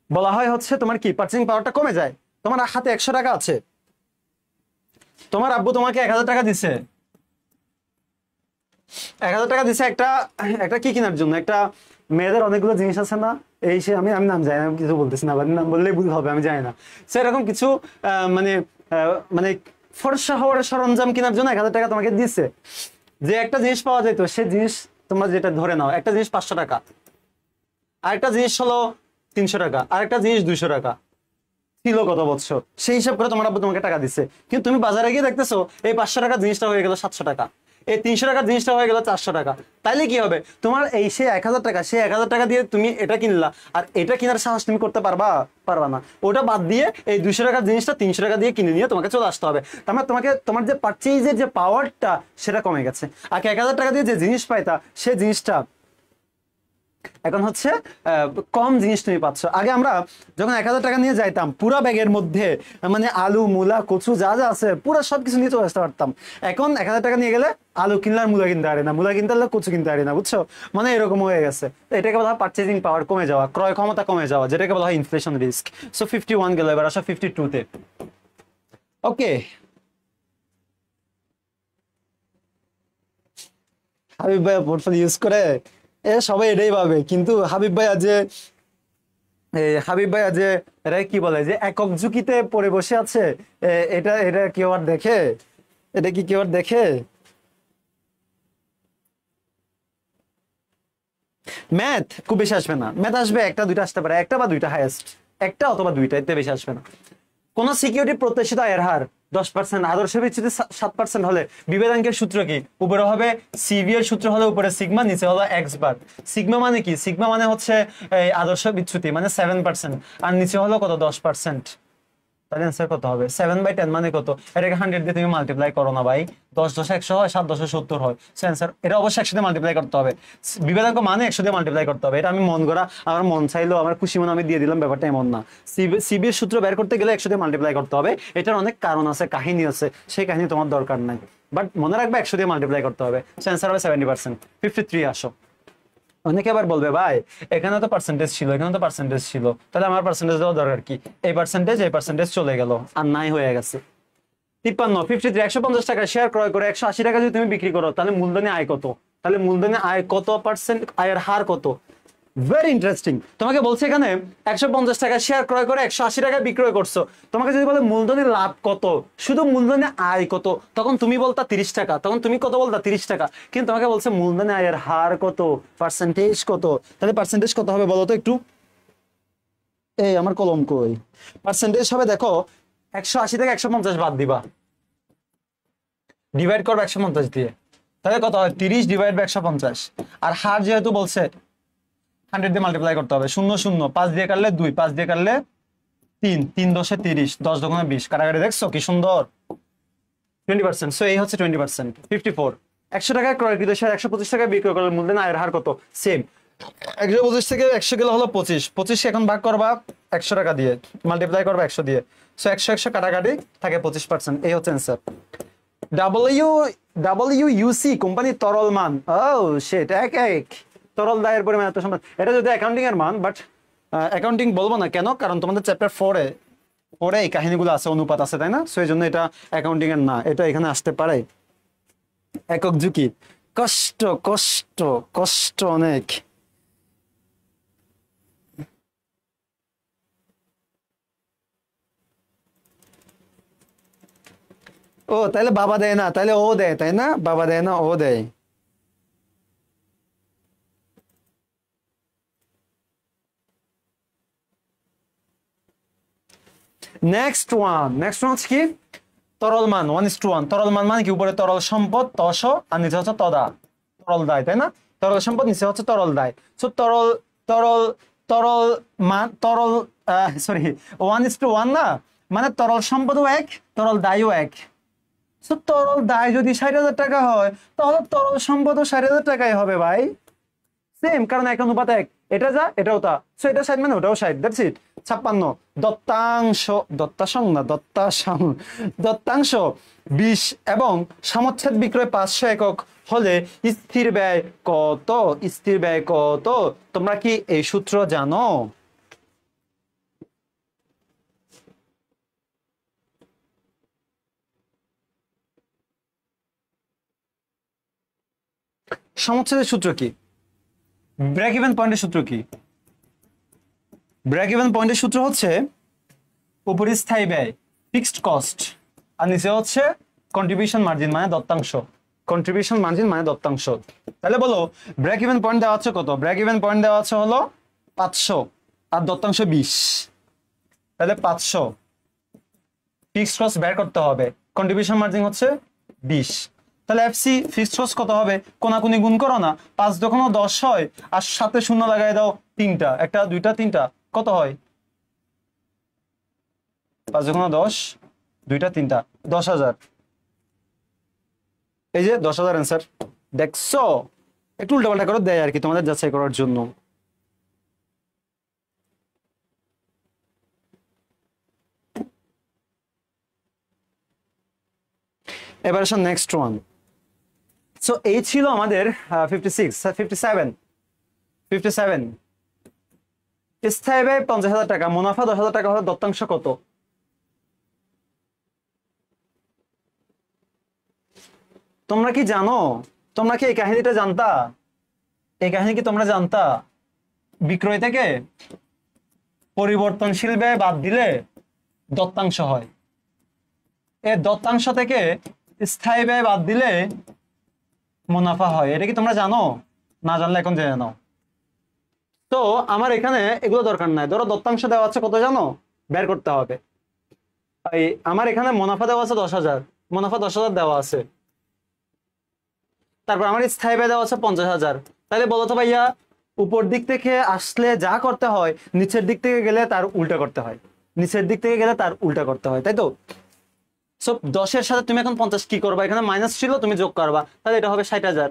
বলা হয় হচ্ছে তোমার কি পারচেজিং পাওয়ারটা কমে যায়। তোমার হাতে 100 টাকা আছে, তোমার আব্বু তোমাকে 1000 টাকা দিছে, 1000 টাকা দিছে একটা একটা কি কেনার জন্য, একটা মেয়েদের অনেকগুলো জিনিস আছে না, এই সে আমি আমি নাম জানি না, আমি কিছু বলতেছি না, নাম বললেই ভুল হবে, আমি জানি না। সেরকম কিছু মানে মানে ফর্সা হওয়ার সরঞ্জাম কেনার জন্য 1000 টাকা তোমাকে দিছে। যে একটা জিনিস পাওয়া যেত, সে জিনিস তোমরা যেটা ধরে নাও, একটা জিনিস 500 টাকা, আরেকটা জিনিস হলো 300 টাকা, আরেকটা জিনিস 200 টাকা ছিল গত বছর, সেই হিসাব করে তোমার আব্বু তোমাকে টাকা দিচ্ছে। কিন্তু তুমি বাজারে গিয়ে দেখতেছো এই 500 টাকার জিনিসটা হয়ে গেল 700 টাকা, এই 300 টাকার জিনিসটা হয়ে গেল 400 টাকা। তাইলে কি হবে? তোমার এই সে 1000 টাকা, সেই 1000 টাকা দিয়ে তুমি এটা কিনলা, আর এটা কেনার সাহস তুমি করতে পারবা না। ওটা বাদ দিয়ে এই 200 টাকার জিনিসটা 300 টাকা দিয়ে কিনে নিয়ে তোমাকে চলে আসতে হবে। তার মানে তোমার যে পারচেজের যে পাওয়ারটা, সেটা কমে গেছে। আর 1000 টাকা দিয়ে যে জিনিস পাইতা, সে জিনিসটা এখন হচ্ছে কম জিনিস তুমি পাচ্ছ। আগে আমরা যখন 1000 টাকা নিয়ে যাইতাম, পুরা ব্যাগের মধ্যে মানে আলু, মূলা, কচু যা যা আছে পুরো সবকিছু নিয়ে চলে আসতে পারতাম। এখন 1000 টাকা নিয়ে গেলে আলু কিনলে আর মূলা কিনতে পারি না, মূলা কিনতে হলে কচু কিনতে পারি না, বুঝছো? মানে এরকম হয়ে গেছে। তো এটাকে বলা হয় পারচেজিং পাওয়ার কমে যাওয়া, ক্রয় ক্ষমতা কমে যাওয়া, যেটাকে বলা হয় ইনফ্লেশন রিস্ক। সো 51 গেল, এবার আসো 52 তে। ওকে, হাবিব ভাই পোর্টফোলিও ইউজ করে সবাই এটাই পাবে, কিন্তু হাবিব ভাইয়া যে এরা কি বলে যে একক ঝুঁকিতে পড়ে বসে আছে, এটা এটা কেউ আর দেখে? এটা কি কেউ আর দেখে? ম্যাথ খুব বেশি আসবে না, ম্যাথ আসবে একটা দুইটা আসতে পারে, একটা বা দুইটা হাইয়েস্ট, একটা অথবা দুইটা, এতে বেশি আসবে না। কোন সিকিউরিটি প্রত্যাশিত আয়ের হার 10%, আদর্শ ভিত্তিতে 7% হলে বিভেদাঙ্কের সূত্র কি? উপরে হবে সিভি এর সূত্র, হলো উপরে সিগমা, নিচে হলো এক্স বার। সিগমা মানে কি? সিগমা মানে হচ্ছে আদর্শ বিচ্যুতি, মানে 7%, আর নিচে হলো কত? 10%। তাহলে অ্যান্সার কত হবে? 7/10 মানে কত? এটাকে 100 দিয়ে তুমি মাল্টিপ্লাই করো না ভাই, 10 10 100 হয়, 7 10 70 হয়। সো অ্যান্সার এটা অবশ্যই 100 দিয়ে মাল্টিপ্লাই করতে হবে। বিভেদাঙ্ক মানে 100 দিয়ে মাল্টিপ্লাই করতে হবে। এটা আমি মন করা, আমার মন চাইলো, আমার খুশি মনে আমি দিয়ে দিলাম, ব্যাপারটা এমন না। সিবির সূত্র বের করতে গেলে 100 দিয়ে মাল্টিপ্লাই করতে হবে। এটার অনেক কারণ আছে, কাহিনী আছে, সেই কাহিনী তোমার দরকার নাই, বাট মনে রাখবে 100 দিয়ে মাল্টিপ্লাই করতে হবে। সো অ্যান্সার হবে 70%। 53 আসো। অনেকে আবার বলবে ভাই এখানে তো পার্সেন্টেজ ছিল, এখানে তো পার্সেন্টেজ ছিল, তাহলে আমার পার্সেন্টেজ দেওয়া দরকার কি? এই পার্সেন্টেজ চলে গেল, আর নাই হয়ে গেছে। 53 150 টাকা শেয়ার ক্রয় করে 180 টাকা যদি তুমি বিক্রি করো, তাহলে মূলধনী আয় কত? তাহলে মূলধনী আয় কত পার্সেন্ট, আয়ের হার কত? Very interesting. তোমাকে বলছে এখানে 150 টাকা শেয়ার ক্রয় করে 180 টাকায় বিক্রয় করছো, তোমাকে যদি বলে মূলধনের লাভ কত, শুধু মূলধনে আয় কত, তখন তুমি বলতা 30 টাকা, তখন তুমি কত বলতা? 30 টাকা। কিন্তু তোমাকে বলছে মূলধনে আয়ের হার কত, পার্সেন্টেজ কত, তাহলে পার্সেন্টেজ কত হবে বলো তো একটু? এই আমার কলম কই? পার্সেন্টেজ হবে, দেখো 180 থেকে 150 বাদ দিবা, ডিভাইড করবে 150 দিয়ে, তাহলে কত হয়? 30 ডিভাইড বাই 150। আর হার যেহেতু বলছে 100 দিয়ে মাল্টিপ্লাই করতে হবে। 0 0 5 দিয়ে কাটলে 2, 5 দিয়ে কাটলে 3, 3 10 30, 10 দোকানে 20, কাটাকাটি দেখছো কি সুন্দর? 20%। সো এই হচ্ছে 20%। 54 100 টাকায় ক্রয়কৃত শেয়ার 125 টাকায় বিক্রয় করলে মূলধন আয়ের হার কত? সেম। 125 থেকে 100 গেলে হলো 25, 25 এখন ভাগ করবা 100 টাকা দিয়ে, মাল্টিপ্লাই করবা 100 দিয়ে, সো 100 কাটাকাটি থাকে 25%। এই হচ্ছে অ্যান্সার। WUC কোম্পানি তরল মান, ও শিট, এক তরল দায়ের পরিমাণ এত সমান। এটা যদি অ্যাকাউন্টিং এর মান, বাট অ্যাকাউন্টিং বলবো না কেন, কারণ তোমাদের চ্যাপ্টার 4 পরে এই কাহিনীগুলো আছে, অনুপাত আছে, তাই না? সো এই জন্য এটা অ্যাকাউন্টিং এর না, এটা এখানে আসতে পারে। একক ঝুঁকি, কষ্ট কষ্ট কষ্ট অনেক। ও তাহলে বাবা দেয় না, তাহলে ও দেয়, তাই না? বাবা দেয় না, ও দেয়। নেক্সট ওয়ান হচ্ছে কি? তরল মান 1:1। তরল মান মানে কি? উপরে তরল সম্পদ তস আর নিচে হচ্ছে তদা, তরল দায়, তাই না? তরল সম্পদ নিচে হচ্ছে তরল দায়। সো তরল তরল তরল মান তরল সরি 1:1 না, মানে তরল সম্পদও এক, তরল দায়ও এক। সো তরল দায় যদি 60,000 টাকা হয়, তাহলে তরল সম্পদও 60,000 টাকাই হবে ভাই, সেম, কারণ এক অনুপাত এক, এটা যা এটাও তা। সো এটা 60 মানে ওটাও 60, দ্যাটস ইট। 56 দত্তাংশ, দত্তাংশ না দত্তাংশ 20 এবং সমচ্ছেদ বিক্রয় 500 একক হলে স্থির ব্যয় কত? স্থির ব্যয় কত? তোমরা কি এই সূত্র জানো? সমচ্ছেদের সূত্র কি? ব্রেক ইভেন পয়েন্টের সূত্র কি? ব্রেক ইভেন পয়েন্টের সূত্র হচ্ছে উপরে স্থায়ী ব্যয়, ফিক্সড কস্ট, আর নিচে হচ্ছে কন্ট্রিবিউশন মার্জিন মানে দত্তাংশ। কন্ট্রিবিউশন মার্জিন মানে দত্তাংশ। তাহলে বলো ব্রেক ইভেন পয়েন্ট দেওয়া আছে কত? ব্রেক ইভেন পয়েন্ট দেওয়া আছে হলো 500 আর দত্তাংশ 20, তাহলে 500 ফিক্সড কস্ট বের করতে হবে, কন্ট্রিবিউশন মার্জিন হচ্ছে 20। তাহলে এফসি ফিক্সড কস্ট কত হবে? কোনাকুনি গুণ করো না, 5 দোকানো 10 হয়, আর সাথে শূন্য লাগাই দাও, তিনটা, একটা দুইটা তিনটা, কত হয়? 5 দোকানো 10, দুইটা তিনটা, 10,000। এই যে 10,000 অ্যান্সার। দেখছো, একটু উল্টাপাল্টা করে দেয় আর কি তোমাদের যাচাই করার জন্য। এবার আসো নেক্সট ওয়ান। সো এই ছিল আমাদের 57 স্থায়ী ব্যয় 50,000 টাকা, মুনাফা 10,000 টাকা হলে দত্তাংশ কত? তোমরা কি জানো? তোমরা কি এই কাহিনীটা জানতা? এই কাহিনী কি তোমরা জানতা? বিক্রয় থেকে পরিবর্তনশীল ব্যয় বাদ দিলে দত্তাংশ হয়, এর দত্তাংশ থেকে স্থায়ী ব্যয় বাদ দিলে মুনাফা হয়। এটা কি তোমরা জানো? না জানলে এখন জেনে নাও। তো আমার এখানে এগুলো দরকার নাই, ধরো দত্তাংশ দেওয়া আছে কত জানো? বের করতে হবে। আমার এখানে মুনাফা দেওয়া আছে 10,000, মুনাফা 10,000 দেওয়া আছে, তারপর আমার স্থায়ী ব্যয় দেওয়া আছে 50,000। তাহলে বলো তো ভাইয়া, উপর দিক থেকে আসলে যা করতে হয় নিচের দিক থেকে গেলে তার উল্টা করতে হয়, নিচের দিক থেকে গেলে তার উল্টা করতে হয়, তাই তো? সো 10-এর সাথে তুমি এখন 50 কি করবা? এখানে মাইনাস ছিল, তুমি যোগ করবা, তাহলে এটা হবে 60,000।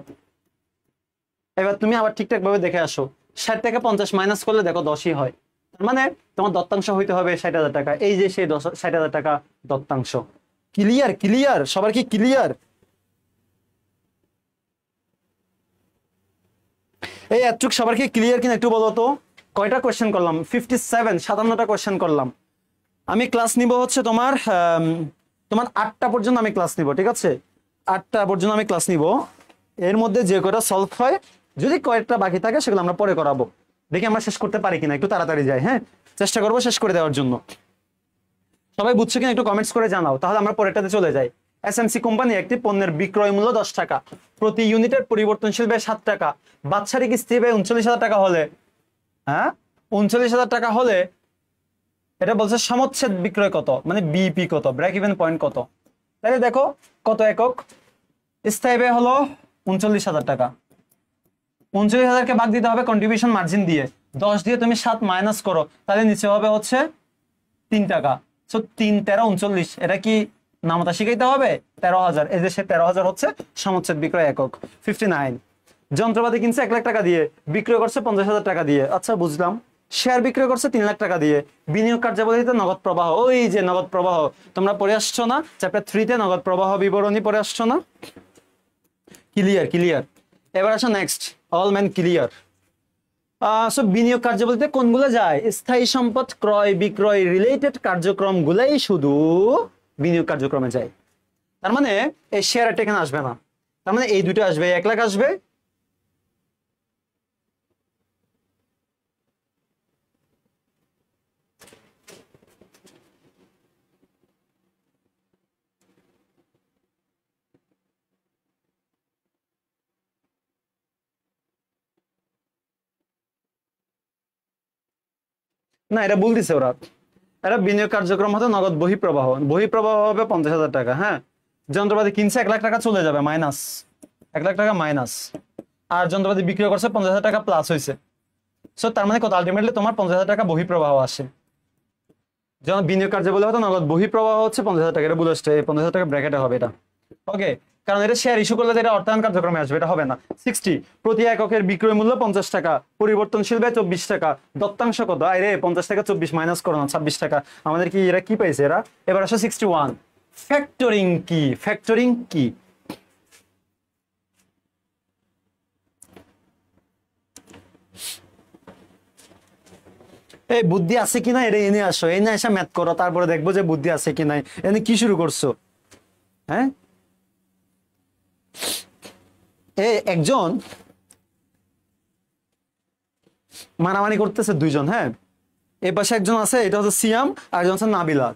এবার তুমি আবার ঠিকঠাক ভাবে দেখে আসো, 60 থেকে 50 মাইনাস করলে দেখো 10ই হয়, তার মানে তোমার দত্তাংশ হইতে হবে 60,000 টাকা। এই যে সেই 60,000 টাকা দত্তাংশ। ক্লিয়ার? ক্লিয়ার? সবার কি ক্লিয়ার? এই এতটুক সবার কি ক্লিয়ার কিনা একটু বলো তো। কয়টা কোয়েশ্চেন করলাম? 57টা কোয়েশ্চেন করলাম। আমি ক্লাস নিব হচ্ছে তোমার 8টা পর্যন্ত আমি ক্লাস নিব, ঠিক আছে? 8টা পর্যন্ত আমি ক্লাস নিব, এর মধ্যে যে কয়টা সলভ হয়, যদি কয়েকটা বাকি থাকে সেগুলো আমরা পরে করাবো। দেখি আমরা শেষ করতে পারি কিনা, একটু তাড়াতাড়ি যাই, হ্যাঁ? চেষ্টা করবো শেষ করে দেওয়ার জন্য। সবাই বুঝছো কিনা একটু কমেন্টস করে জানাও, তাহলে আমরা পরেরটাতে চলে যাই। এসএমসি কোম্পানি একটি পণ্যের বিক্রয় মূল্য 10 টাকা, প্রতি ইউনিটের পরিবর্তনশীল ব্যয় 7 টাকা, বাৎসরিক স্থির ব্যয় 39,000 টাকা হলে, হ্যাঁ 39,000 টাকা হলে এটা বলছে সমচ্ছেদ বিক্রয় কত, মানে বিইপি কত, ব্রেক ইভেন পয়েন্ট কত। তাহলে দেখো কত একক, স্থায়ী ব্যয় হলো 39,000 টাকা, 39,000কে ভাগ দিতে হবে কন্ট্রিবিউশন মার্জিন দিয়ে, 10 দিয়ে তুমি 7 মাইনাস করো, তাহলে নিচে হবে হচ্ছে 3 টাকা। সো 3 13 39, এটা কি নামতা শিখাইতে হবে? 13,000। এই যে সে 13,000 হচ্ছে সমচ্ছেদ বিক্রয় একক। 59 যন্ত্রপাতি কিনছে 1 লাখ টাকা দিয়ে, বিক্রয় করছে 50,000 টাকা দিয়ে। আচ্ছা বুঝলাম। শেয়ার বিক্রয় করছে 3 লাখ টাকা দিয়ে। বিনিয়োগ কার্যাবলীতে নগদ প্রবাহ, ওই যে নগদ প্রবাহ তোমরা পড়ে আসছো না চ্যাপ্টার 3 তে, নগদ প্রবাহ বিবরণী পড়ে আসছো না? Clear clear. এবার আসো next, all man clear. So বিনিয়োগ কার্যাবলীতে কোনগুলো যায়? স্থায়ী সম্পদ ক্রয় বিক্রয় রিলেটেড কার্যক্রম গুলাই শুধু বিনিয়োগ কার্যক্রমে যায়। তার মানে এই শেয়ারটা এখানে আসবে না, তার মানে এই দুটো আসবে, 1 লাখ আসবে। না, এটা ভুল দিছে ওরা। এটা বিনিয়োগ কার্যক্রম হতে নগদ বহিঃপ্রবাহ, বহিঃপ্রবাহ হবে 50,000 টাকা। হ্যাঁ, যন্ত্রপাতি কিনছে 1 লাখ টাকা চলে যাবে মাইনাস, 1 লাখ টাকা মাইনাস, আর যন্ত্রপাতি বিক্রি করছে 50,000 টাকা প্লাস হয়েছে। সো তার মানে কত? আলটিমেটলি তোমার 50,000 টাকা বহিঃপ্রবাহ আসে। যেমন বিনিয়োগ কার্যাবলী হতো নগদ বহিঃপ্রবাহ হচ্ছে 50,000 টাকা, এটা ভুল আসছে, 50,000 টাকা ব্র্যাকেটে হবে এটা। ওকে, কারণ এটা শেয়ার ইস্যু করলে এটা অর্থায়ন কার্যক্রমে আসবে, এটা হবে না। 60, প্রতি এককের বিক্রয় মূল্য 50 টাকা, পরিবর্তনশীল ব্যয় 24 টাকা, দত্তাংশ কত? আরে 50 টাকা 24 মাইনাস করো না, 26 টাকা। আমাদের কি এরা কি পাইছে এরা? এবার আসো 61, ফ্যাক্টরিং কি? ফ্যাক্টরিং কি? এই বুদ্ধি আছে কিনা এটা এনে আসো, এনে এসে ম্যাথ করো, তারপরে দেখবো যে বুদ্ধি আছে কিনা। এনে কি শুরু করছো? হ্যাঁ, একজন মারামারি করতেছে দুইজন। হ্যাঁ, এই পাশে একজন আছে, এটা হচ্ছে সিয়াম, আর একজন হচ্ছে নাবিলা।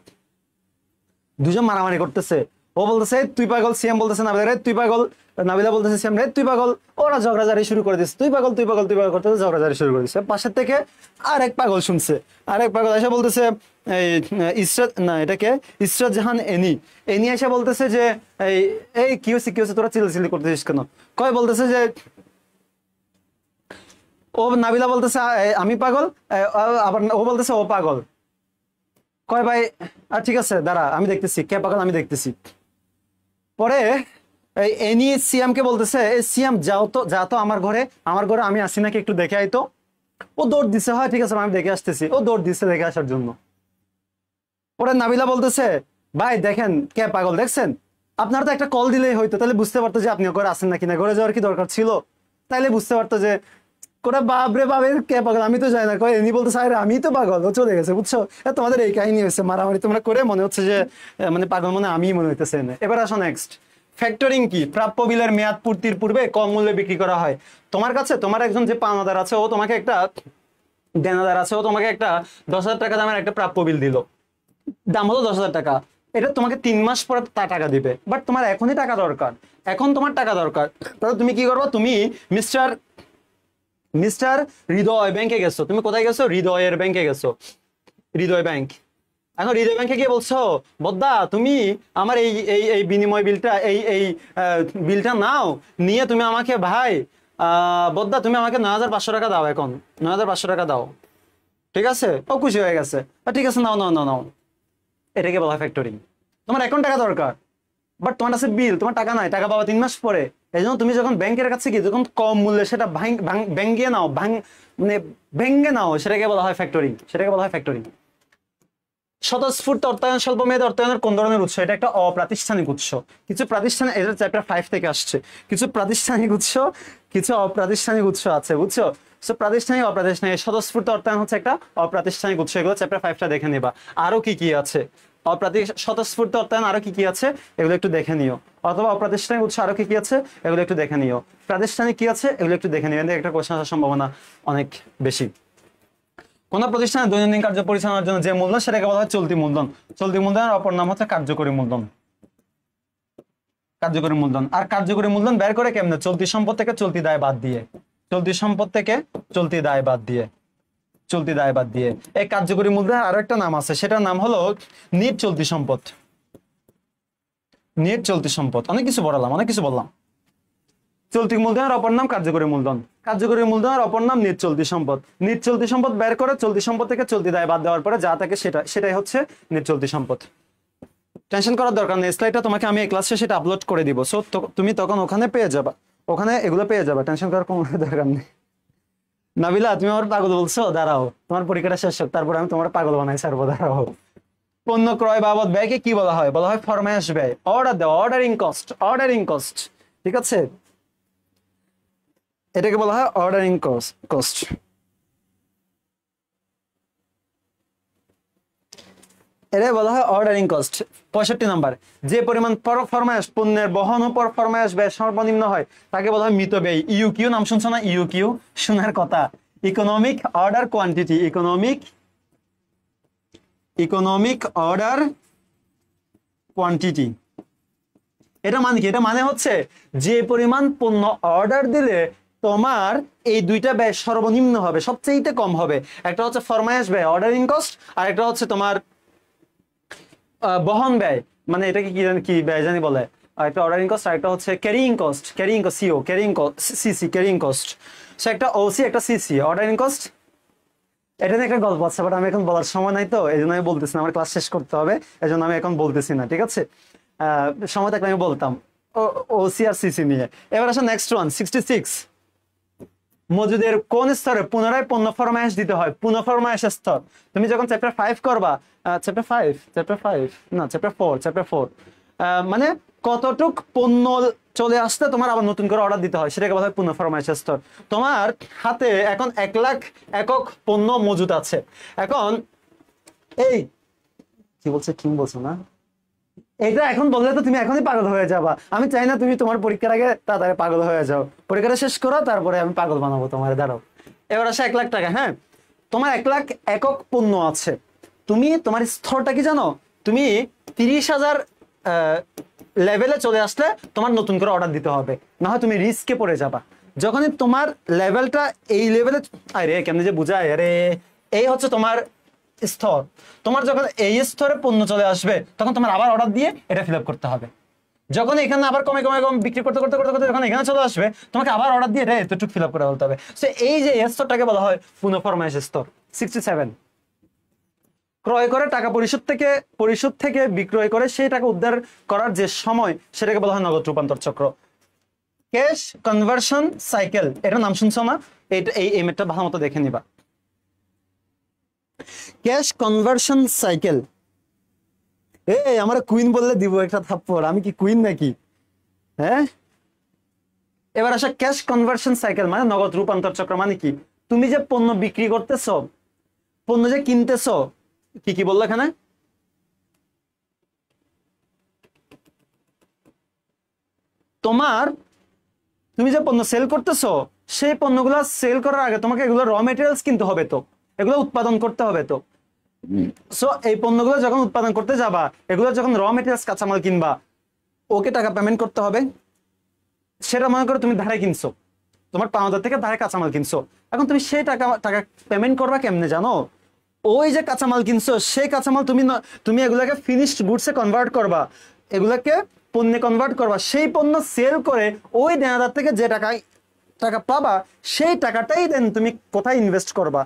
দুজন মারামারি করতেছে। ও বলতেছে তুই পাগল, সিয়াম বলতেছে নাবিলা রে তুই পাগল, নাবিলা বলতেছে সিয়াম রে তুই পাগল। ওরা ঝগড়াঝাড়ি শুরু করে দিচ্ছে, তুই পাগল তুই পাগল তুই পাগল করতেছে, ঝগড়াঝাড়ি শুরু করে দিচ্ছে। পাশের থেকে আরেক পাগল শুনছে, আরেক পাগল এসে বলতেছে এই ইসরাত, না এটাকে ইসরাত জাহান এনি, এনি এসে বলতেছে যে এই এই কি হচ্ছে তোরা চিল্লাচিল্লি করতেছিস কেন? কয় বলতেছে যে ও, নাবিলা বলতেছে আমি পাগল, আবার ও বলতেছে ও পাগল। কয় ভাই ঠিক আছে দাঁড়া আমি দেখতেছি কে পাগল, আমি দেখতেছি। পরে এই এনি সিয়ামকে বলতেছে এই সিয়াম যাও তো, যা তো আমার ঘরে, আমার ঘরে আমি আসি নাকি একটু দেখে আইতো। ও দৌড় দিছে, হয় ঠিক আছে আমি দেখে আসতেছি। ও দৌড় দিচ্ছে দেখে আসার জন্য। পরে নাবিলা বলতেছে ভাই দেখেন কে পাগল দেখছেন, আপনারা তো একটা কল দিলেই হয়তো, তাহলে বুঝতে পারতো যে আপনি ঘরে আসেন নাকি না, ঘরে যাওয়ার কি দরকার ছিল? তাইলে বুঝতে পারতো যে কোটা বাবরে বাবে কে পাগল, আমি তো যাই না। কয় এনি বলতে স্যার আমি তো পাগল, ও চলে গেছে বুঝছো। তোমাদের এই কাহিনী হয়েছে, মারামারি তোমরা করে মনে হচ্ছে যে মানে পাগল মনে আমি মনে হইতেছে। এবার আসো নেক্সট, ফ্যাক্টরিং কি? প্রাপ্য বিলের মেয়াদ পূর্তির পূর্বে কম মূল্যে বিক্রি করা হয়। তোমার কাছে তোমার একজন যে পাওনাদার আছে, ও তোমাকে একটা দেনাদার আছে, ও তোমাকে একটা 10,000 টাকা দামের একটা প্রাপ্য বিল দিল, দাম হলো 10,000 টাকা। এটা তোমাকে 3 মাস পরে টাকা দিবে, বাট তোমার এখনই টাকা দরকার, এখন তোমার টাকা দরকার। তাহলে তুমি কি করবো? তুমি মিস্টার মিস্টার হৃদয় ব্যাংকে গেছো। তুমি কোথায় গেছো? হৃদয়ের ব্যাংকে গেছো, হৃদয় ব্যাংক। এখন হৃদয় ব্যাংকে গিয়ে বলছো বদ্দা তুমি আমার এই এই এই বিনিময় বিলটা, এই এই বিলটা নাও, নিয়ে তুমি আমাকে ভাই বদ্দা তুমি আমাকে 9,500 টাকা দাও, এখন 9,500 টাকা দাও। ঠিক আছে, ও খুশি হয়ে গেছে, ঠিক আছে নাও নাও নাও নাও। এটাকে বলা হয় ফ্যাক্টরিং। তোমার এখন টাকা দরকার, বাট তোমার কাছে বিল, তোমার টাকা নাই, টাকা পাবা 3 মাস পরে। এই জন্য তুমি যখন ব্যাংকের কাছে গিয়ে যখন কম মূল্যে সেটা ব্যাঙ্গে নাও, মানে ভেঙ্গে নাও, সেটাকে বলা হয় ফ্যাক্টরিং, সেটাকে বলা হয় ফ্যাক্টরিং। স্বতঃস্ফূর্ত অর্থায়ন, স্বল্প মেয়াদী অর্থায়নের কোন ধরনের উৎস? এটা একটা অপ্রাতিষ্ঠানিক উৎস। কিছু প্রাতিষ্ঠানিক, এটা চ্যাপ্টার 5 থেকে আসছে। কিছু প্রাতিষ্ঠানিক উৎস, কিছু অপ্রাতিষ্ঠানিক উৎস আছে বুঝছো। প্রাতিষ্ঠানিক অপ্রাতিষ্ঠানিক, স্বতঃস্ফূর্ত অর্থায়ন হচ্ছে একটা অপ্রাতিষ্ঠানিক উৎস। এগুলো চ্যাপ্টার 5টা দেখে নিবা। আরো কি কি আছে স্বতঃস্ফূর্ত অর্থায়ন, আরো কি কি আছে এগুলো একটু দেখে নিও। অথবা অপ্রাতিষ্ঠানিক উৎস আরো কি কি আছে এগুলো একটু দেখে নিও। প্রাতিষ্ঠানিক কি আছে এগুলো একটু দেখে নিও, এদের একটা কোশ্চেন আসার সম্ভাবনা অনেক বেশি। কোন প্রতিষ্ঠানের দৈনন্দিন কার্য পরিচালনার জন্য যে মূলধন সেটাকে বলা হয় চলতি মূলধন। চলতি মূলধনের অপর নাম হচ্ছে কার্যকরী মূলধন। কার্যকরী মূলধন। আর কার্যকরী মূলধন বের করে কেমনে? চলতি সম্পদ থেকে চলতি দায় বাদ দিয়ে, চলতি সম্পদ থেকে চলতি দায় বাদ দিয়ে, চলতি দায় বাদ দিয়ে। এই কার্যকরী মূলধনের আরো একটা নাম আছে, সেটার নাম হলো নিট চলতি সম্পদ। নিট চলতি সম্পদ। অনেক কিছু বললাম, অনেক কিছু বললাম। চলতি মূলধনের অপর নাম কার্যকরী মূলধন, কার্যকরী মূলধনের অপর নাম নিট চলতি সম্পদ। নিট চলতি সম্পদ বের করে চলতি সম্পদ থেকে চলতি দায় বাদ দেওয়ার পরে যা থাকে সেটাই হচ্ছে নিট চলতি সম্পদ। টেনশন করার দরকার নেই, স্লাইডটা তোমাকে আমি এই ক্লাসে সেটা আপলোড করে দিব, সো তুমি তখন ওখানে পেয়ে যাবা। ওখানে এগুলো পেয়ে যাবে, টেনশন করার কোনো দরকার নেই। নাবিলা, তুমি আমার পাগল বলছো? দাঁড়াও, তোমার পরীক্ষাটা শেষ হোক, তারপরে আমি তোমার পাগল বানাই ছাড়বো, দাঁড়াও। পণ্য ক্রয় বাবদ ব্যয়কে কি বলা হয়? বলা হয় ফরমায়েশ ব্যয়। অর্ডার দেওয়া, অর্ডারিং কস্ট, অর্ডারিং কস্ট, ঠিক আছে, এটাকে বলা হয় অর্ডারিং কস্ট। এটাই বলা হয় অর্ডারিং কস্ট। 65 নাম্বার, যে পরিমাণ ফরমায়েশ পণ্যের বহন ও ফরমায়েশ ব্যয় সর্বনিম্ন হয় তাকে বলা হয় মিতব্যয়ী। ইউকিউ নাম শুনছো না? ইউকিউ শোনার কথা, economic order quantity, economic order quantity. এটা মানে কি? এটা মানে হচ্ছে যে পরিমাণ পণ্য অর্ডার দিলে তোমার এই দুইটা ব্যয় সর্বনিম্ন হবে, সবচেয়ে কম হবে। একটা হচ্ছে ফরমায়েশ ব্যয় অর্ডারিং কস্ট, আর একটা হচ্ছে তোমার বহন ব্যয়, মানে এটাকে কি ব্যয় জানি বলে, আর একটা অর্ডারিং কস্ট, আর একটা হচ্ছে carrying cost, CO CC carrying cost. So একটা ওসি একটা সিসি অর্ডারিং কস্ট। এটা নিয়ে একটা গল্প আছে, বাট আমি এখন বলার সময় নাই, তো এই জন্য আমি বলতেছি না, আমার ক্লাস শেষ করতে হবে, এই জন্য আমি এখন বলতেছি না, ঠিক আছে? সময় থাকলে আমি বলতাম ওসি আর সিসি নিয়ে। এবার আসো নেক্সট ওয়ান, 66। মজুদের কোন স্তরে পুনরায় পণ্য ফরমায়েশ দিতে হয়? পুনঃফরমায়েশ স্তর। তুমি যখন চ্যাপ্টার 5 করবা, চ্যাপ্টার 4, মানে কতটুক পণ্য চলে আসতে তোমার আবার নতুন করে অর্ডার দিতে হয়, সেটাকে বলা হয় পুনঃফরমায়েশ স্তর। তোমার হাতে এখন 1 লাখ একক পণ্য মজুদ আছে। এখন এই কি বলছো না, এটা এখন বললে তো তুমি এখনই পাগল হয়ে যাবা। আমি চাই না তুমি তোমার পরীক্ষার আগে তাড়াতাড়ি পাগল হয়ে যাও, পরীক্ষাটা শেষ করো, তারপরে আমি পাগল বানাবো তোমার। দাঁড়াও, এবার আসে 1 লাখ টাকা। হ্যাঁ, তোমার 1 লাখ একক পণ্য আছে, তুমি তোমার স্তরটা কি জানো? তুমি 30,000 লেভেলে চলে আসলে তোমার নতুন করে অর্ডার দিতে হবে, না হয় তুমি রিস্কে পড়ে যাবা। যখনই তোমার লেভেলটা এই লেভেলে, আরে কেমনে যে বুঝায়, আরে এই হচ্ছে তোমার স্তর। তোমার যখন এই স্তরে পণ্য চলে আসবে তখন তোমার আবার অর্ডার দিয়ে এটা ফিল আপ করতে হবে। যখন এখানে আবার কমে বিক্রি করতে করতে করতে করতে যখন এখানে চলে আসবে, তোমাকে আবার অর্ডার দিয়ে এটা এতটুকু ফিল আপ করে বলতে হবে। সো এই যে স্তরটাকে বলা হয় পুনঃফরমায়েশ স্তর। 67, ক্রয় করে টাকা পরিশোধ থেকে বিক্রয় করে সেই টাকা উদ্ধার করার যে সময়, সেটাকে বলা হয় নগদ রূপান্তর চক্র। ক্যাশ কনভার্সন সাইকেল, এটা নাম শুনছো না? এই মেটটা ভালো মতো দেখে নিবা। Cash conversion cycle. এই আমার কুইন বললে দিব একটা থাপ্পড়, আমি কি কুইন নাকি? হ্যাঁ, এবার আসা ক্যাশ কনভার্সন সাইকেল মানে নগদ রূপান্তর চক্র। মানে কি? তুমি যে পণ্য বিক্রি করতেছো, পণ্য যে কিনতেছো, কি বললো এখানে? তুমি যে পণ্য সেল করতেছো, সেই পণ্যগুলো সেল করার আগে তোমাকে এগুলো র মেটেরিয়ালস কিনতে হবে, তো এগুলো উৎপাদন করতে হবে। তো সো এই পণ্যগুলো যখন উৎপাদন করতে যাবা, এগুলো যখন র মেটেরিয়ালস কাঁচামাল কিনবা, ওকে টাকা পেমেন্ট করতে হবে। সেটা মনে করো তুমি ধারে কিনছো, তোমার পাওনাদার থেকে ধারে কাঁচামাল কিনছো। এখন তুমি সেই টাকা পেমেন্ট করবা কেমনে জানো? ওই যে কাঁচামাল কিনছো, সেই কাঁচামাল তুমি এগুলাকে ফিনিশড গুডসে কনভার্ট করবা, এগুলাকে পণ্যে কনভার্ট করবা। সেই পণ্য সেল করে ওই দেনাদার থেকে যে টাকা পাবা, সেই টাকাটাই দেন তুমি কোথায় ইনভেস্ট করবা,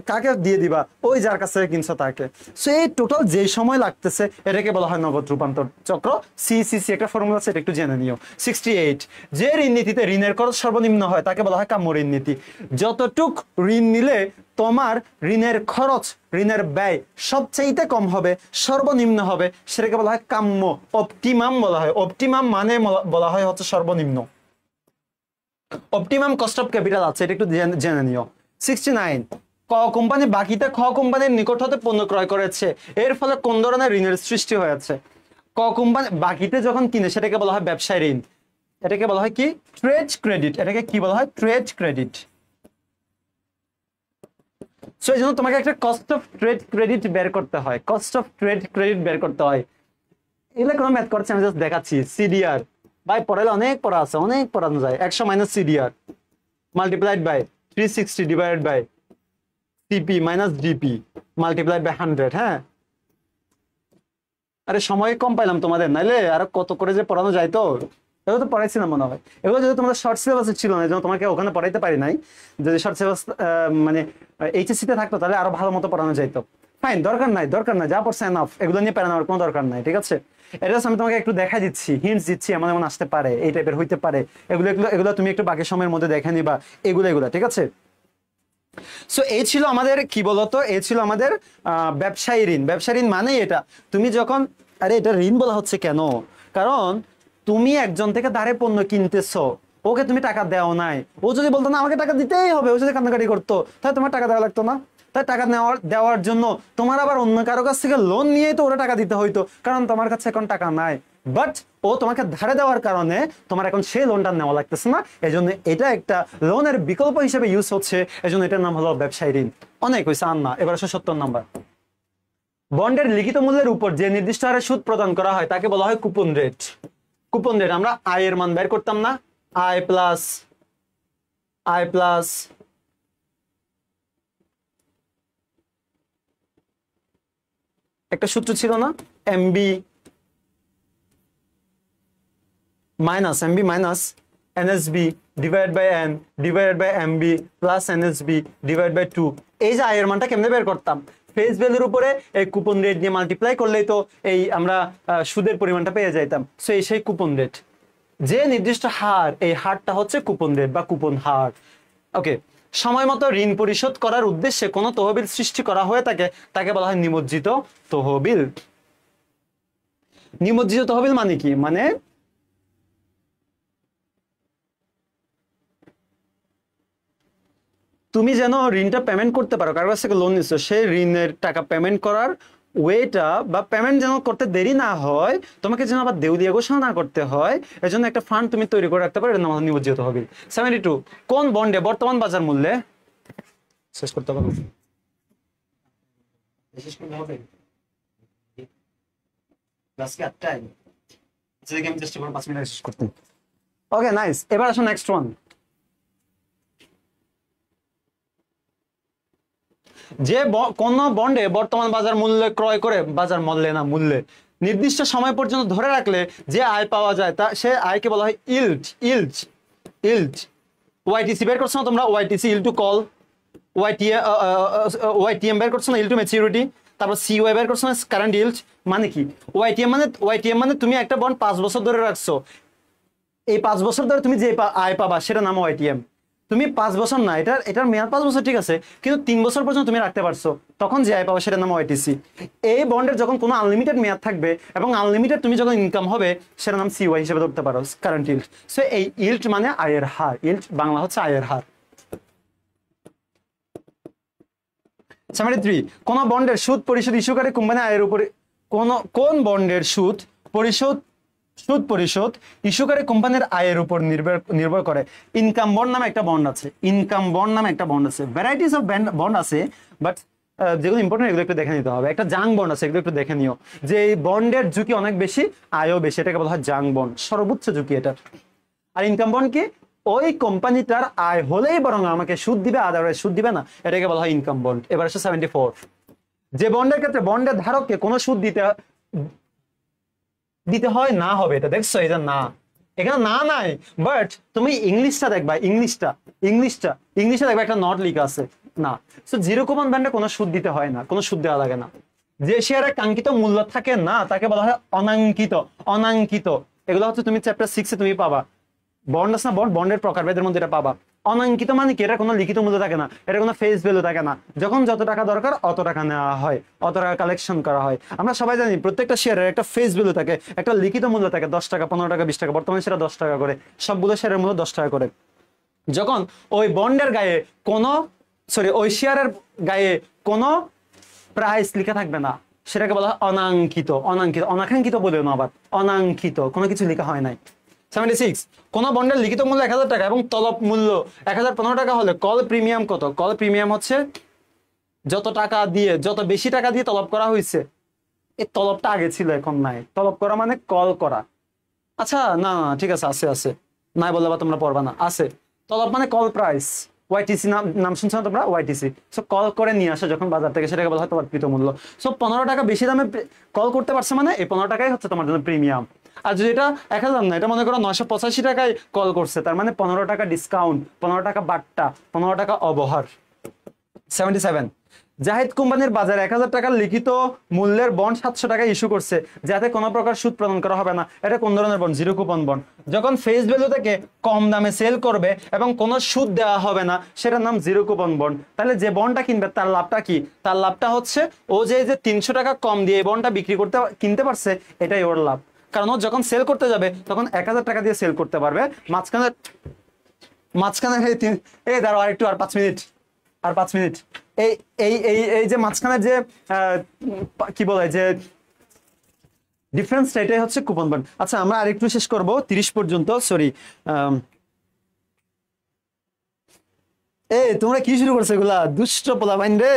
কাকে দিয়ে দিবা? ওই যার কাছ থেকে কিনছো তাকে। সো এই টোটাল যে সময় লাগতেছে, এটাকে বলা হয় নগদ রূপান্তর চক্র। সিসিসি একটা ফর্মুলা আছে, এটা একটু জেনে নিও। 68, যে ঋণ নীতিতে ঋণের খরচ সর্বনিম্ন হয় তাকে বলা হয় কাম্য ঋণ নীতি। যতটুক ঋণ নিলে তোমার ঋণের খরচ, ঋণের ব্যয় সবচেয়ে কম হবে, সর্বনিম্ন হবে, সেটাকে বলা হয় কাম্য, অপটিমাম বলা হয়। অপটিমাম মানে বলা হয় হচ্ছে সর্বনিম্ন। অপটিমাম কস্ট অফ ক্যাপিটাল আছে, এটা একটু জেনে নিও। 69, ক কোম্পানি বাকিতে খ কোম্পানির নিকট হতে পণ্য ক্রয় করেছে, এর ফলে কোন ধরনের ঋণের সৃষ্টি হয়েছে? ক কোম্পানি বাকিতে যখন কিনে, সেটাকে বলা হয় ব্যবসায় ঋণ। এটাকে বলা হয় কি? Trade credit. এটাকে কি বলা হয়? Trade credit. সো এই জন্য তোমাকে একটা কস্ট অফ ট্রেড ক্রেডিট বের করতে হয়, কস্ট অফ ট্রেড ক্রেডিট বের করতে হয়। এগুলো কোনো ম্যাথ করছে, আমি জাস্ট দেখাচ্ছি। সিডিআর ভাই পড়ালে অনেক পড়া আছে, অনেক পড়ানো যায়। 100 minus CDR multiplied by 360 divided by CP minus DP multiplied by 100। হ্যাঁ, আরে সময় কম পাইলাম তোমাদের, নাইলে আর কত করে যে পড়ানো যায়। তো এগুলো তো পড়াইছিলাম মনে হয়, এগুলো যদি তোমাদের শর্ট সিলেবাসে ছিল না, যেন তোমাকে ওখানে পড়াইতে পারি নাই। যদি শর্ট সিলেবাস মানে এইচএসসি তে থাকতো, তাহলে আরো ভালো মতো পড়ানো যাইতো। ফাইন, দরকার নাই, যা পড়ছে এনাফ, এগুলো নিয়ে প্যারা নেওয়ার কোনো দরকার নাই, ঠিক আছে? এটা আমি তোমাকে একটু দেখা দিচ্ছি, হিন্টস দিচ্ছি, এমন এমন আসতে পারে, এই টাইপের হইতে পারে, এগুলো এগুলো এগুলো তুমি একটু বাকি সময়ের মধ্যে দেখে নিবা, এগুলো, ঠিক আছে? সো এই ছিল আমাদের কি বলতো, এই ছিল আমাদের ব্যবসায়ী ঋণ। ব্যবসায়ী ঋণ মানে এটা, তুমি যখন, আরে এটা ঋণ বলা হচ্ছে কেন, কারণ তুমি একজন থেকে ধারে পণ্য কিনতেছো, ওকে তুমি টাকা দেও নাই, ও যদি বলতো না আমাকে টাকা দিতেই হবে, ও যদি কান্নাকাটি করতো, তাহলে তোমার টাকা দেওয়া লাগতো না। তাই টাকা দেওয়ার জন্য তোমার আবার অন্য কারো কাছ থেকে লোন নিয়েই তো ওরা টাকা দিতে হইতো, কারণ তোমার কাছে এখন টাকা নাই। বাট ও তোমাকে ধারে দেওয়ার কারণে তোমার এখন সেই লোনটা নেওয়া লাগতেছে না, এই জন্য এটা একটা লোনের বিকল্প হিসেবে ইউজ হচ্ছে, এই জন্য এটার নাম হলো ব্যবসায়ী ঋণ। অনেক হয়েছে, আর না, এবার 70 নাম্বার। বন্ডের লিখিত মূল্যের উপর যে নির্দিষ্ট হারে সুদ প্রদান করা হয় তাকে বলা হয় কুপন রেট। কুপন রেট আমরা আয়ের মান বের করতাম না, আই প্লাস একটা সূত্র ছিল না, MB minus NSB divide by N divide by MB plus NSB divide by 2। এই যে আয়ের মানটা কেমনে বের করতাম, ফেস ভ্যালুর উপরে এই কুপন রেট দিয়ে মাল্টিপ্লাই করলেই তো এই আমরা সুদের পরিমাণটা পেয়ে যাইতাম। সো এই সেই কুপন রেট, যে নির্দিষ্ট হার, এই হারটা হচ্ছে কুপন রেট বা কুপন হার। ওকে, সময় মতো ঋণ পরিশোধ করার উদ্দেশ্যে কোনো তহবিল সৃষ্টি করা হয়ে থাকে তাকে বলা হয় নিমজ্জিত তহবিল। নিমজ্জিত তহবিল মানে কি, মানে তুমি যেন ঋণটা পেমেন্ট করতে পারো, কারোর কাছ থেকে লোন নিচ্ছ, সেই ঋণের টাকা পেমেন্ট করার ওয়েটা বা পেমেন্ট যেন করতে দেরি না হয়, তোমাকে যেন আবার দেউলিয়া ঘোষণা না করতে হয়, এজন্য একটা ফান্ড তুমি তৈরি করে রাখতে পারো, এর নাম হলো নিমজ্জিত তহবিল। 72, কোন বন্ডে বর্তমান বাজার মূল্যে, শেষ করতে পারো, শেষ করতে হবে আজকে 8টায়, আমি চেষ্টা করব 5 মিনিট শেষ করতে। ওকে নাইস, এবার আসো নেক্সট ওয়ান। যে কোন বন্ডে বর্তমান বাজার মূল্যে ক্রয় করে, বাজার মূল্যে না মূল্যে, নির্দিষ্ট সময় পর্যন্ত ধরে রাখলে যে আয় পাওয়া যায় তা সে আয়কে বলা হয় ইল্ড। ওয়াইটিসি বের করছো না তোমরা, ওয়াইটিসি ইল টু কল, ওয়াইটিএম বের করছো না, ইল টু ম্যাচুরিটি, তারপর সিওয়াই বের করছো না, কারেন্ট ইল্ড। মানে কি, ওয়াইটিএম মানে তুমি একটা বন্ড 5 বছর ধরে রাখছো, এই 5 বছর ধরে তুমি যে আয় পাবা সেটা নাম ওয়াইটিএম। তুমি 5 বছর না, এটার মেয়াদ 5 বছর, ঠিক আছে, কিন্তু 3 বছর পর্যন্ত তুমি রাখতে পারছো, তখন যে আয় পাবো সেটার নাম ওয়াইটিসি। এই বন্ডের যখন কোনো আনলিমিটেড মেয়াদ থাকবে এবং আনলিমিটেড তুমি যখন ইনকাম হবে সেটার নাম সিওয়াই হিসেবে ধরতে পারো, কারেন্ট ইল্ড। সো এই ইল্ড মানে আয়ের হার, ইল্ড বাংলা হচ্ছে আয়ের হার। 73, কোন বন্ডের সুদ পরিশোধ ইস্যুকারী কোম্পানি আয়ের উপরে, কোন বন্ডের সুদ পরিশোধ ইস্যুকারী কোম্পানির আয়ের উপর নির্ভর করে। ইনকাম বন্ড নামে একটা বন্ড আছে, ভ্যারাইটিস অফ বন্ড আছে, বাট যেগুলো ইম্পর্টেন্ট এগুলো একটু দেখে নিতে হবে। একটা জাং বন্ড আছে, এগুলো একটু দেখে নিও, যে এই বন্ডের ঝুঁকি অনেক বেশি, আয়ও বেশি, এটাকে বলা হয় জাং বন্ড, সর্বোচ্চ ঝুঁকি এটা। আর ইনকাম বন্ড কি, ওই কোম্পানিটার আয় হলেই বরং আমাকে সুদ দিবে, আদারওয়াইজ সুদ দিবে না, এটাকে বলা হয় ইনকাম বন্ড। এবার আসে 74, যে বন্ডের ক্ষেত্রে বন্ডের ধারককে কোনো সুদ দিতে হয় না হবে, এটা দেখছো, এটা না, এখানে না নাই, বাট তুমি ইংলিশটা দেখবা, ইংলিশটা দেখবা একটা নট লিখা আছে না। সো জিরো কুপন বন্ডে কোনো সুদ দিতে হয় না, কোনো সুদ দেওয়া লাগে না। যে শেয়ারে কাঙ্ক্ষিত মূল্য থাকে না তাকে বলা হয় অনাঙ্কিত। এগুলো হচ্ছে তুমি চ্যাপ্টার 6-এ তুমি পাবা, বন্ড আছে না, বন্ডের প্রকারভেদের মধ্যে এটা পাবা। অনাঙ্কিত মানে কি, এটা কোনো লিখিত মূল্য থাকে না, এটা কোনো ফেস ভ্যালু থাকে না, যখন যত টাকা দরকার অত টাকা নেওয়া হয়, অত টাকা কালেকশন করা হয়। আমরা সবাই জানি প্রত্যেকটা শেয়ারের একটা ফেস ভ্যালু থাকে, একটা লিখিত মূল্য থাকে, 10 টাকা 15 টাকা 20 টাকা, বর্তমানে সেটা 10 টাকা করে, সবগুলো শেয়ারের মূল্য 10 টাকা করে। যখন ওই বন্ডের গায়ে ওই শেয়ারের গায়ে কোনো প্রাইস লেখা থাকবে না, সেটাকে বলা হয় অনাকাঙ্ক্ষিত বলেও না, আবার অনাঙ্কিত, কোনো কিছু লেখা হয় নাই। 76, কোন বন্ডের লিখিত মূল্য 1000 টাকা এবং তলব মূল্য 1015 টাকা হলে কল প্রিমিয়াম কত? কল প্রিমিয়াম হচ্ছে যত বেশি টাকা দিয়ে তলব করা হয়েছে, এই তলবটা আগে ছিল এখন নাই, তলব করা মানে কল করা। আচ্ছা না ঠিক আছে, আছে নাই বললে বা তোমরা পড়বা না, আছে, তলব মানে কল প্রাইস, ওয়াইটিসি নাম শুনছো না তোমরা, ওয়াইটিসি। সো কল করে নিয়ে আসে যখন বাজার থেকে, সেটাকে বলা হয় তোমার কৃত মূল্য। সো 15 টাকা বেশি দামে কল করতে পারছে মানে এই 15 টাকাই হচ্ছে তোমার জন্য প্রিমিয়াম। আর যদি এটা 1000 না, এটা মনে করো 985 টাকায় কল করছে, তার মানে 15 টাকা ডিসকাউন্ট, 15 টাকা বাট্টা, 15 টাকা অবহার। 77, জাহিদ কোম্পানির বাজারে 1,000 টাকার লিখিত মূল্যের বন্ড 700 টাকা ইস্যু করছে, যাতে কোনো প্রকার সুদ প্রদান করা হবে না। এটা কোন ধরনের বন্ড? Zero coupon bond. যখন ফেস ভ্যালু থেকে কম দামে সেল করবে এবং কোনো সুদ দেওয়া হবে না, সেটার নাম জিরো কুপন বন্ড। তাহলে যে বন্ডটা কিনবে তার লাভটা কি? তার লাভটা হচ্ছে ও যে 300 টাকা কম দিয়ে এই বন্ডটা বিক্রি করতে কিনতে পারছে, এটাই ওর লাভ। কারণ ও যখন সেল করতে যাবে তখন 1,000 টাকা দিয়ে সেল করতে পারবে। মাঝখানে মাঝখানে এই দাঁড়াও আর একটু, আর 5 মিনিট, আর 5 মিনিট। এই এই এই এই যে মাঝখানের যে কি বলে যে ডিফারেন্সটা, এটাই হচ্ছে কুপন বন্ড। আচ্ছা, আমরা আরেকটু শেষ করব 30 পর্যন্ত। সরি, তোমরা কি শুরু করছো এগুলা? দুষ্ট পোলাপাইন রে।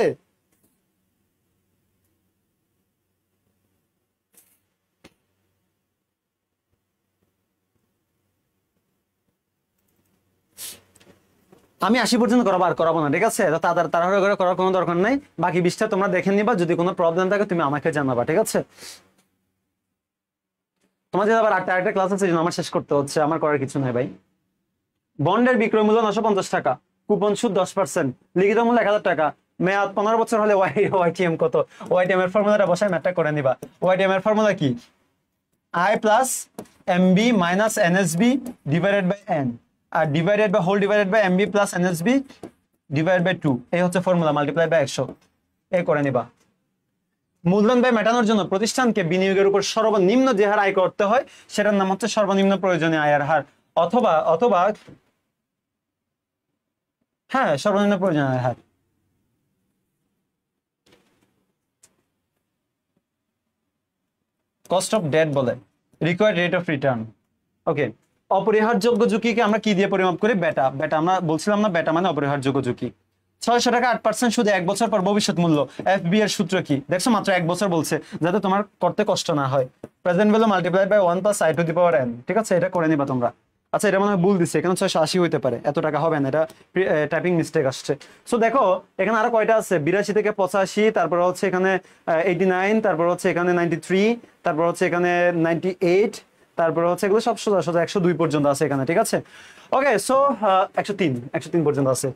আমি 80 পর্যন্ত করাবো, আর করাবো না, ঠিক আছে? তাড়াহুড়ো করে করার কোনো দরকার নাই। বাকি 20টা তোমরা দেখে নিবা, যদি কোনো প্রবলেম থাকে তুমি আমাকে জানাবা, ঠিক আছে? তোমাদের আবার আরেকটা ক্লাস আছে, আমার শেষ করতে হচ্ছে, আমার করার কিছু নাই ভাই। বন্ডের বিক্রয় মূল্য 950 টাকা, কুপন সুদ 10%, লিখিত মূল্য 1,000 টাকা, মেয়াদ 15 বছর হলে ওয়াইটিএম কত? ওয়াইটিএম এর ফর্মুলাটা বসায় ম্যাথটা করে নিবা। ওয়াইটিএম এর ফর্মুলা কি? I plus MB minus NSB divided by N, আর divided by whole divided by MB plus NSB divided by 2। এই হচ্ছে ফর্মুলা, মাল্টিপ্লাই বাই 100। এই করে নিবা। মূলধন ব্যয় মেটানোর জন্য প্রতিষ্ঠানকে বিনিয়োগের উপর সর্বনিম্ন যে হার আয় করতে হয়, সেটার নাম হচ্ছে সর্বনিম্ন প্রয়োজনীয় আয়ের হার, অথবা অথবা হ্যাঁ, সর্বনিম্ন প্রয়োজনীয় আয়ের হার। কস্ট অফ ডেট বলে, রিকোয়ার্ড রেট অফ রিটার্ন। ওকে, অপরিহারযোগ্য ঝুঁকিকে আমরা কি দিয়ে পরিমাপ করি? বেটা। বেটা আমরা বলছিলাম না, বেটা মানে অপরিহারযোগ্য ঝুঁকি। 600 টাকা 8% সুদে 1 বছর পর ভবিষ্যৎ মূল্য। এফবি এর সূত্র কি? দেখছো, মাত্র 1 বছর বলছে, যাতে তোমার করতে কষ্ট না হয়। Present value multiplied by 1 plus I to the power n, ঠিক আছে? এটা করে নিবা তোমরা। আচ্ছা, এটা মনে হয় ভুল দিচ্ছে, এখানে 680 হইতে পারে, এত টাকা হবে না, এটা টাইপিং মিস্টেক আসছে। সো দেখো, এখানে আরো কয়টা আছে? 82 থেকে 85, তারপর হচ্ছে এখানে 89, তারপর হচ্ছে এখানে 93, তারপর হচ্ছে এখানে 98, তারপর হচ্ছে এগুলো সব সোজা সোজা 102 পর্যন্ত আছে এখানে, ঠিক আছে? ওকে, সো 103 পর্যন্ত আছে।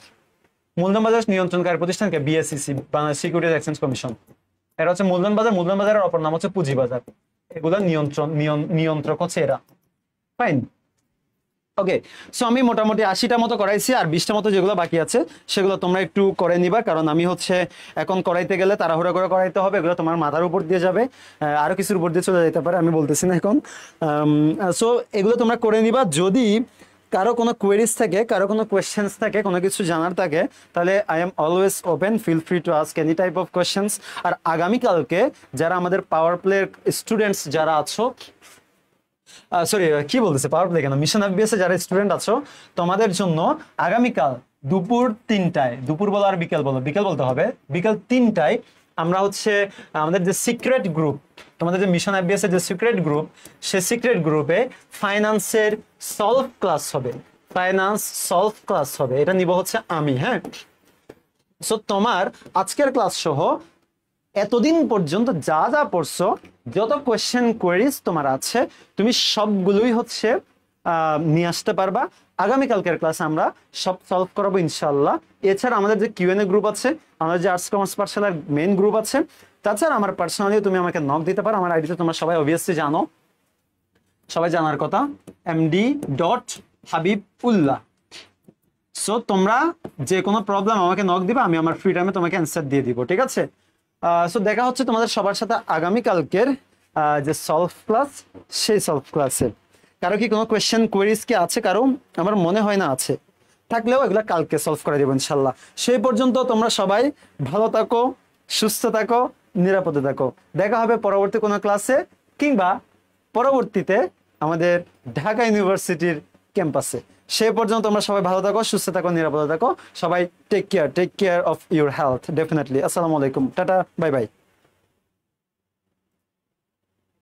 মূলধন বাজার নিয়ন্ত্রণকারী প্রতিষ্ঠানকে BSEC, Bangladesh securities exchange commission. এটা হচ্ছে মূলধন বাজার। মূলধন বাজারের অপর নাম হচ্ছে পুঁজি বাজার। এগুলো নিয়ন্ত্রক হচ্ছে এরা। ফাইন। ওকে, সো আমি মোটামুটি 80টা মতো করাইছি, আর 20টা মতো যেগুলো বাকি আছে সেগুলো তোমরা একটু করে নিবা, কারণ আমি হচ্ছে এখন করাইতে গেলে তাড়াহুড়া করে করাইতে হবে, এগুলো তোমার মাথার উপর দিয়ে যাবে, আরো কিছুর উপর দিয়ে চলে যেতে পারে, আমি বলতেছি না এখন। সো এগুলো তোমরা করে নিবা। যদি কারো কোনো কোয়েরিজ থাকে, কারো কোনো কোয়েশ্চেন্স থাকে, কোনো কিছু জানার থাকে, তাহলে I am always open, feel free to ask any type of questions. আর আগামীকালকে যারা আমাদের পাওয়ার প্লের স্টুডেন্টস যারা আছো, সরি কি বলতেছে, পাওয়ার প্লে কেন, মিশন এফবিএস এ যারা স্টুডেন্ট আছো, তোমাদের জন্য আগামীকাল দুপুর 3টায়, দুপুর বলো আর বিকেল বলো, বিকেল বলতে হবে, বিকেল 3টায় আমরা হচ্ছে আমাদের যে সিক্রেট গ্রুপ, তোমাদের যে মিশন এফবিএস এর যে সিক্রেট গ্রুপ, সে সিক্রেট গ্রুপে ফাইন্যান্সের সলভ ক্লাস হবে। ফাইন্যান্স সলভ ক্লাস হবে, এটা নিব হচ্ছে আমি। হ্যাঁ, সো তোমার আজকের ক্লাস সহ এতদিন পর্যন্ত যা যা পড়ছো, যত কোয়েশ্চেন কোয়েরিজ তোমার আছে, তুমি সবগুলোই হচ্ছে নিয়ে আসতে পারবা। আগামীকালকের ক্লাসে আমরা সব সলভ করাবো ইনশাল্লাহ। এছাড়া আমাদের যে কিউএনএ গ্রুপ আছে, আমাদের যে আর্টস কমার্স পাঠশালার মেইন গ্রুপ আছে, তাছাড়া আমার পার্সোনালি তুমি আমাকে নক দিতে পারো। আমার আইডিতে তোমরা সবাই অবভিয়াসলি জানো, সবাই জানার কথা, md.habibullah। সো তোমরা যে কোনো প্রবলেম আমাকে নক দিবা, আমি আমার ফ্রি টাইমে তোমাকে অ্যান্সার দিয়ে দিব, ঠিক আছে? সো দেখা হচ্ছে তোমাদের সবার সাথে আগামীকালকের যে সলভ ক্লাস, সেই সলভ ক্লাসে। কারো কি কোনো কোয়েশ্চেন কোয়েরিজ কি আছে কারো? আমার মনে হয় না আছে, থাকলেও এগুলো কালকে সলভ করে দেবো ইনশাল্লাহ। সেই পর্যন্ত তোমরা সবাই ভালো থাকো, সুস্থ থাকো, নিরাপদে থাকো। দেখা হবে পরবর্তী কোনো ক্লাসে, কিংবা পরবর্তীতে আমাদের ঢাকা ইউনিভার্সিটির ক্যাম্পাসে। সেই পর্যন্ত তোমরা সবাই ভালো থাকো, সুস্থ থাকো, নিরাপদে থাকো। সবাই take care of your health, definitely. আসসালামু আলাইকুম, টাটা, বাই বাই।